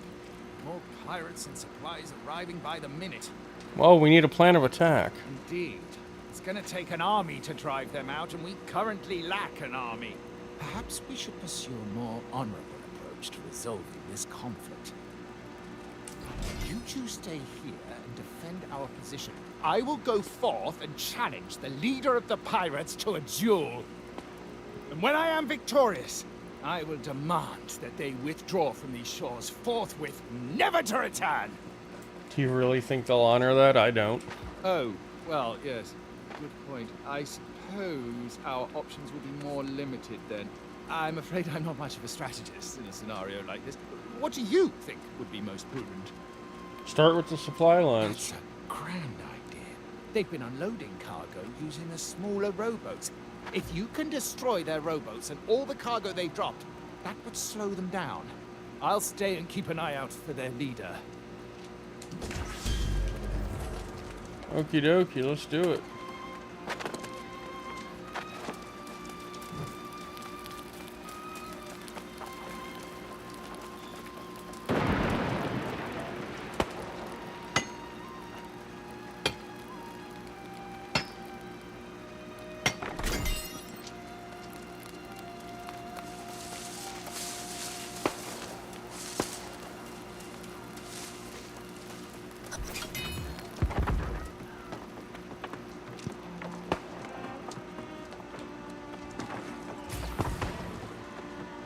More pirates and supplies arriving by the minute. Well, we need a plan of attack. Indeed. It's going to take an army to drive them out, and we currently lack an army. Perhaps we should pursue a more honorable approach to resolving this conflict. You two stay here and defend our position. I will go forth and challenge the leader of the pirates to a duel. And when I am victorious, I will demand that they withdraw from these shores forthwith, never to return. Do you really think they'll honor that? I don't. Oh, well, yes. Good point. I suppose our options will be more limited then. I'm afraid I'm not much of a strategist in a scenario like this. What do you think would be most prudent? Start with the supply lines. That's a grand idea. They've been unloading cargo using the smaller rowboats. If you can destroy their rowboats and all the cargo they've dropped, that would slow them down. I'll stay and keep an eye out for their leader. Okie dokie, let's do it.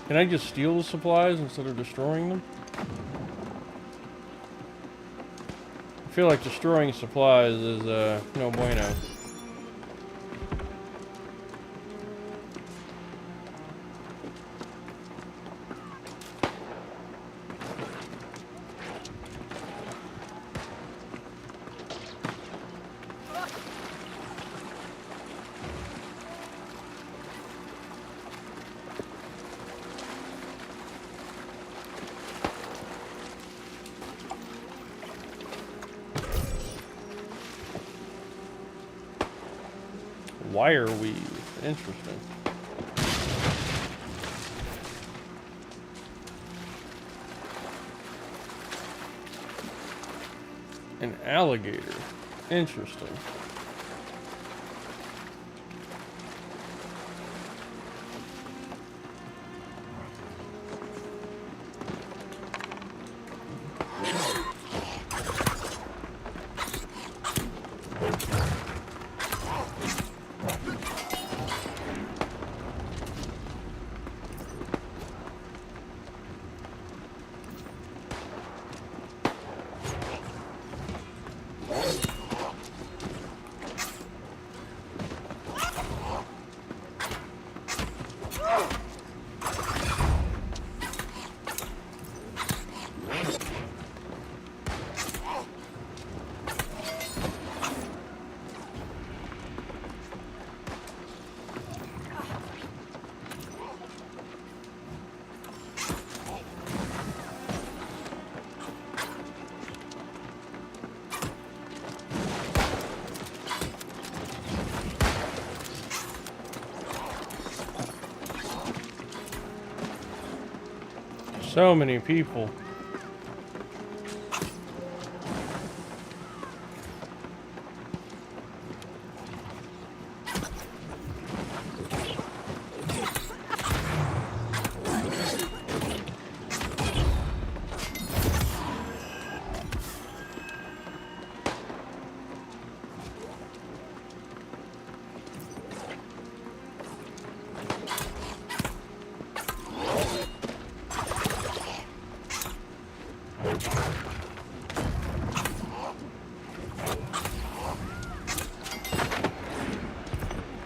Can I just steal the supplies instead of destroying them? I feel like destroying supplies is no bueno. Wire weave. Interesting. An alligator. Interesting. So many people.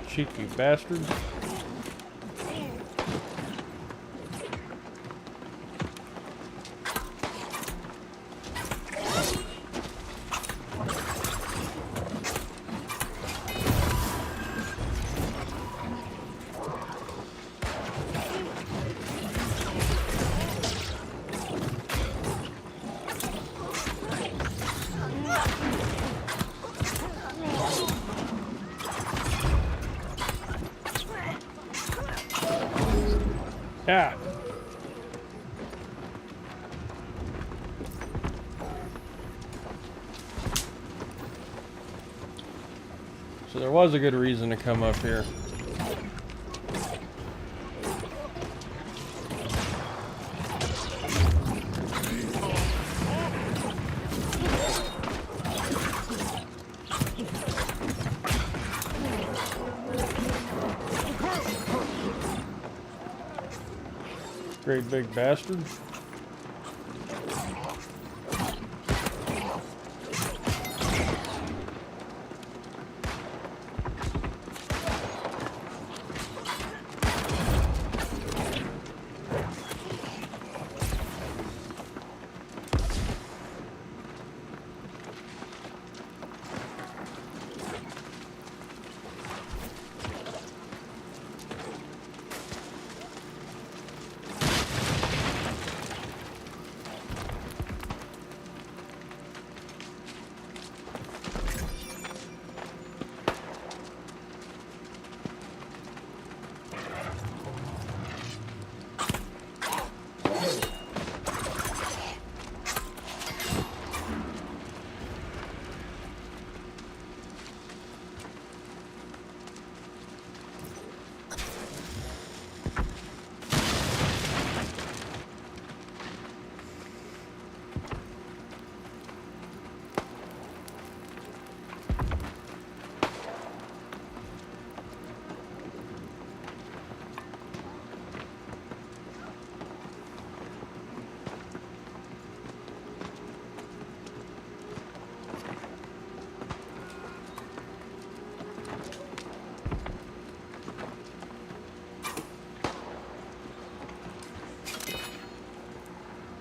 Cheeky bastards. Yeah. So there was a good reason to come up here. Great big bastard.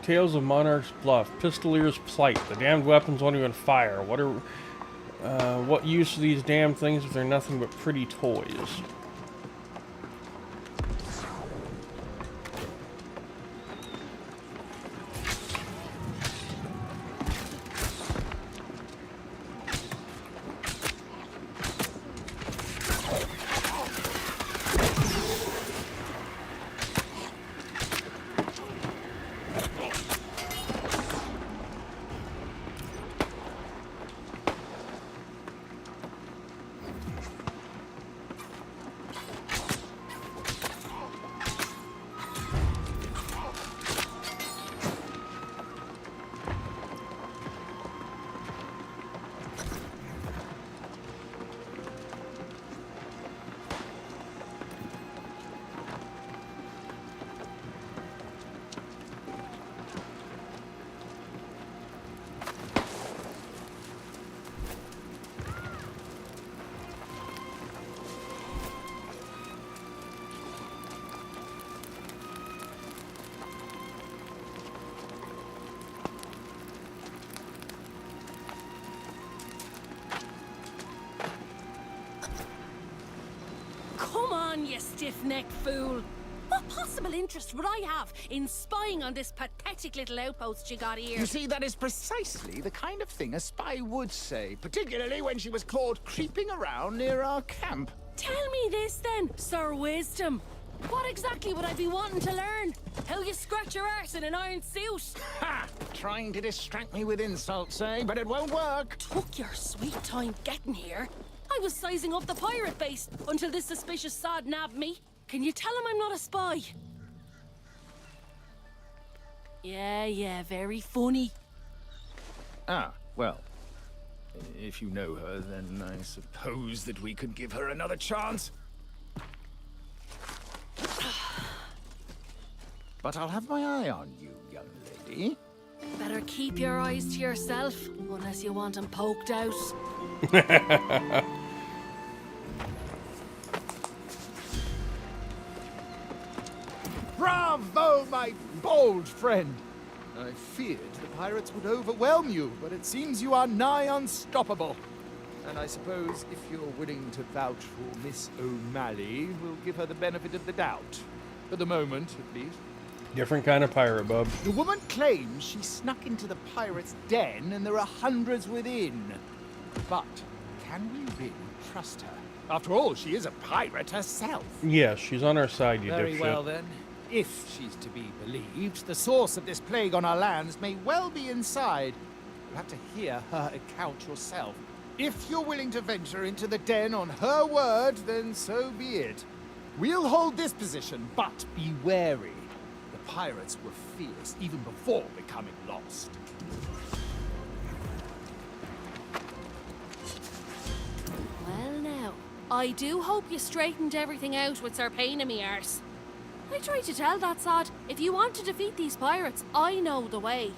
Tales of Monarch's Bluff, Pistolier's Plight. The damned weapons won't even fire. What use are these damn things if they're nothing but pretty toys? come on, you stiff-necked fool. What possible interest would I have in spying on this pathetic little outpost you got here? You see, that is precisely the kind of thing a spy would say, particularly when she was caught creeping around near our camp. Tell me this then, Sir Wisdom. What exactly would I be wanting to learn? How you scratch your arse in an iron suit? Ha! Trying to distract me with insults, eh? But it won't work. Took your sweet time getting here. I was sizing up the pirate base until this suspicious sod nabbed me. Can you tell him I'm not a spy? Yeah, very funny. Ah, well. If you know her, then I suppose that we could give her another chance. But I'll have my eye on you, young lady. Better keep your eyes to yourself, unless you want them poked out. Bravo, my bold friend! I feared the pirates would overwhelm you, but it seems you are nigh unstoppable. And I suppose if you're willing to vouch for Miss O'Malley, we'll give her the benefit of the doubt. For the moment, at least. Different kind of pirate, bub. The woman claims she snuck into the pirates' den and there are hundreds within. But can we really trust her? After all, she is a pirate herself. Yeah, she's on our side, you Very dipshit. well then. If she's to be believed, the source of this plague on our lands may well be inside. You'll have to hear her account yourself. If you're willing to venture into the den on her word, then so be it. We'll hold this position, but be wary. The pirates were fierce even before becoming lost. Well now, I do hope you straightened everything out with Sir Pain in me arse. I tried to tell that sod, if you want to defeat these pirates, I know the way.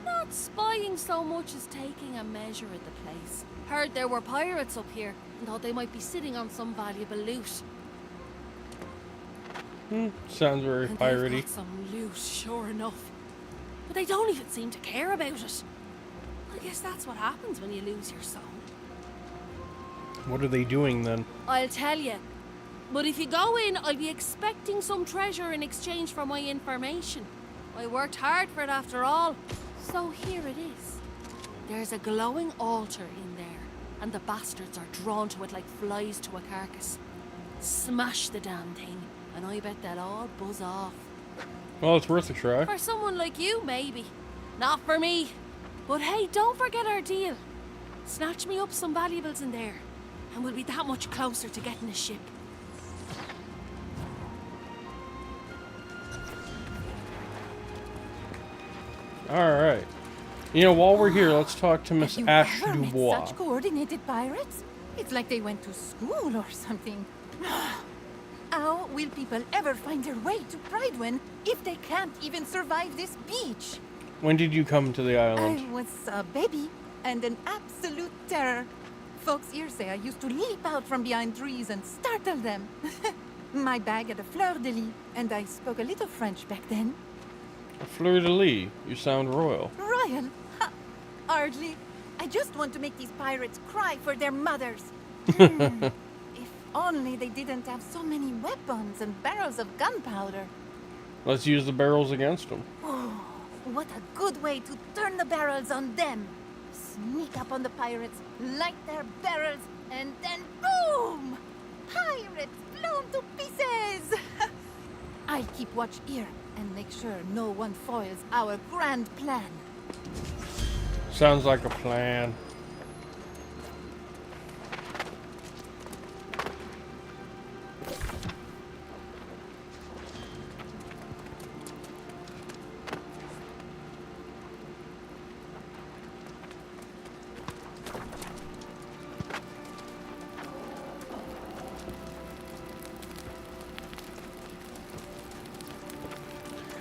Not spying so much as taking a measure of the place. Heard there were pirates up here, and thought they might be sitting on some valuable loot. Sounds very And piratey. they've got some loot, sure enough. But they don't even seem to care about it. I guess that's what happens when you lose your soul. What are they doing then? I'll tell you. But if you go in, I'll be expecting some treasure in exchange for my information. I worked hard for it after all. So here it is. There's a glowing altar in there, and the bastards are drawn to it like flies to a carcass. Smash the damn thing, and I bet they'll all buzz off. Well, it's worth a try. For someone like you, maybe. Not for me. But hey, don't forget our deal. Snatch me up some valuables in there, and we'll be that much closer to getting a ship. Alright. You know, while we're here, let's talk to Miss Ash Ever met Dubois. such coordinated pirates? It's like they went to school or something. How will people ever find their way to Pridewen if they can't even survive this beach? When did you come to the island? I was a baby and an absolute terror. Folks here say I used to leap out from behind trees and startle them. My bag had a fleur-de-lis, and I spoke a little French back then. A fleur-de-lis. You sound royal. Royal? Ha! Hardly. I just want to make these pirates cry for their mothers. If only they didn't have so many weapons and barrels of gunpowder. Let's use the barrels against them. Oh, what a good way to turn the barrels on them. Sneak up on the pirates, light their barrels, and then boom! Pirates blown to pieces! I'll keep watch here and make sure no one foils our grand plan. Sounds like a plan.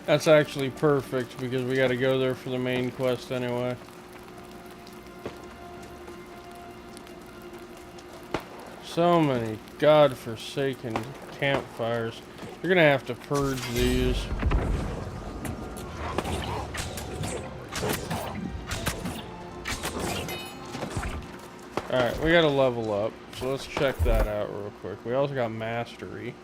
That's actually perfect because we gotta go there for the main quest anyway. So many godforsaken campfires. You're gonna have to purge these. Alright, we gotta level up. So let's check that out real quick. We also got mastery.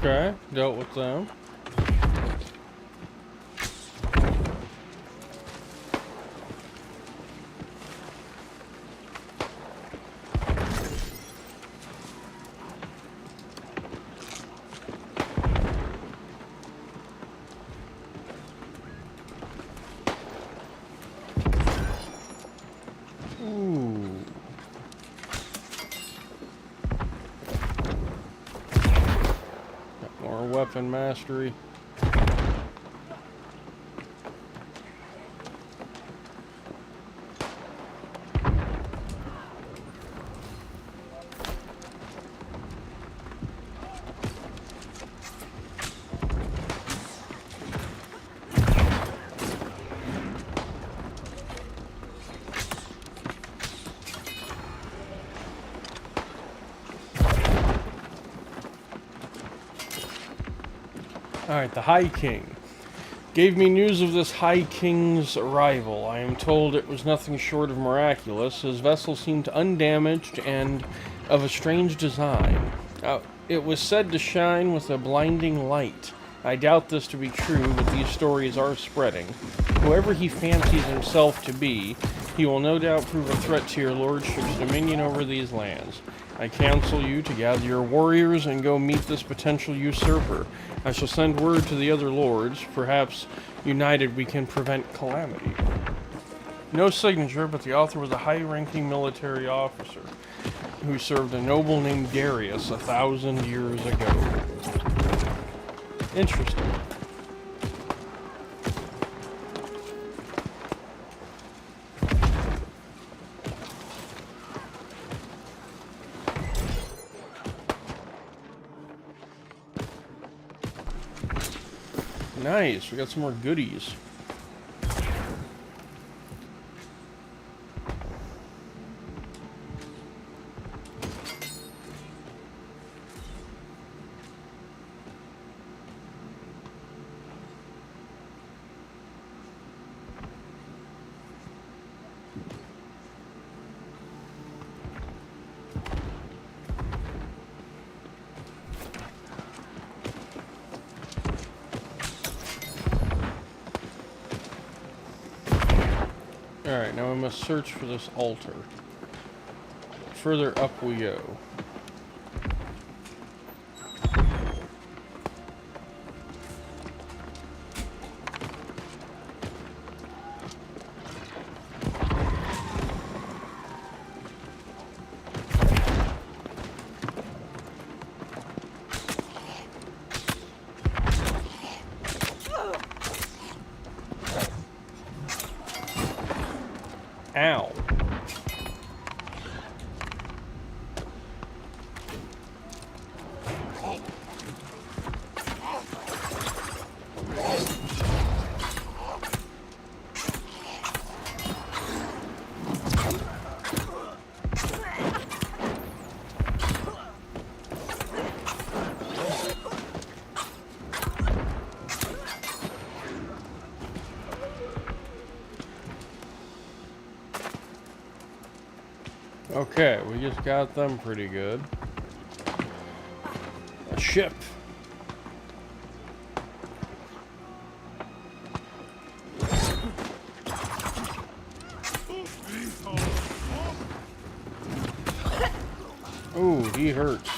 Okay, dealt with them. Ooh. Got more weapon mastery. Alright, the High King gave me news of this High King's arrival. I am told it was nothing short of miraculous. His vessel seemed undamaged and of a strange design. It was said to shine with a blinding light. I doubt this to be true, but these stories are spreading. Whoever he fancies himself to be, he will no doubt prove a threat to your lordship's dominion over these lands. I counsel you to gather your warriors and go meet this potential usurper. I shall send word to the other lords. Perhaps united we can prevent calamity. No signature, but the author was a high-ranking military officer who served a noble named Darius 1,000 years ago. Interesting. Nice, we got some more goodies. Alright, now we must search for this altar. Further up we go. Ow. Okay, we just got them pretty good. A ship. Ooh, he hurts.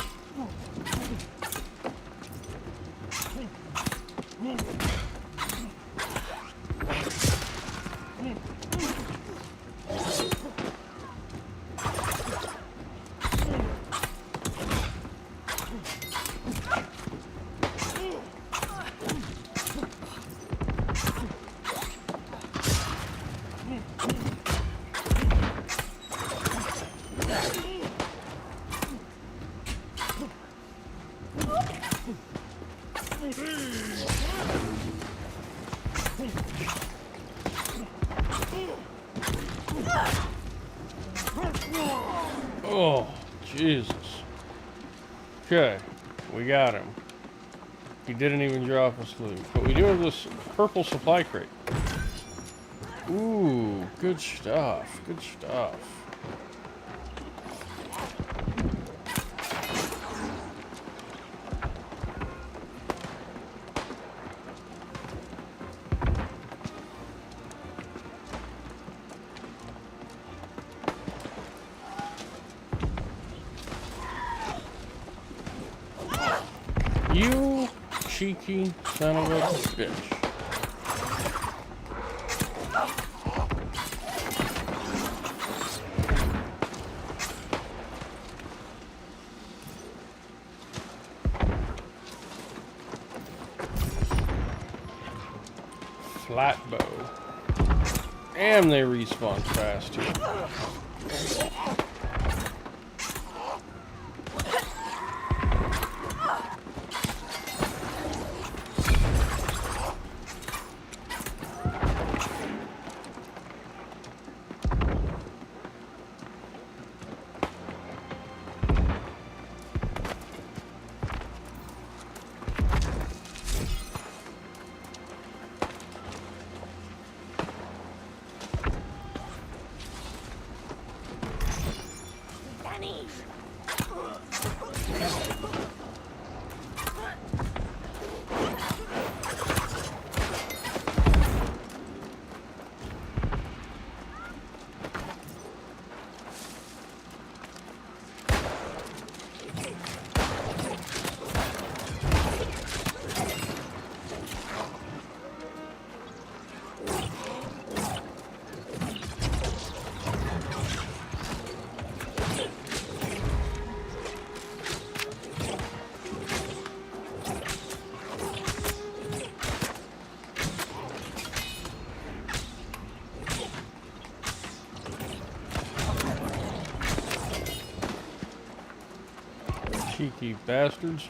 Oh, Jesus. Okay, we got him. He didn't even drop us loot. But we do have this purple supply crate. Ooh, good stuff. Good stuff. You cheeky son of a bitch. Flat bow. And they respawn fast too. Cheeky bastards.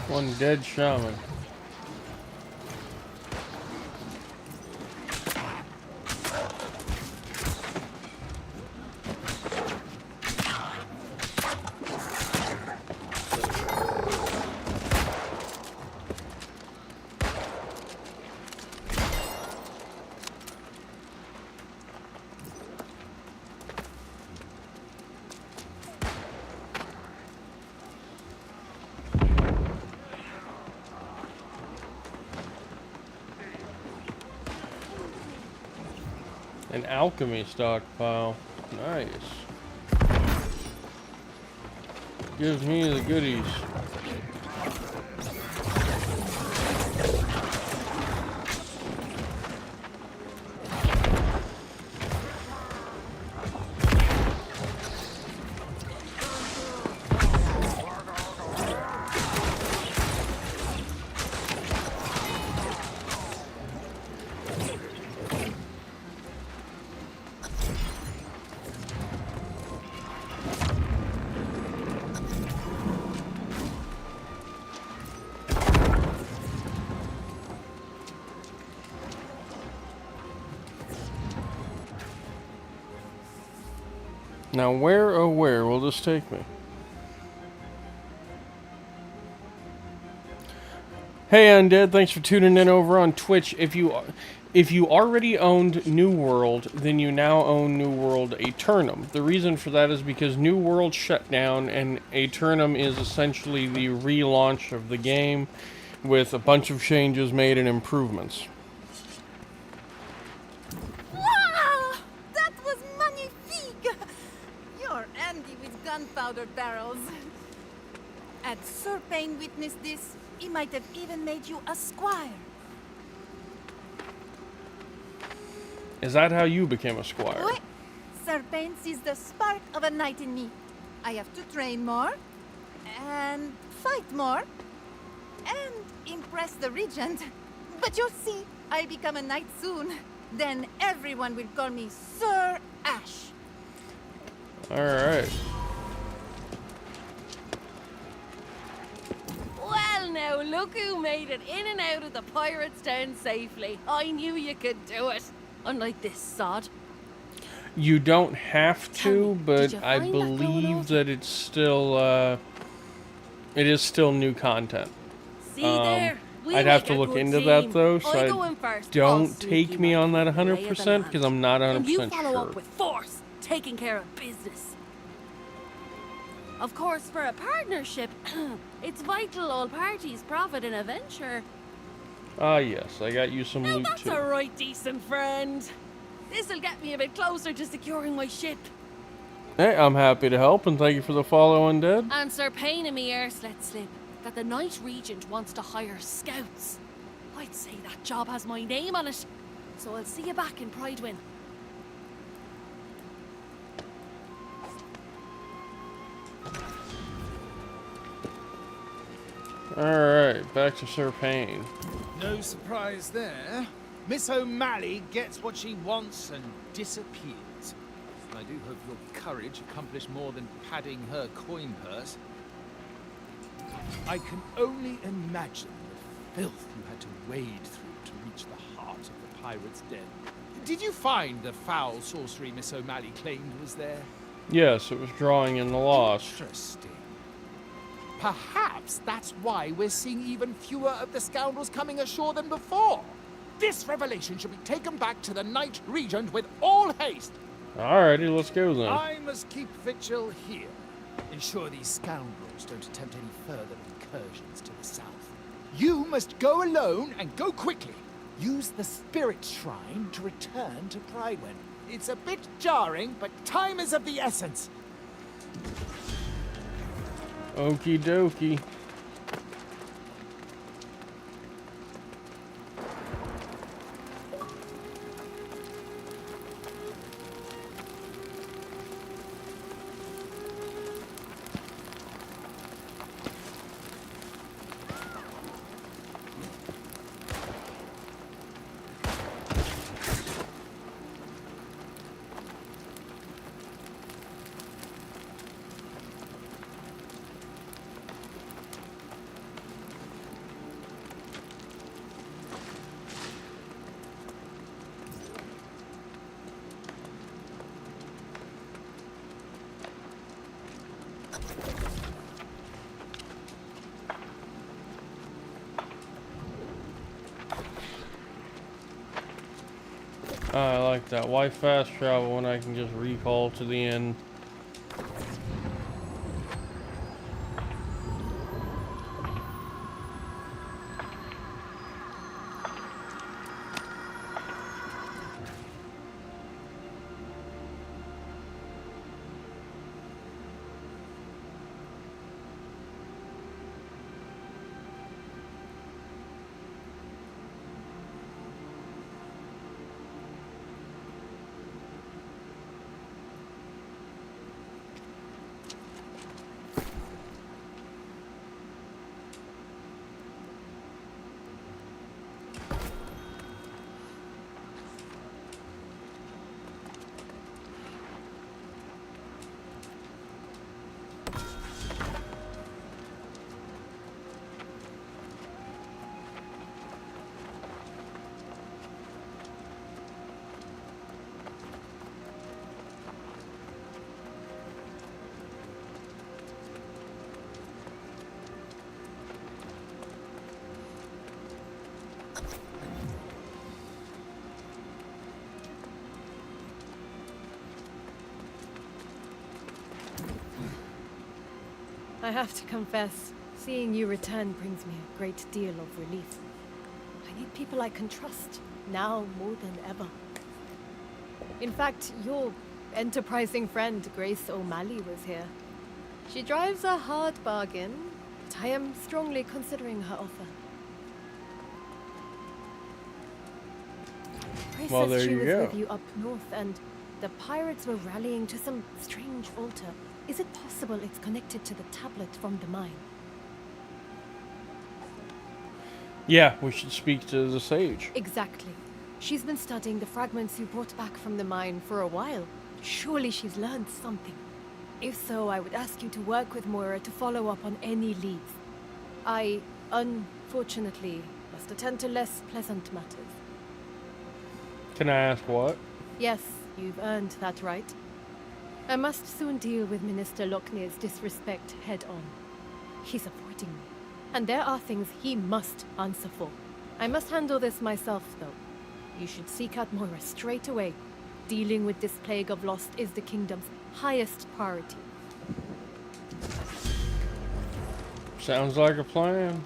One dead shaman. An alchemy stockpile. Nice. Gives me the goodies. Now where, oh where will this take me? Hey Undead, thanks for tuning in over on Twitch. if you already owned New World, then you now own New World Aeturnum. The reason for that is because New World shut down, and Aeturnum is essentially the relaunch of the game with a bunch of changes made and improvements. Wow! That was magnifique! You're Andy with gunpowder barrels. Had Sir Payne witnessed this, he might have even made you a squire. Is that how you became a squire? Oui. Sir Payne sees the spark of a knight in me. I have to train more, and fight more, and impress the regent. But you'll see, I'll become a knight soon. Then everyone will call me Sir Ash. Alright. Well, now, look who made it in and out of the pirates' town safely. I knew you could do it. Unlike this sod. You don't have to, but you I find that going believe that it's still, it is still new content. See there? We I'd have make to a look good into team. that though, so I go in first. I'll don't sneaky take me on that lay of the 100% land. because I'm not And you 100% follow sure. up with force, taking care of business. Of course, for a partnership, it's vital all parties profit in a venture. Ah, yes, I got you some Now loot that's too. a right decent friend. This'll get me a bit closer to securing my ship. Hey, I'm happy to help, and thank you for the follow, Undead. And Sir Payne in me ears let slip that the Knight Regent wants to hire scouts. I'd say that job has my name on it, so I'll see you back in Pridewin. Alright, back to Sir Payne. No surprise there. Miss O'Malley gets what she wants and disappears. I do hope your courage accomplished more than padding her coin purse. I can only imagine the filth you had to wade through to reach the heart of the pirate's den. Did you find the foul sorcery Miss O'Malley claimed was there? Yes, it was drawing in the Lost. Interesting. Perhaps that's why we're seeing even fewer of the scoundrels coming ashore than before. This revelation should be taken back to the Knight Regent with all haste. Alrighty, let's go then. I must keep vigil here. Ensure these scoundrels don't attempt any further incursions to the south. You must go alone and go quickly. Use the Spirit Shrine to return to Pridewin. It's a bit jarring, but time is of the essence. Okie dokie. I like that. Why fast travel when I can just recall to the inn? I have to confess, seeing you return brings me a great deal of relief. I need people I can trust, now more than ever. In fact, your enterprising friend Grace O'Malley was here. She drives a hard bargain, but I am strongly considering her offer. Grace Well, says there she you was go. with you up north, and the pirates were rallying to some strange altar. Is it possible it's connected to the tablet from the mine? Yeah, we should speak to the sage. Exactly. She's been studying the fragments you brought back from the mine for a while. Surely she's learned something. If so, I would ask you to work with Moira to follow up on any leads. I, unfortunately, must attend to less pleasant matters. Can I ask what? Yes, you've earned that right. I must soon deal with Minister Lochner's disrespect head-on. He's avoiding me, and there are things he must answer for. I must handle this myself, though. You should seek out Moira straight away. Dealing with this plague of lost is the kingdom's highest priority. Sounds like a plan.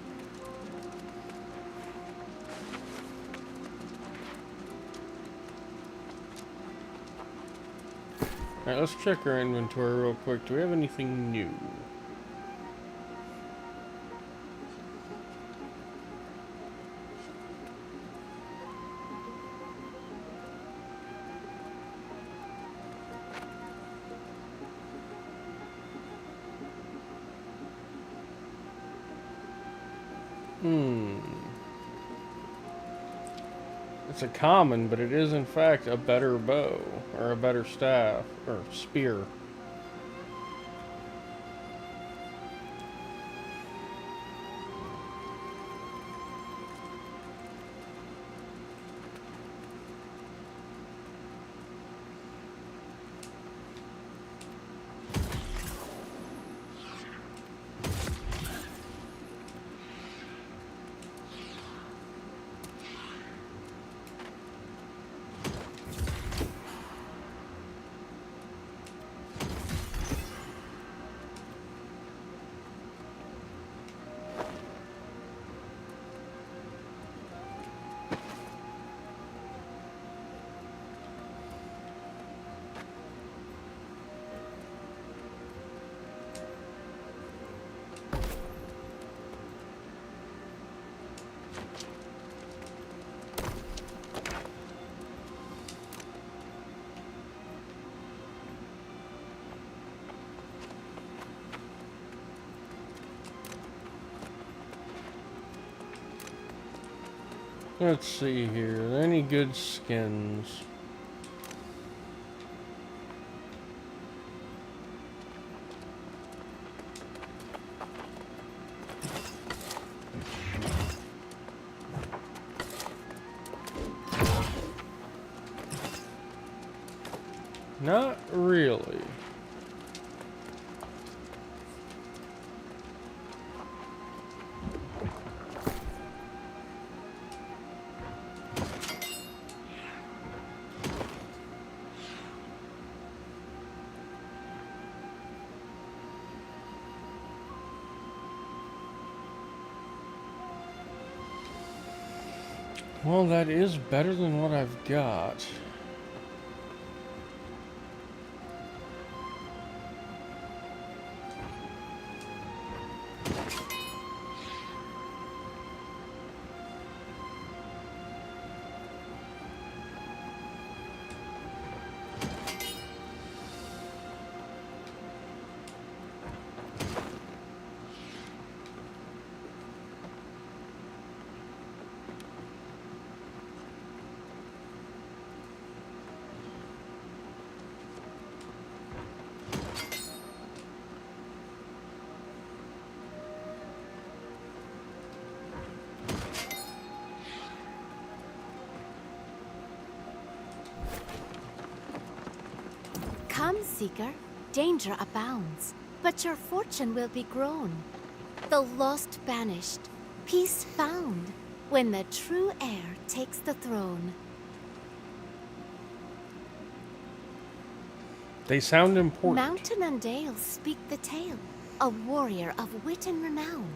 Alright, let's check our inventory real quick. Do we have anything new? It's a common, but it is in fact a better bow, or a better staff, or spear. Let's see here. Are there any good skins? Not really. Well, that is better than what I've got. Come, Seeker. Danger abounds, but your fortune will be grown. The lost banished, peace found, when the true heir takes the throne. They sound important. Mountain and dale speak the tale. a warrior of wit and renown.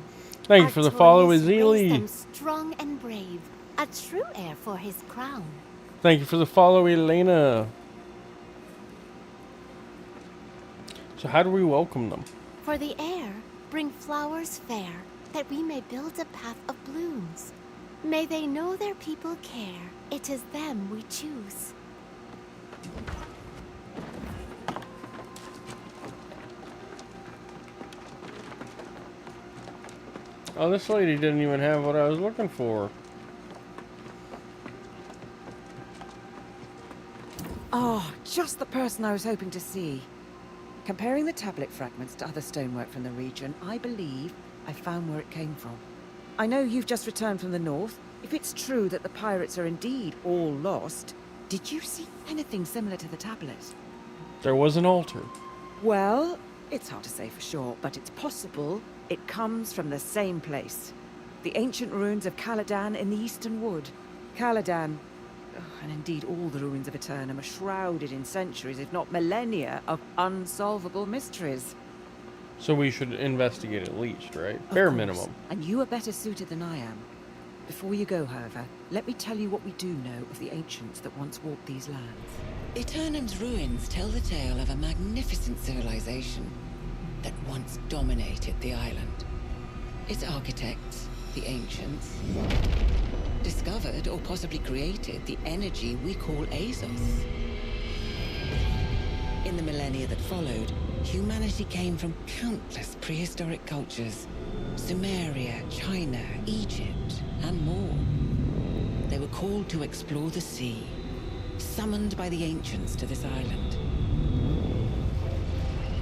Thank you for the follow, Artorius raised Azili. them strong and brave, a true heir for his crown. Thank you for the follow, Elena. So how do we welcome them? For the heir, bring flowers fair, that we may build a path of blooms. May they know their people care, it is them we choose. Oh, this lady didn't even have what I was looking for. Oh, just the person I was hoping to see. Comparing the tablet fragments to other stonework from the region, I believe I found where it came from. I know you've just returned from the north. If it's true that the pirates are indeed all lost, did you see anything similar to the tablet? There was an altar. Well, it's hard to say for sure, but it's possible it comes from the same place. The ancient ruins of Caladan in the Eastern Wood. Caladan, and indeed all the ruins of Aeturnum, are shrouded in centuries, if not millennia, of unsolvable mysteries. So we should investigate at least, right? Of Bare course. minimum. And you are better suited than I am. Before you go, however, let me tell you what we do know of the ancients that once walked these lands. Aeturnum's ruins tell the tale of a magnificent civilization that once dominated the island. Its architects, the ancients, discovered or possibly created the energy we call Azos. In the millennia that followed, humanity came from countless prehistoric cultures: Sumeria, China, Egypt, and more. They were called to explore the sea, summoned by the ancients to this island.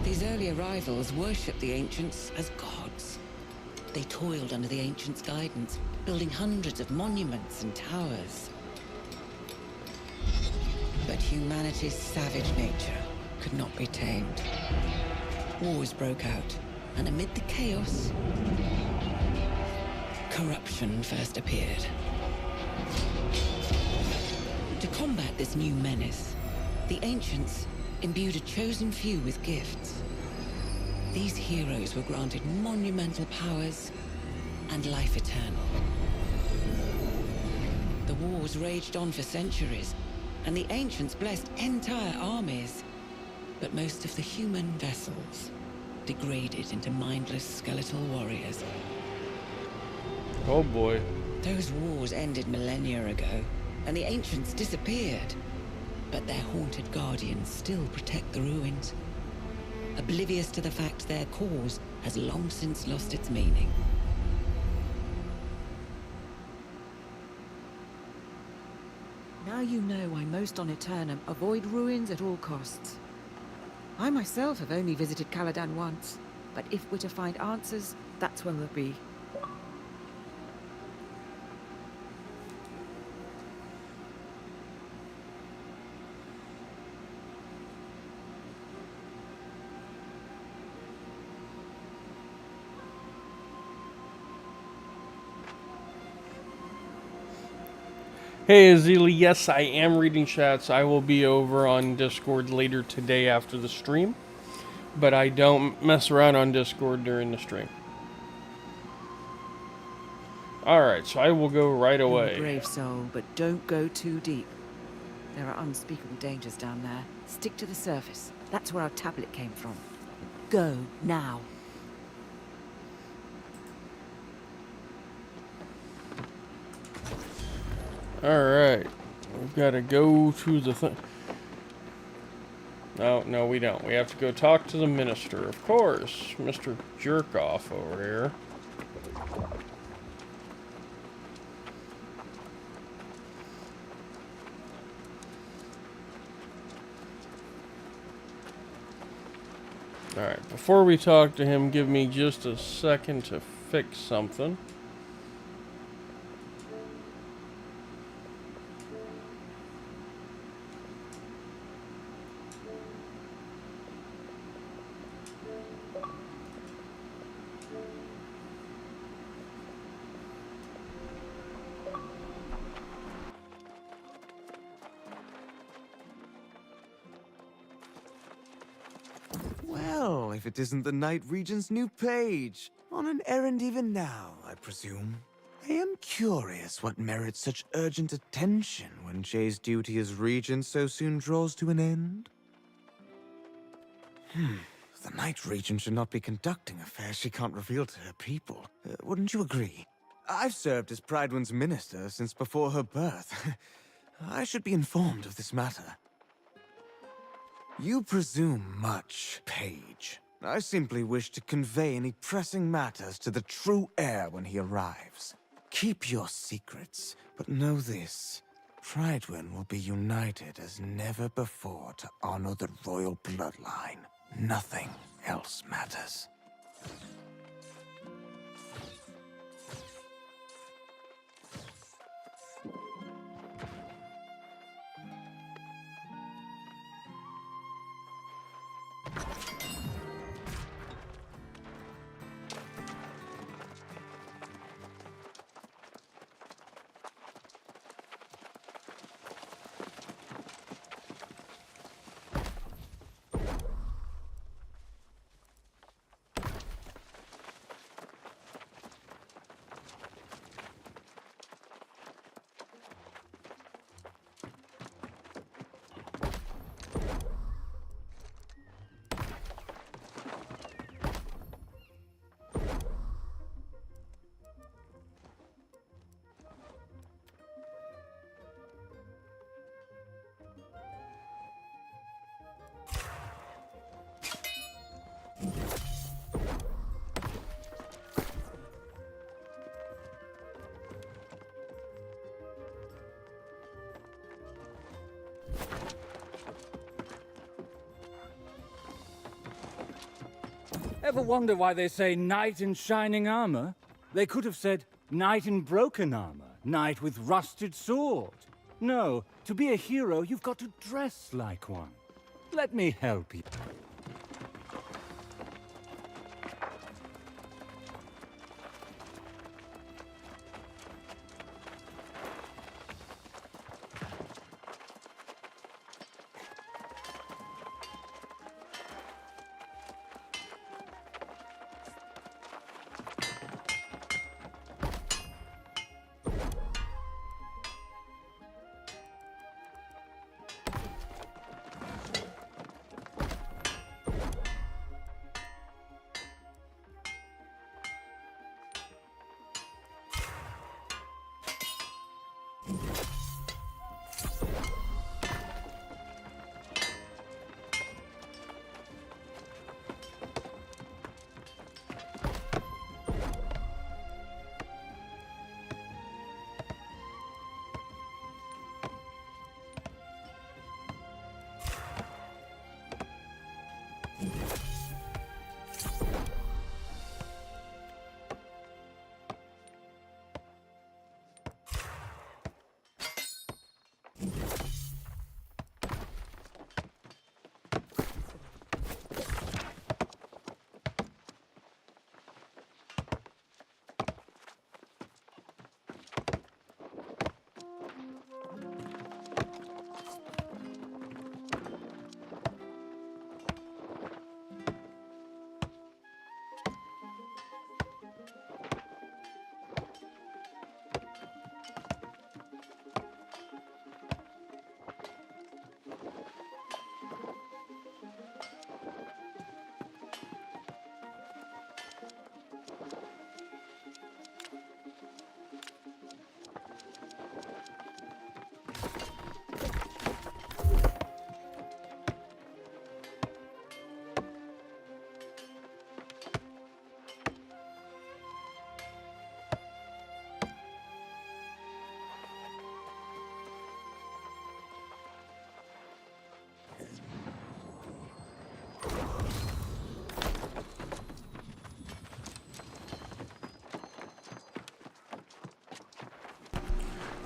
These early arrivals worshipped the ancients as gods. They toiled under the ancients' guidance, building hundreds of monuments and towers. But humanity's savage nature could not be tamed. Wars broke out, and amid the chaos, corruption first appeared. To combat this new menace, the ancients imbued a chosen few with gifts. These heroes were granted monumental powers and life eternal. The wars raged on for centuries, and the ancients blessed entire armies. But most of the human vessels degraded into mindless skeletal warriors. Oh boy. Those wars ended millennia ago, and the ancients disappeared. But their haunted guardians still protect the ruins, oblivious to the fact their cause has long since lost its meaning. Now you know why most on Aeturnum avoid ruins at all costs. I myself have only visited Caladan once, but if we're to find answers, that's where we'll be. Hey Azili, yes, I am reading chats. I will be over on Discord later today after the stream, but I don't mess around on Discord during the stream. Alright, so I will go right You're away. a brave soul, but don't go too deep. There are unspeakable dangers down there. Stick to the surface. That's where our tablet came from. Go, now. Alright, we've got to go to the thing. No, we don't. We have to go talk to the minister, of course. Mr. Jerkoff over here. Alright, before we talk to him, give me just a second to fix something. Well, all if it isn't the Night Regent's new page. On an errand even now, I presume. I am curious what merits such urgent attention when Jay's duty as regent so soon draws to an end. The Night Regent should not be conducting affairs she can't reveal to her people. Wouldn't you agree? I've served as Pridewen's minister since before her birth. I should be informed of this matter. You presume much, Page. I simply wish to convey any pressing matters to the true heir when he arrives. Keep your secrets, but know this. Pridewen will be united as never before to honor the royal bloodline. Nothing else matters. Ever wonder why they say knight in shining armor? They could have said knight in broken armor, knight with rusted sword. No, to be a hero, you've got to dress like one. Let me help you.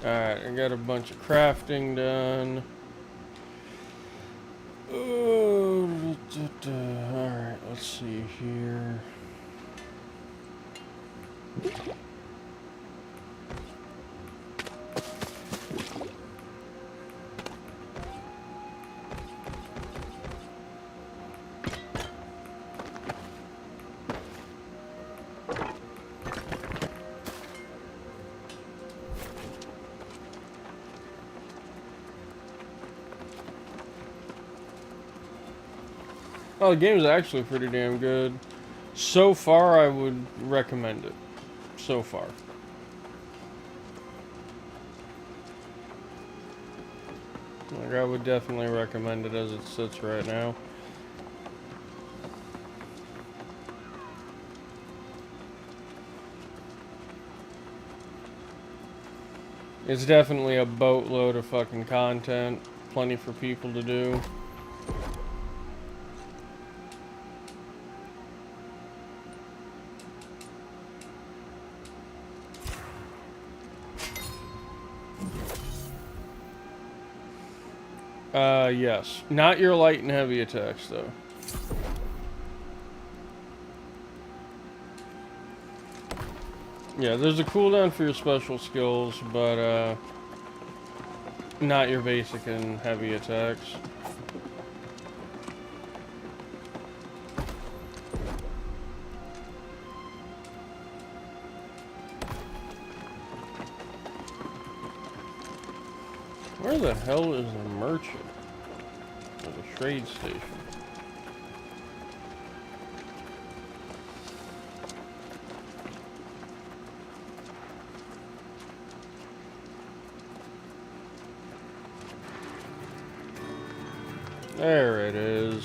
Alright, I got a bunch of crafting done. Oh, alright, let's see here. Oh, the game is actually pretty damn good. So far, I would recommend it. So far. Like, I would definitely recommend it as it sits right now. It's definitely a boatload of fucking content. Plenty for people to do. Yes. Not your light and heavy attacks, though. Yeah, there's a cooldown for your special skills, but, not your basic and heavy attacks. Where the hell is the merchant? Or the trade station? There it is.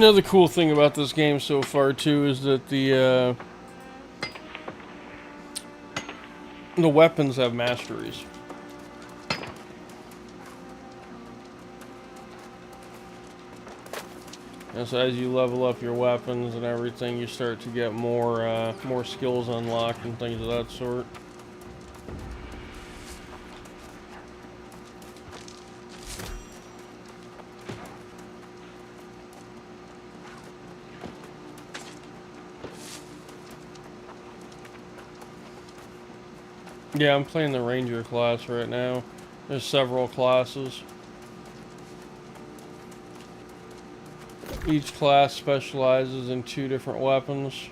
Another cool thing about this game so far too is that the weapons have masteries. And so as you level up your weapons and everything, you start to get more skills unlocked and things of that sort. Yeah, I'm playing the Ranger class right now. There's several classes. Each class specializes in 2 different weapons.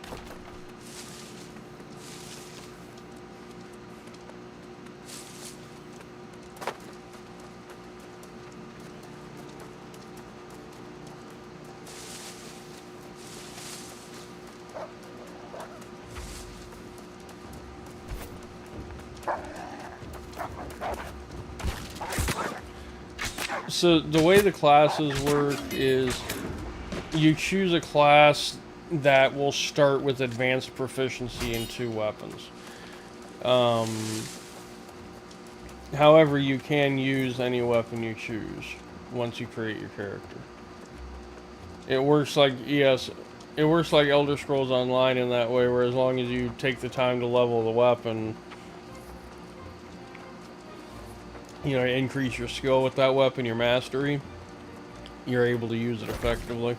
So the way the classes work is you choose a class that will start with advanced proficiency in 2 weapons. However, you can use any weapon you choose once you create your character. It works like it works like Elder Scrolls Online in that way, where as long as you take the time to level the weapon, you know, increase your skill with that weapon, your mastery, you're able to use it effectively.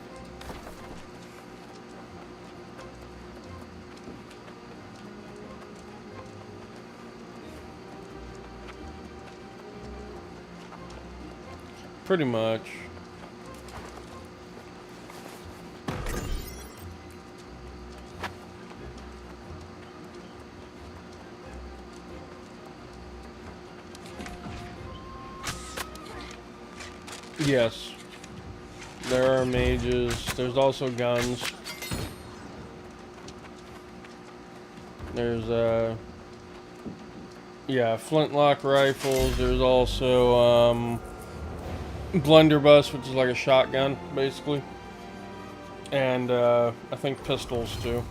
Pretty much. Yes. There are mages. There's also guns. There's yeah, flintlock rifles. There's also blunderbuss, which is like a shotgun, basically. And I think pistols too.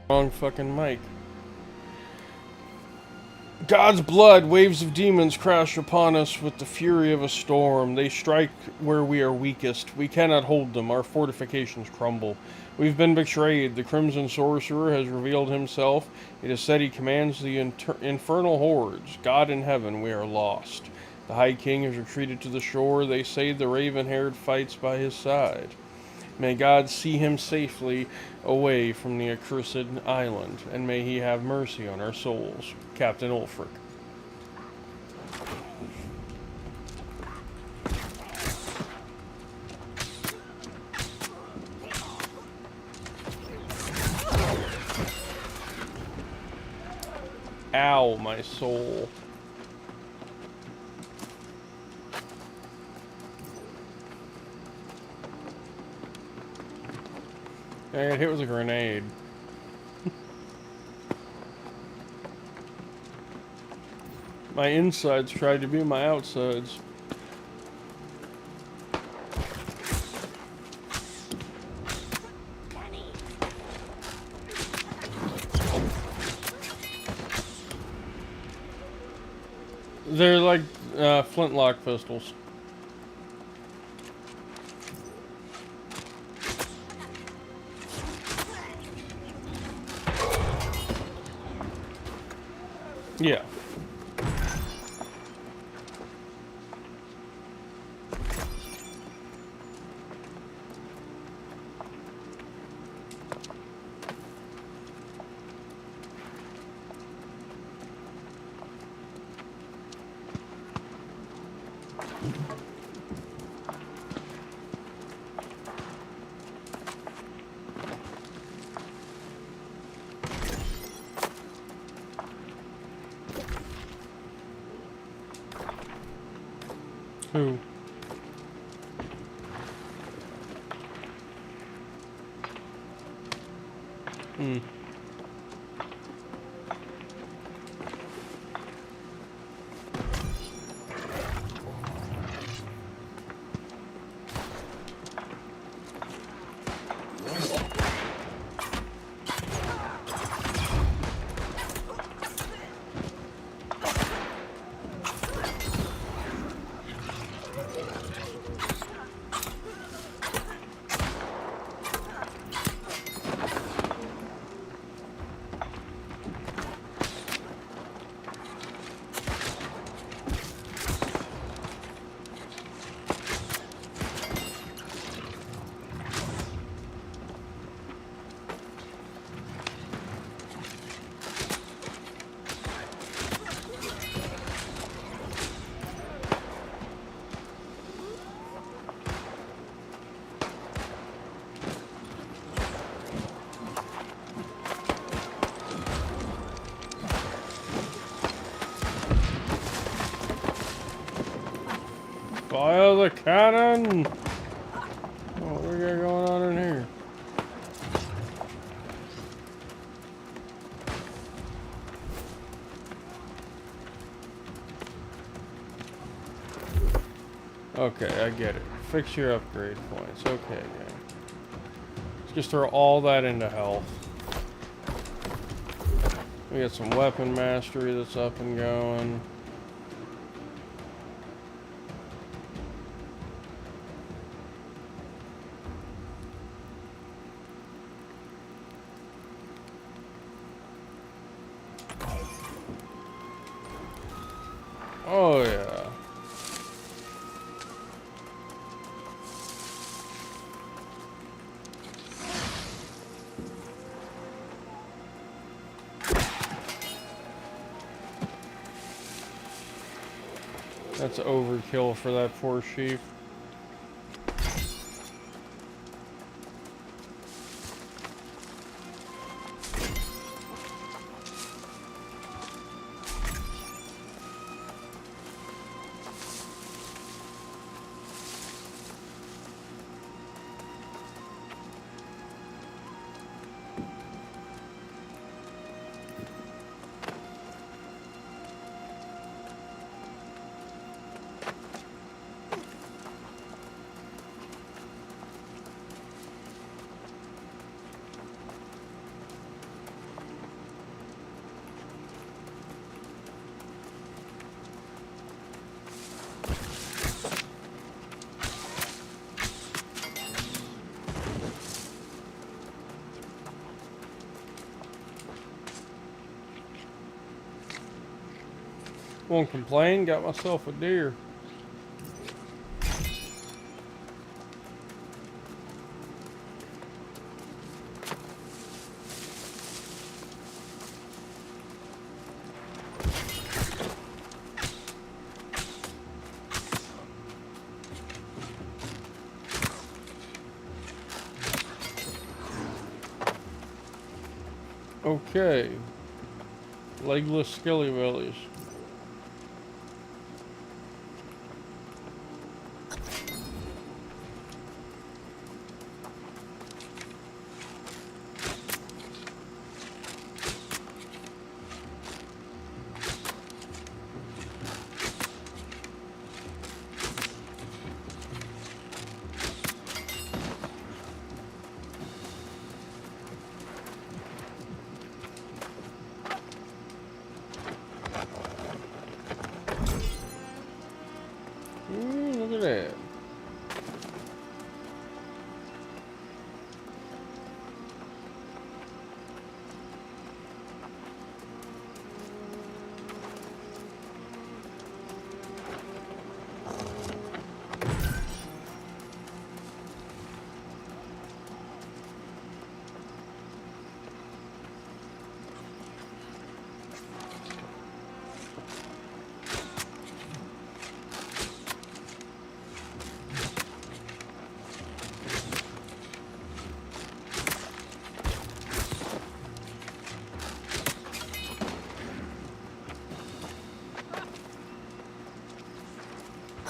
Wrong fucking mic. God's blood, waves of demons crash upon us with the fury of a storm. They strike where we are weakest. We cannot hold them. Our fortifications crumble. We've been betrayed. The Crimson Sorcerer has revealed himself. It is said he commands the infernal hordes. God in heaven, we are lost. The High King has retreated to the shore. They say the raven-haired fights by his side. May God see him safely away from the accursed island, and may he have mercy on our souls. Captain Ulfric. Ow, my soul. I got hit with a grenade. My insides tried to be my outsides. They're like flintlock pistols. Yeah. Who? Fire the cannon! Oh, what do we got going on in here? Okay, I get it. Fix your upgrade points. Okay, gang. Let's just throw all that into health. We got some weapon mastery that's up and going. Oh yeah. That's overkill for that poor sheep. Won't complain, got myself a deer. Okay. Legless skelly bellies. Look at that.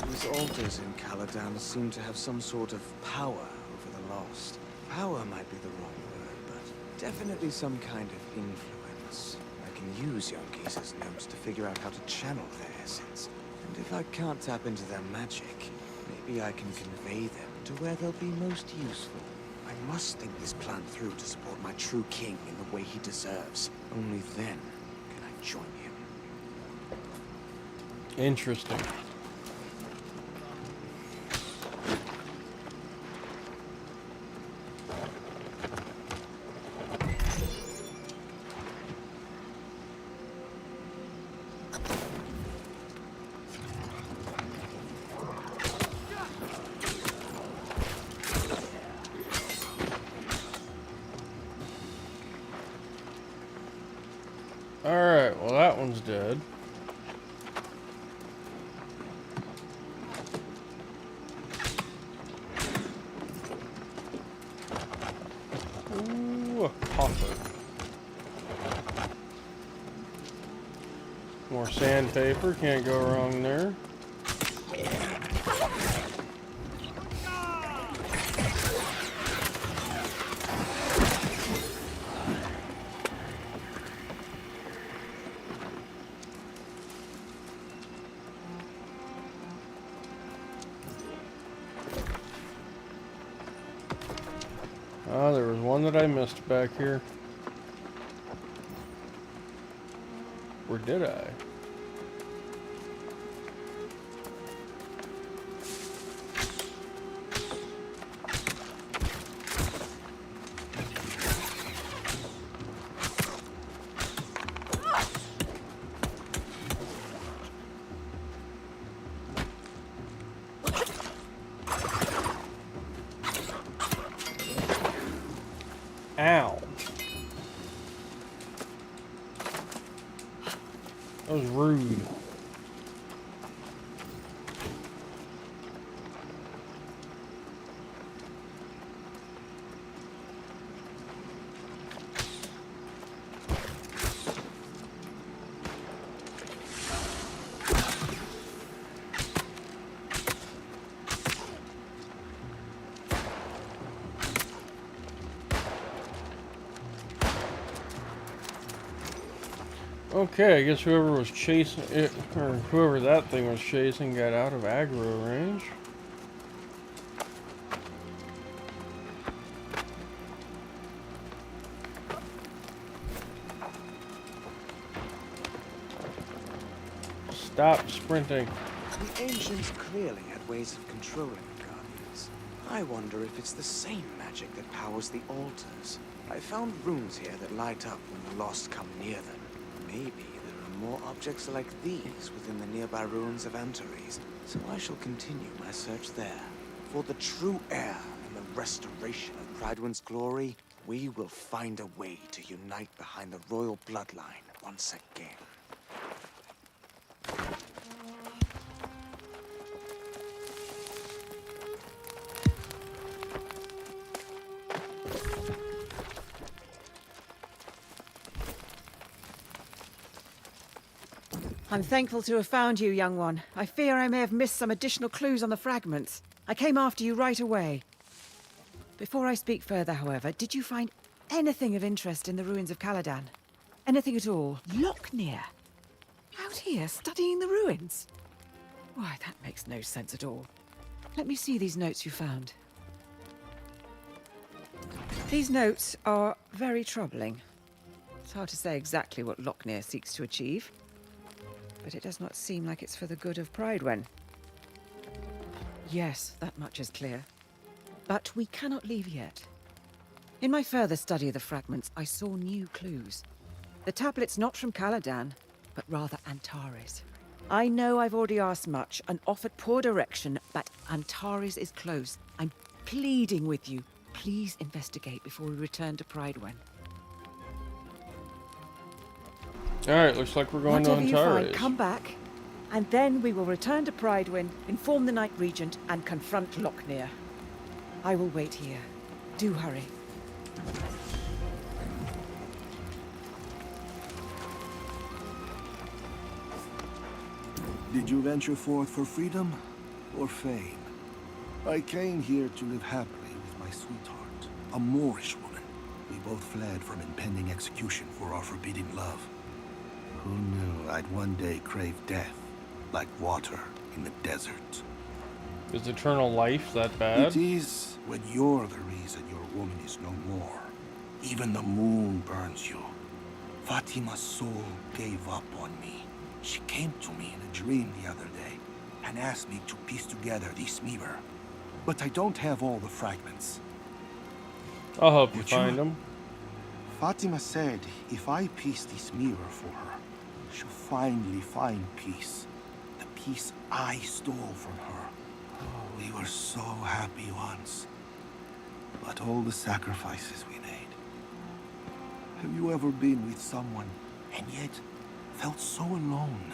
These altars in Caladan seem to have some sort of power over the lost. Power might be the wrong word, but Definitely some kind of influence. I can use young Geese's notes to figure out how to channel their essence. And if I can't tap into their magic, maybe I can convey them to where they'll be most useful. I must think this plan through to support my true king in the way he deserves. Only then can I join him. Interesting. Alright, well that one's dead. Ooh, a coffer. More sandpaper, can't go wrong there. Oh, there was one that I missed back here. Or did I? Ow. That was rude. Okay, I guess whoever was chasing it, or whoever that thing was chasing, got out of aggro range. Stop sprinting. The ancients clearly had ways of controlling the Guardians. I wonder if it's the same magic that powers the altars. I found runes here that light up when the lost come near them. Maybe there are more objects like these within the nearby ruins of Antares, so I shall continue my search there. For the true heir and the restoration of Pridewin's glory, we will find a way to unite behind the royal bloodline once again. I'm thankful to have found you, young one. I fear I may have missed some additional clues on the fragments. I came after you right away. Before I speak further, however, did you find anything of interest in the ruins of Caladan? Anything at all? Lochner? Out here, studying the ruins? Why, that makes no sense at all. Let me see these notes you found. These notes are very troubling. It's hard to say exactly what Lochner seeks to achieve, but it does not seem like it's for the good of Pridwen. Yes, that much is clear. But we cannot leave yet. In my further study of the fragments, I saw new clues. The tablet's not from Caladan, but rather Antares. I know I've already asked much and offered poor direction, but Antares is close. I'm pleading with you. Please investigate before we return to Pridwen. Alright, looks like we're going to Antares. Whatever you find, come back, and then we will return to Pridwen, inform the Night Regent, and confront Lochner. I will wait here. Do hurry. Did you venture forth for freedom or fame? I came here to live happily with my sweetheart, a Moorish woman. We both fled from impending execution for our forbidden love. Who knew I'd one day crave death, like water in the desert? Is eternal life that bad? It is when you're the reason your woman is no more. Even the moon burns you. Fatima's soul gave up on me. She came to me in a dream the other day and asked me to piece together this mirror. But I don't have all the fragments. I'll help you find them. Fatima said if I piece this mirror for her, she'll finally find peace. The peace I stole from her. Oh, we were so happy once. But all the sacrifices we made. Have you ever been with someone and yet felt so alone?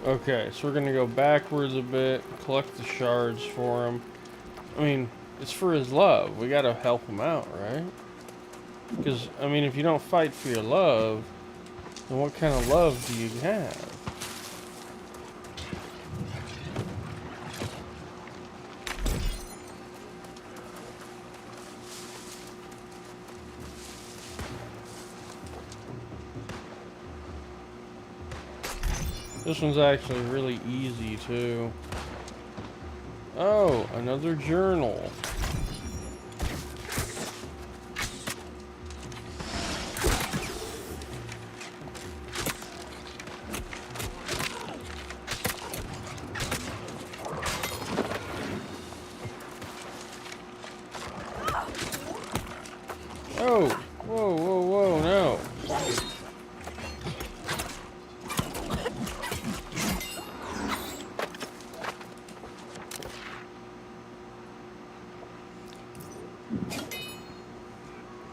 Okay, so we're gonna go backwards a bit, collect the shards for him. I mean, it's for his love. We gotta help him out, right? Because, I mean, if you don't fight for your love, then what kind of love do you have? This one's actually really easy, too. Oh, another journal. Oh, whoa, whoa, whoa, no.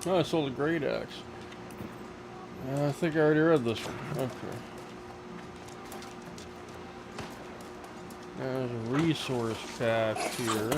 Oh, I sold a great axe. I think I already read this one. Okay. There's a resource cache here.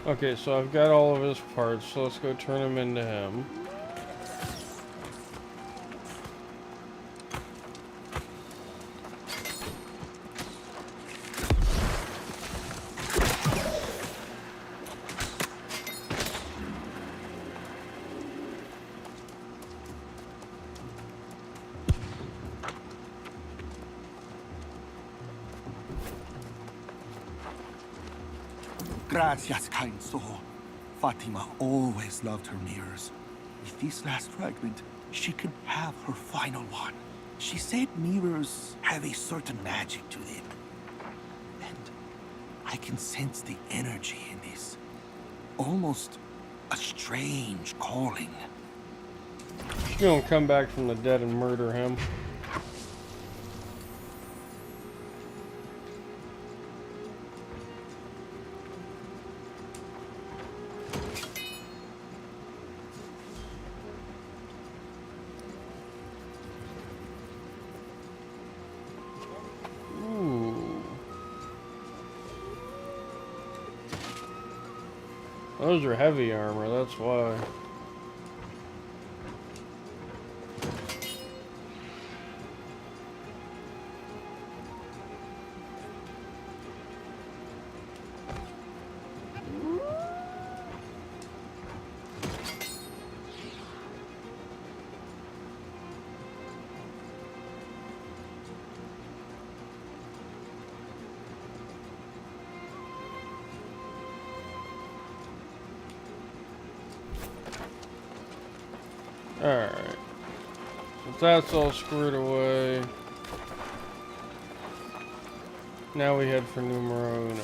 Okay, so I've got all of his parts, so let's go turn them into him. Gracias, kind soul. Fatima always loved her mirrors. With this last fragment, she can have her final one. She said mirrors have a certain magic to them. And I can sense the energy in this. Almost a strange calling. She's gonna come back from the dead and murder him. Those are heavy armor, that's why. Alright. So that's all squared away. Now we head for numero uno.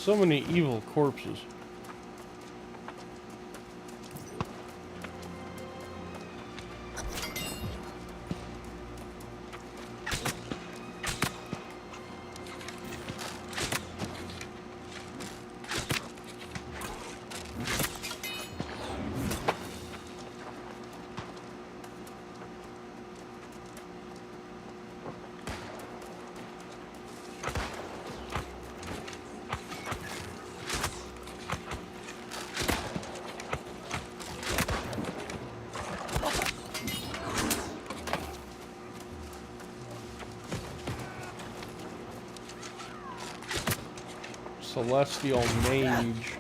so many evil corpses. Celestial Mage.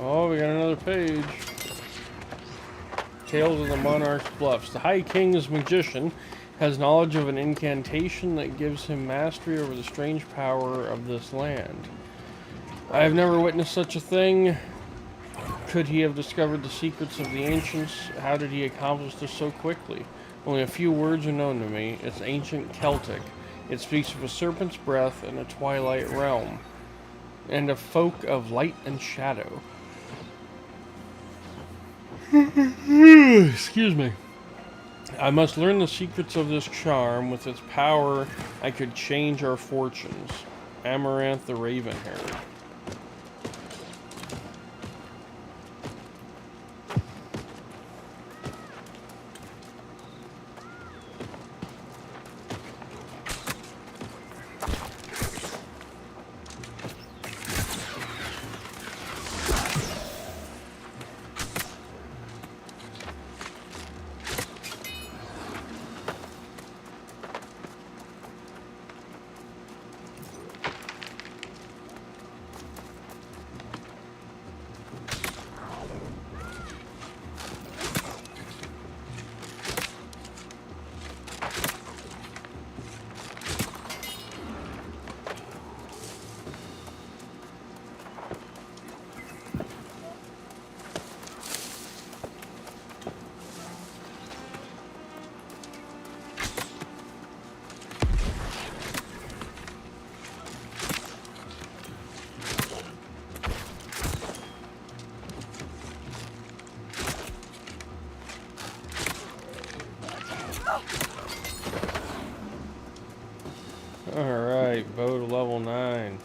Oh, we got another page. Tales of the Monarch's Bluffs. The High King's magician has knowledge of an incantation that gives him mastery over the strange power of this land. I have never witnessed such a thing. Could he have discovered the secrets of the ancients? How did he accomplish this so quickly? Only a few words are known to me. It's ancient Celtic. It speaks of a serpent's breath and a twilight realm, and a folk of light and shadow. Excuse me. I must learn the secrets of this charm. With its power, I could change our fortunes. Amaranth the Raven-haired. Alright, bow to level 9.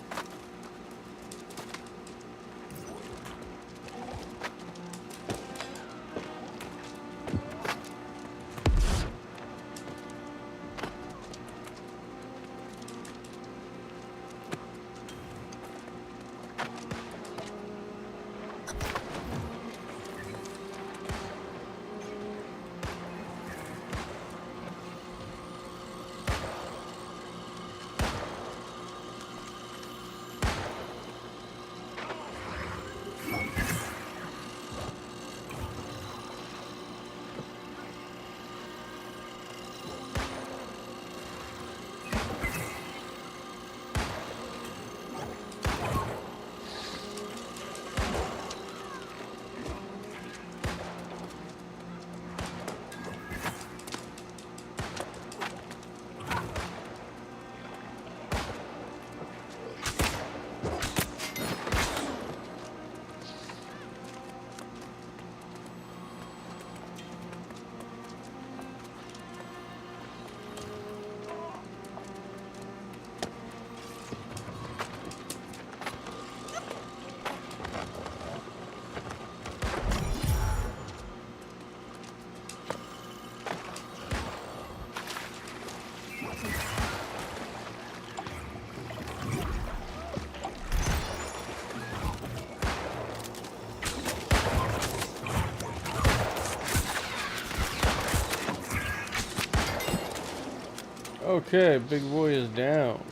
Okay, big boy is down.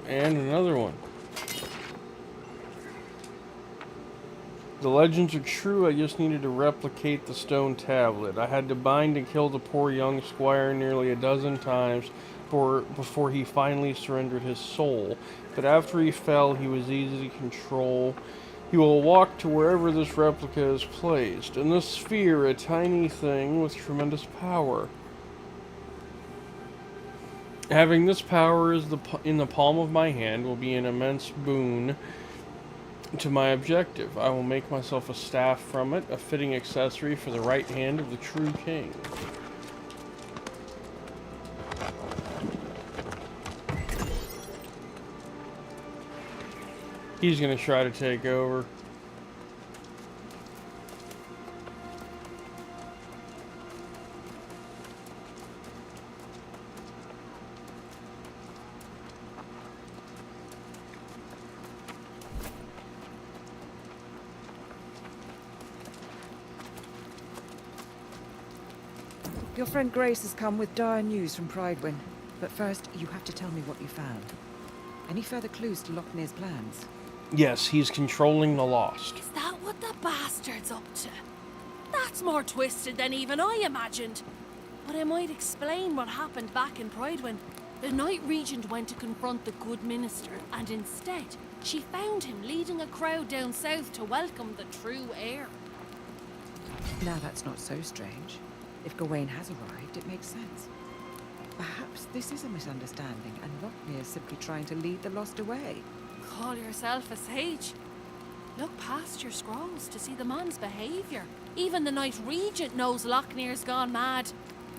And another one. The legends are true, I just needed to replicate the stone tablet. I had to bind and kill the poor young squire nearly a dozen times before he finally surrendered his soul. But after he fell, he was easy to control. He will walk to wherever this replica is placed. In this sphere, a tiny thing with tremendous power. Having this power in the palm of my hand will be an immense boon to my objective. I will make myself a staff from it, a fitting accessory for the right hand of the true king. He's gonna try to take over. Your friend Grace has come with dire news from Pridewin. But first, you have to tell me what you found. Any further clues to Lochnear's plans? Yes, he's controlling the Lost. Is that what the bastard's up to? That's more twisted than even I imagined. But I might explain what happened back in Pridewin. The Night Regent went to confront the good minister, and instead, she found him leading a crowd down south to welcome the true heir. Now that's not so strange. If Gawain has arrived, it makes sense. Perhaps this is a misunderstanding, and Lochnear is simply trying to lead the Lost away. Call yourself a sage? Look past your scrolls to see the man's behaviour. Even the Night Regent knows Lochnear's gone mad.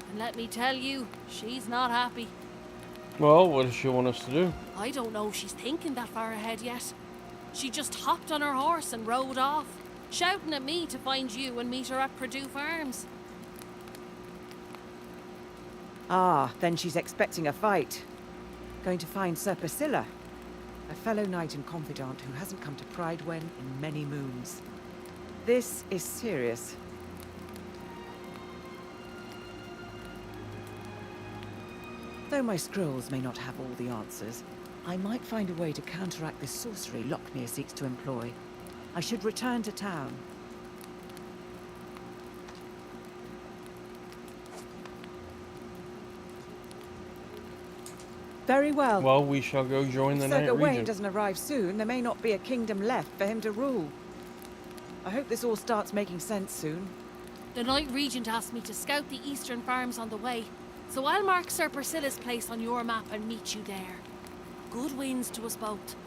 And let me tell you, she's not happy. Well, what does she want us to do? I don't know if she's thinking that far ahead yet. She just hopped on her horse and rode off, shouting at me to find you and meet her at Purdue Farms. Ah, then she's expecting a fight. Going to find Sir Priscilla, a fellow knight and confidant who hasn't come to Pridewin in many moons. This is serious. Though my scrolls may not have all the answers, I might find a way to counteract the sorcery Lochnear seeks to employ. I should return to town. Very well. Well, we shall go join the Sir Night Gawain Regent. doesn't arrive soon, there may not be a kingdom left for him to rule. I hope this all starts making sense soon. The Night Regent asked me to scout the eastern farms on the way, so I'll mark Sir Priscilla's place on your map and meet you there. Good winds to us both.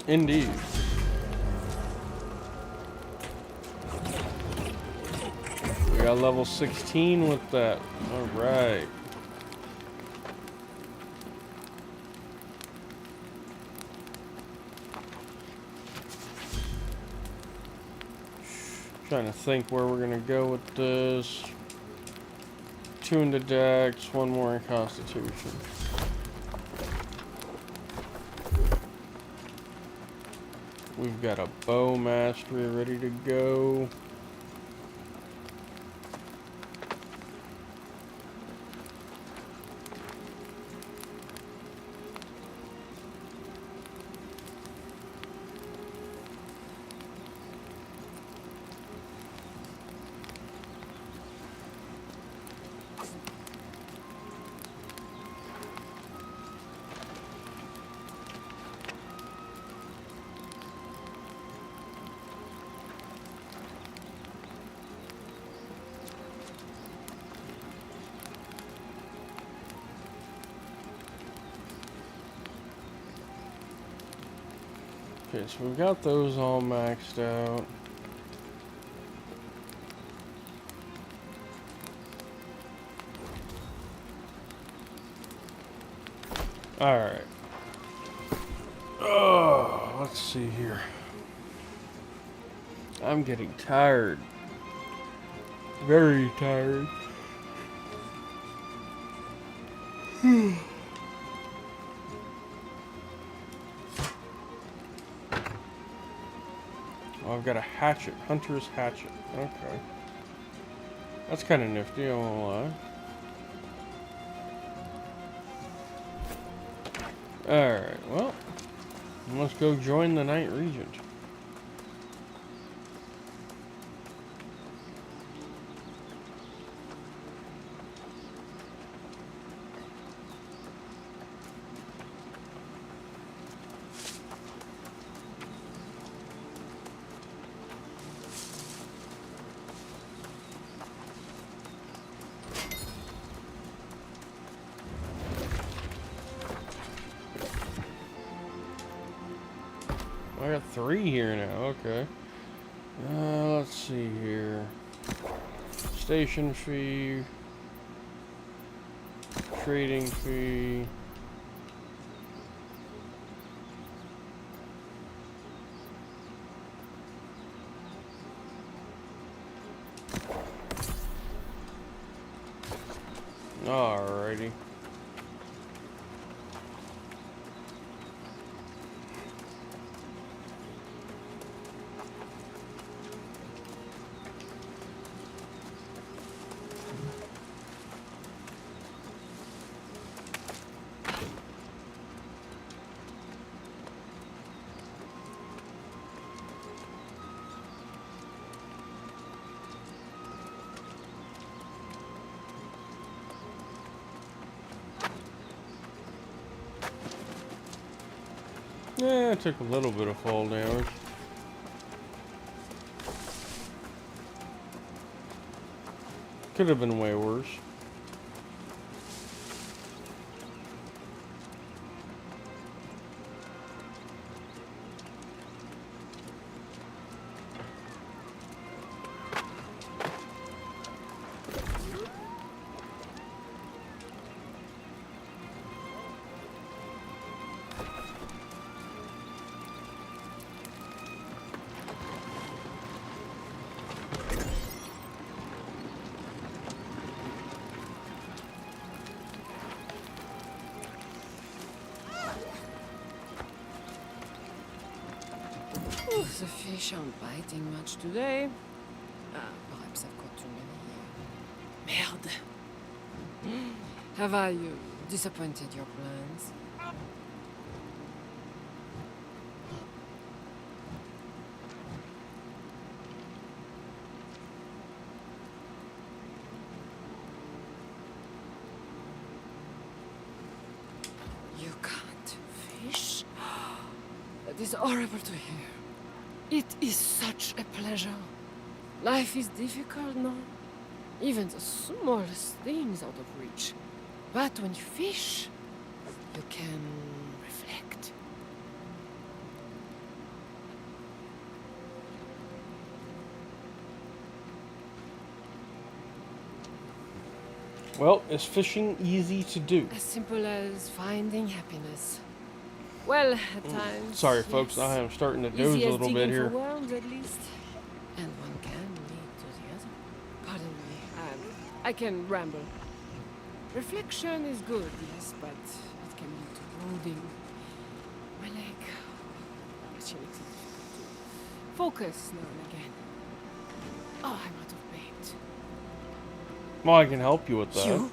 Indeed. We got level 16 with that. Alright. Trying to think where we're gonna go with this. 2 in the Dex, 1 more in Constitution. We've got a bow mastery ready to go. Okay, so we've got those all maxed out. Alright. Oh, let's see here. I'm getting tired. Very tired. Oh, I've got a hatchet. Hunter's hatchet. Okay. That's kind of nifty, I won't lie. Alright, well, let's go join the Night Regent. I got 3 here now, okay. Let's see here. Station fee. Trading fee. Alrighty. Yeah, it took a little bit of fall damage. Could have been way worse. Ooh, the fish aren't biting much today. Perhaps I've got too many. Merde. Have I disappointed your plans? You can't fish? That is horrible to hear. It is such a pleasure. Life is difficult now. Even the smallest things out of reach. But when you fish, you can reflect. Well, is fishing easy to do? As simple as finding happiness. Well, at times. Sorry, folks, yes. I am starting to doze Easy a as little bit digging here. for worms, at least. And one can lead to the other. Pardon me. I can ramble. Reflection is good, yes, but it can lead to brooding. My leg. Actually, makes it difficult to focus now and again. Oh, I'm out of bait. Well, I can help you with that. You?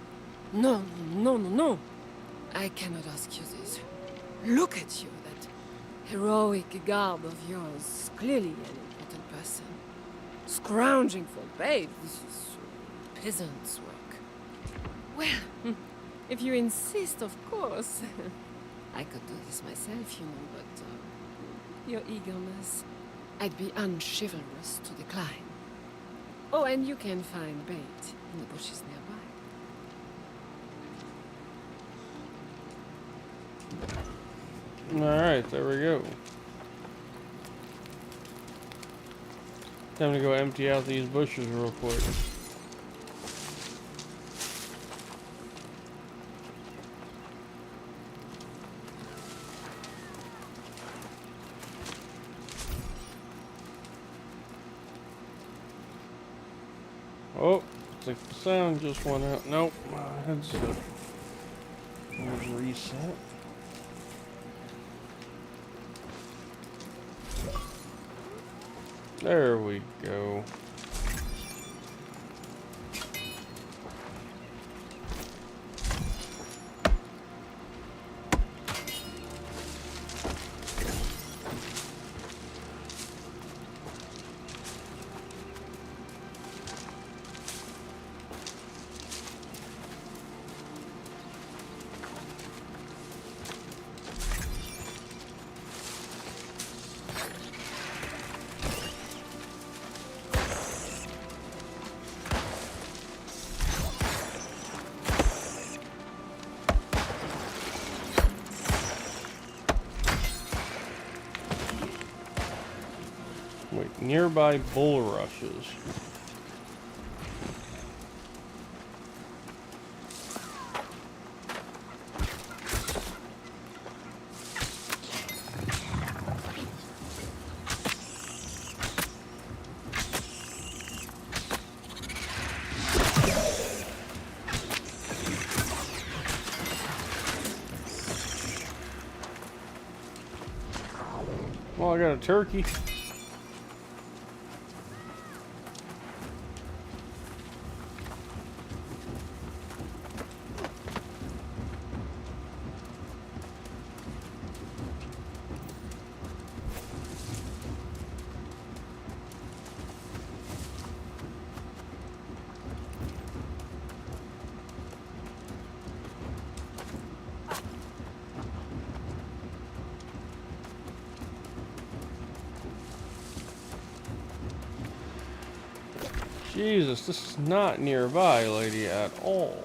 No, no, no, no. I cannot ask you this. Look at you, that heroic garb of yours. Clearly an important person. Scrounging for bait. This is peasant's work. Well, if you insist, of course. I could do this myself, you know, but your eagerness. I'd be unchivalrous to decline. Oh, and you can find bait in the bushes nearby. Alright, there we go. Time to go empty out these bushes real quick. Oh, looks like the sound just went out. Nope, headset. Let's reset. There we go. Nearby bulrushes. Well, I got a turkey. Jesus, this is not nearby, lady, at all.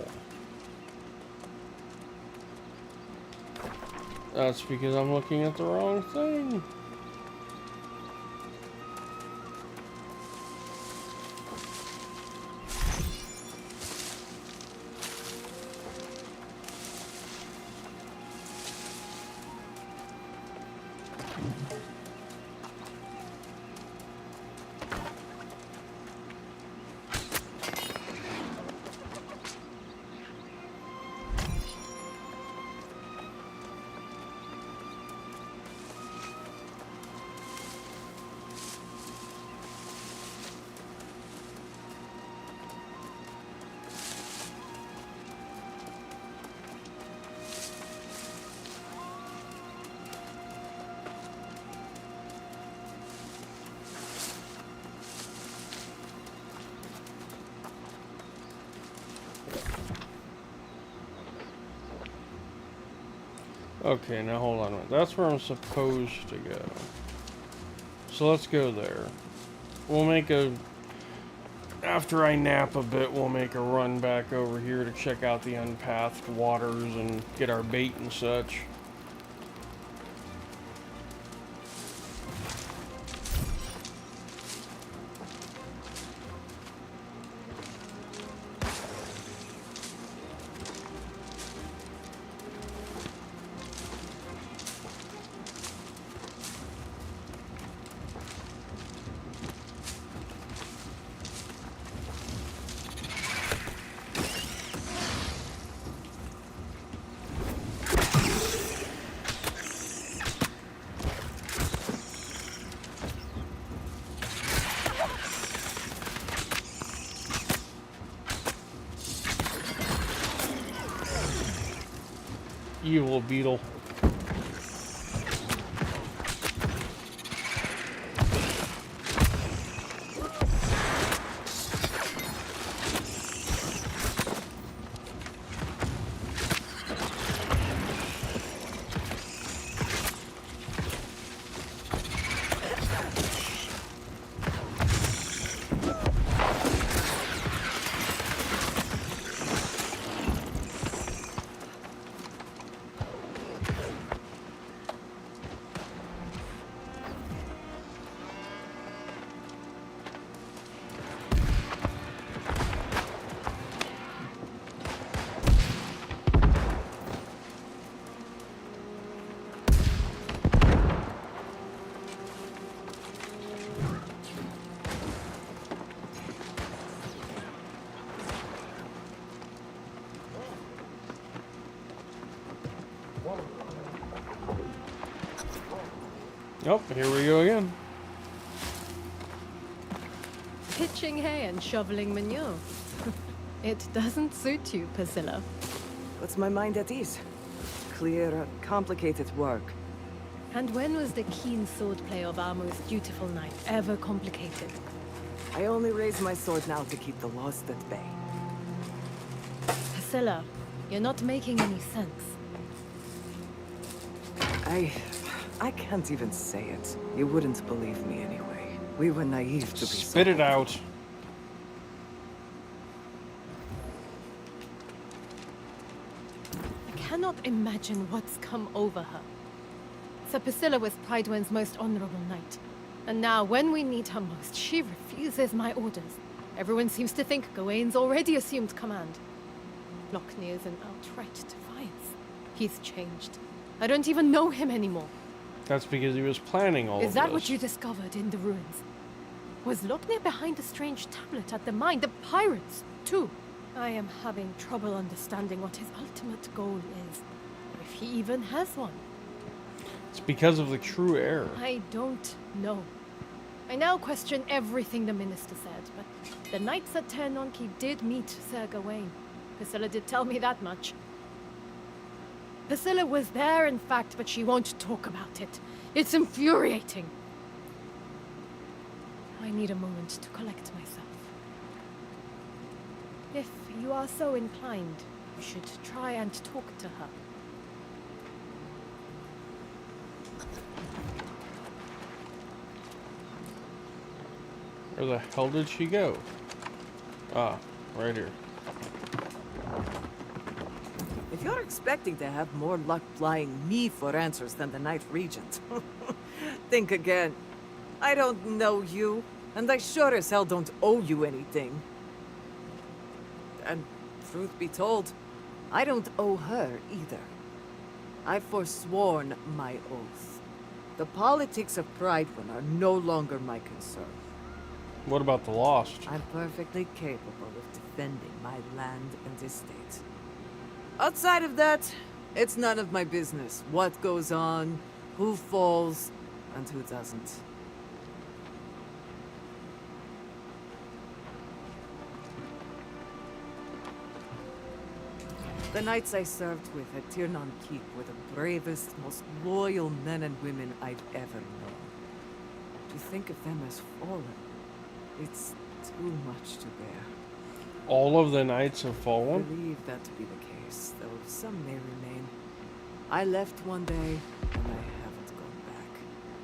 That's because I'm looking at the wrong thing. Okay, now hold on a minute. That's where I'm supposed to go. So let's go there. We'll make a... After I nap a bit, we'll make a run back over here to check out the unpathed waters and get our bait and such. Evil beetle. Oh, here we go again. Pitching hay and shoveling manure. It doesn't suit you, Priscilla. Puts my mind at ease. Clear, complicated work. And when was the keen swordplay of our most dutiful knight ever complicated? I only raise my sword now to keep the lost at bay. Priscilla, you're not making any sense. I can't even say it. You wouldn't believe me anyway. We were naive to be so... Spit it out. I cannot imagine what's come over her. Sir Priscilla was Prydwen's most honorable knight. And now, when we need her most, she refuses my orders. Everyone seems to think Gawain's already assumed command. Lockney is in outright defiance. He's changed. I don't even know him anymore. That's because he was planning all of this. Is that what you discovered in the ruins? Was Lockney behind the strange tablet at the mine? The pirates, too? I am having trouble understanding what his ultimate goal is. If he even has one. It's because of the true heir. I don't know. I now question everything the minister said, but the knights at Aeturnum did meet Sir Gawain. Priscilla did tell me that much. Priscilla was there, in fact, but she won't talk about it. It's infuriating. I need a moment to collect myself. If you are so inclined, you should try and talk to her. Where the hell did she go? Ah, right here. If you're expecting to have more luck flying me for answers than the Knight Regent, think again. I don't know you, and I sure as hell don't owe you anything. And truth be told, I don't owe her either. I've forsworn my oath. The politics of Pridewin are no longer my concern. What about the Lost? I'm perfectly capable of defending my land and estate. Outside of that, it's none of my business what goes on, who falls, and who doesn't. The knights I served with at Aeturnum Keep were the bravest, most loyal men and women I've ever known. To think of them as fallen, it's too much to bear. All of the knights have I fallen? believe that to be the case, though some may remain. I left one day, and I haven't gone back.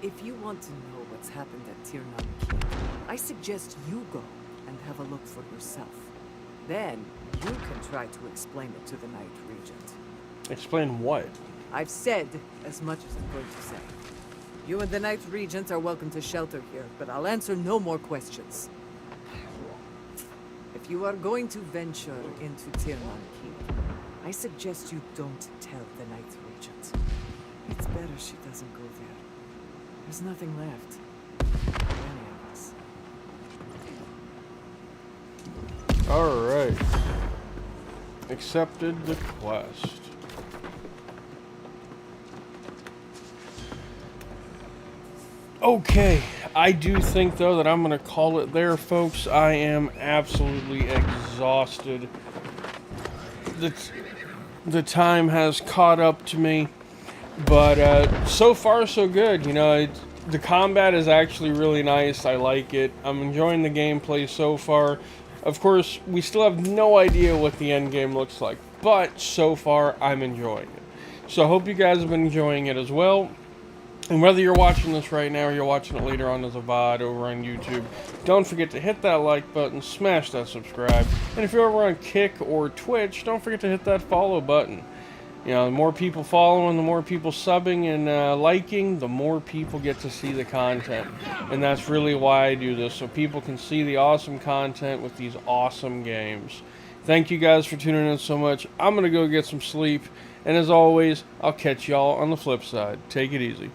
If you want to know what's happened at Aeturnum Keep, I suggest you go and have a look for yourself. Then, you can try to explain it to the Knight Regent. Explain what? I've said as much as I'm going to say. You and the Knight Regent are welcome to shelter here, but I'll answer no more questions. If you are going to venture into Aeturnum Keep, I suggest you don't tell the Knight Regent. It's better she doesn't go there. There's nothing left for any of us. Alright. Accepted the quest. Okay, I do think though that I'm gonna call it there, folks. I am absolutely exhausted. The time has caught up to me, but so far so good. You know, the combat is actually really nice. I like it. I'm enjoying the gameplay so far. Of course, we still have no idea what the end game looks like, but so far I'm enjoying it. So I hope you guys have been enjoying it as well. And whether you're watching this right now or you're watching it later on as a VOD over on YouTube, don't forget to hit that like button, smash that subscribe. And if you're over on Kick or Twitch, don't forget to hit that follow button. You know, the more people following, the more people subbing and liking, the more people get to see the content. And that's really why I do this, so people can see the awesome content with these awesome games. Thank you guys for tuning in so much. I'm going to go get some sleep. And as always, I'll catch y'all on the flip side. Take it easy.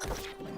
You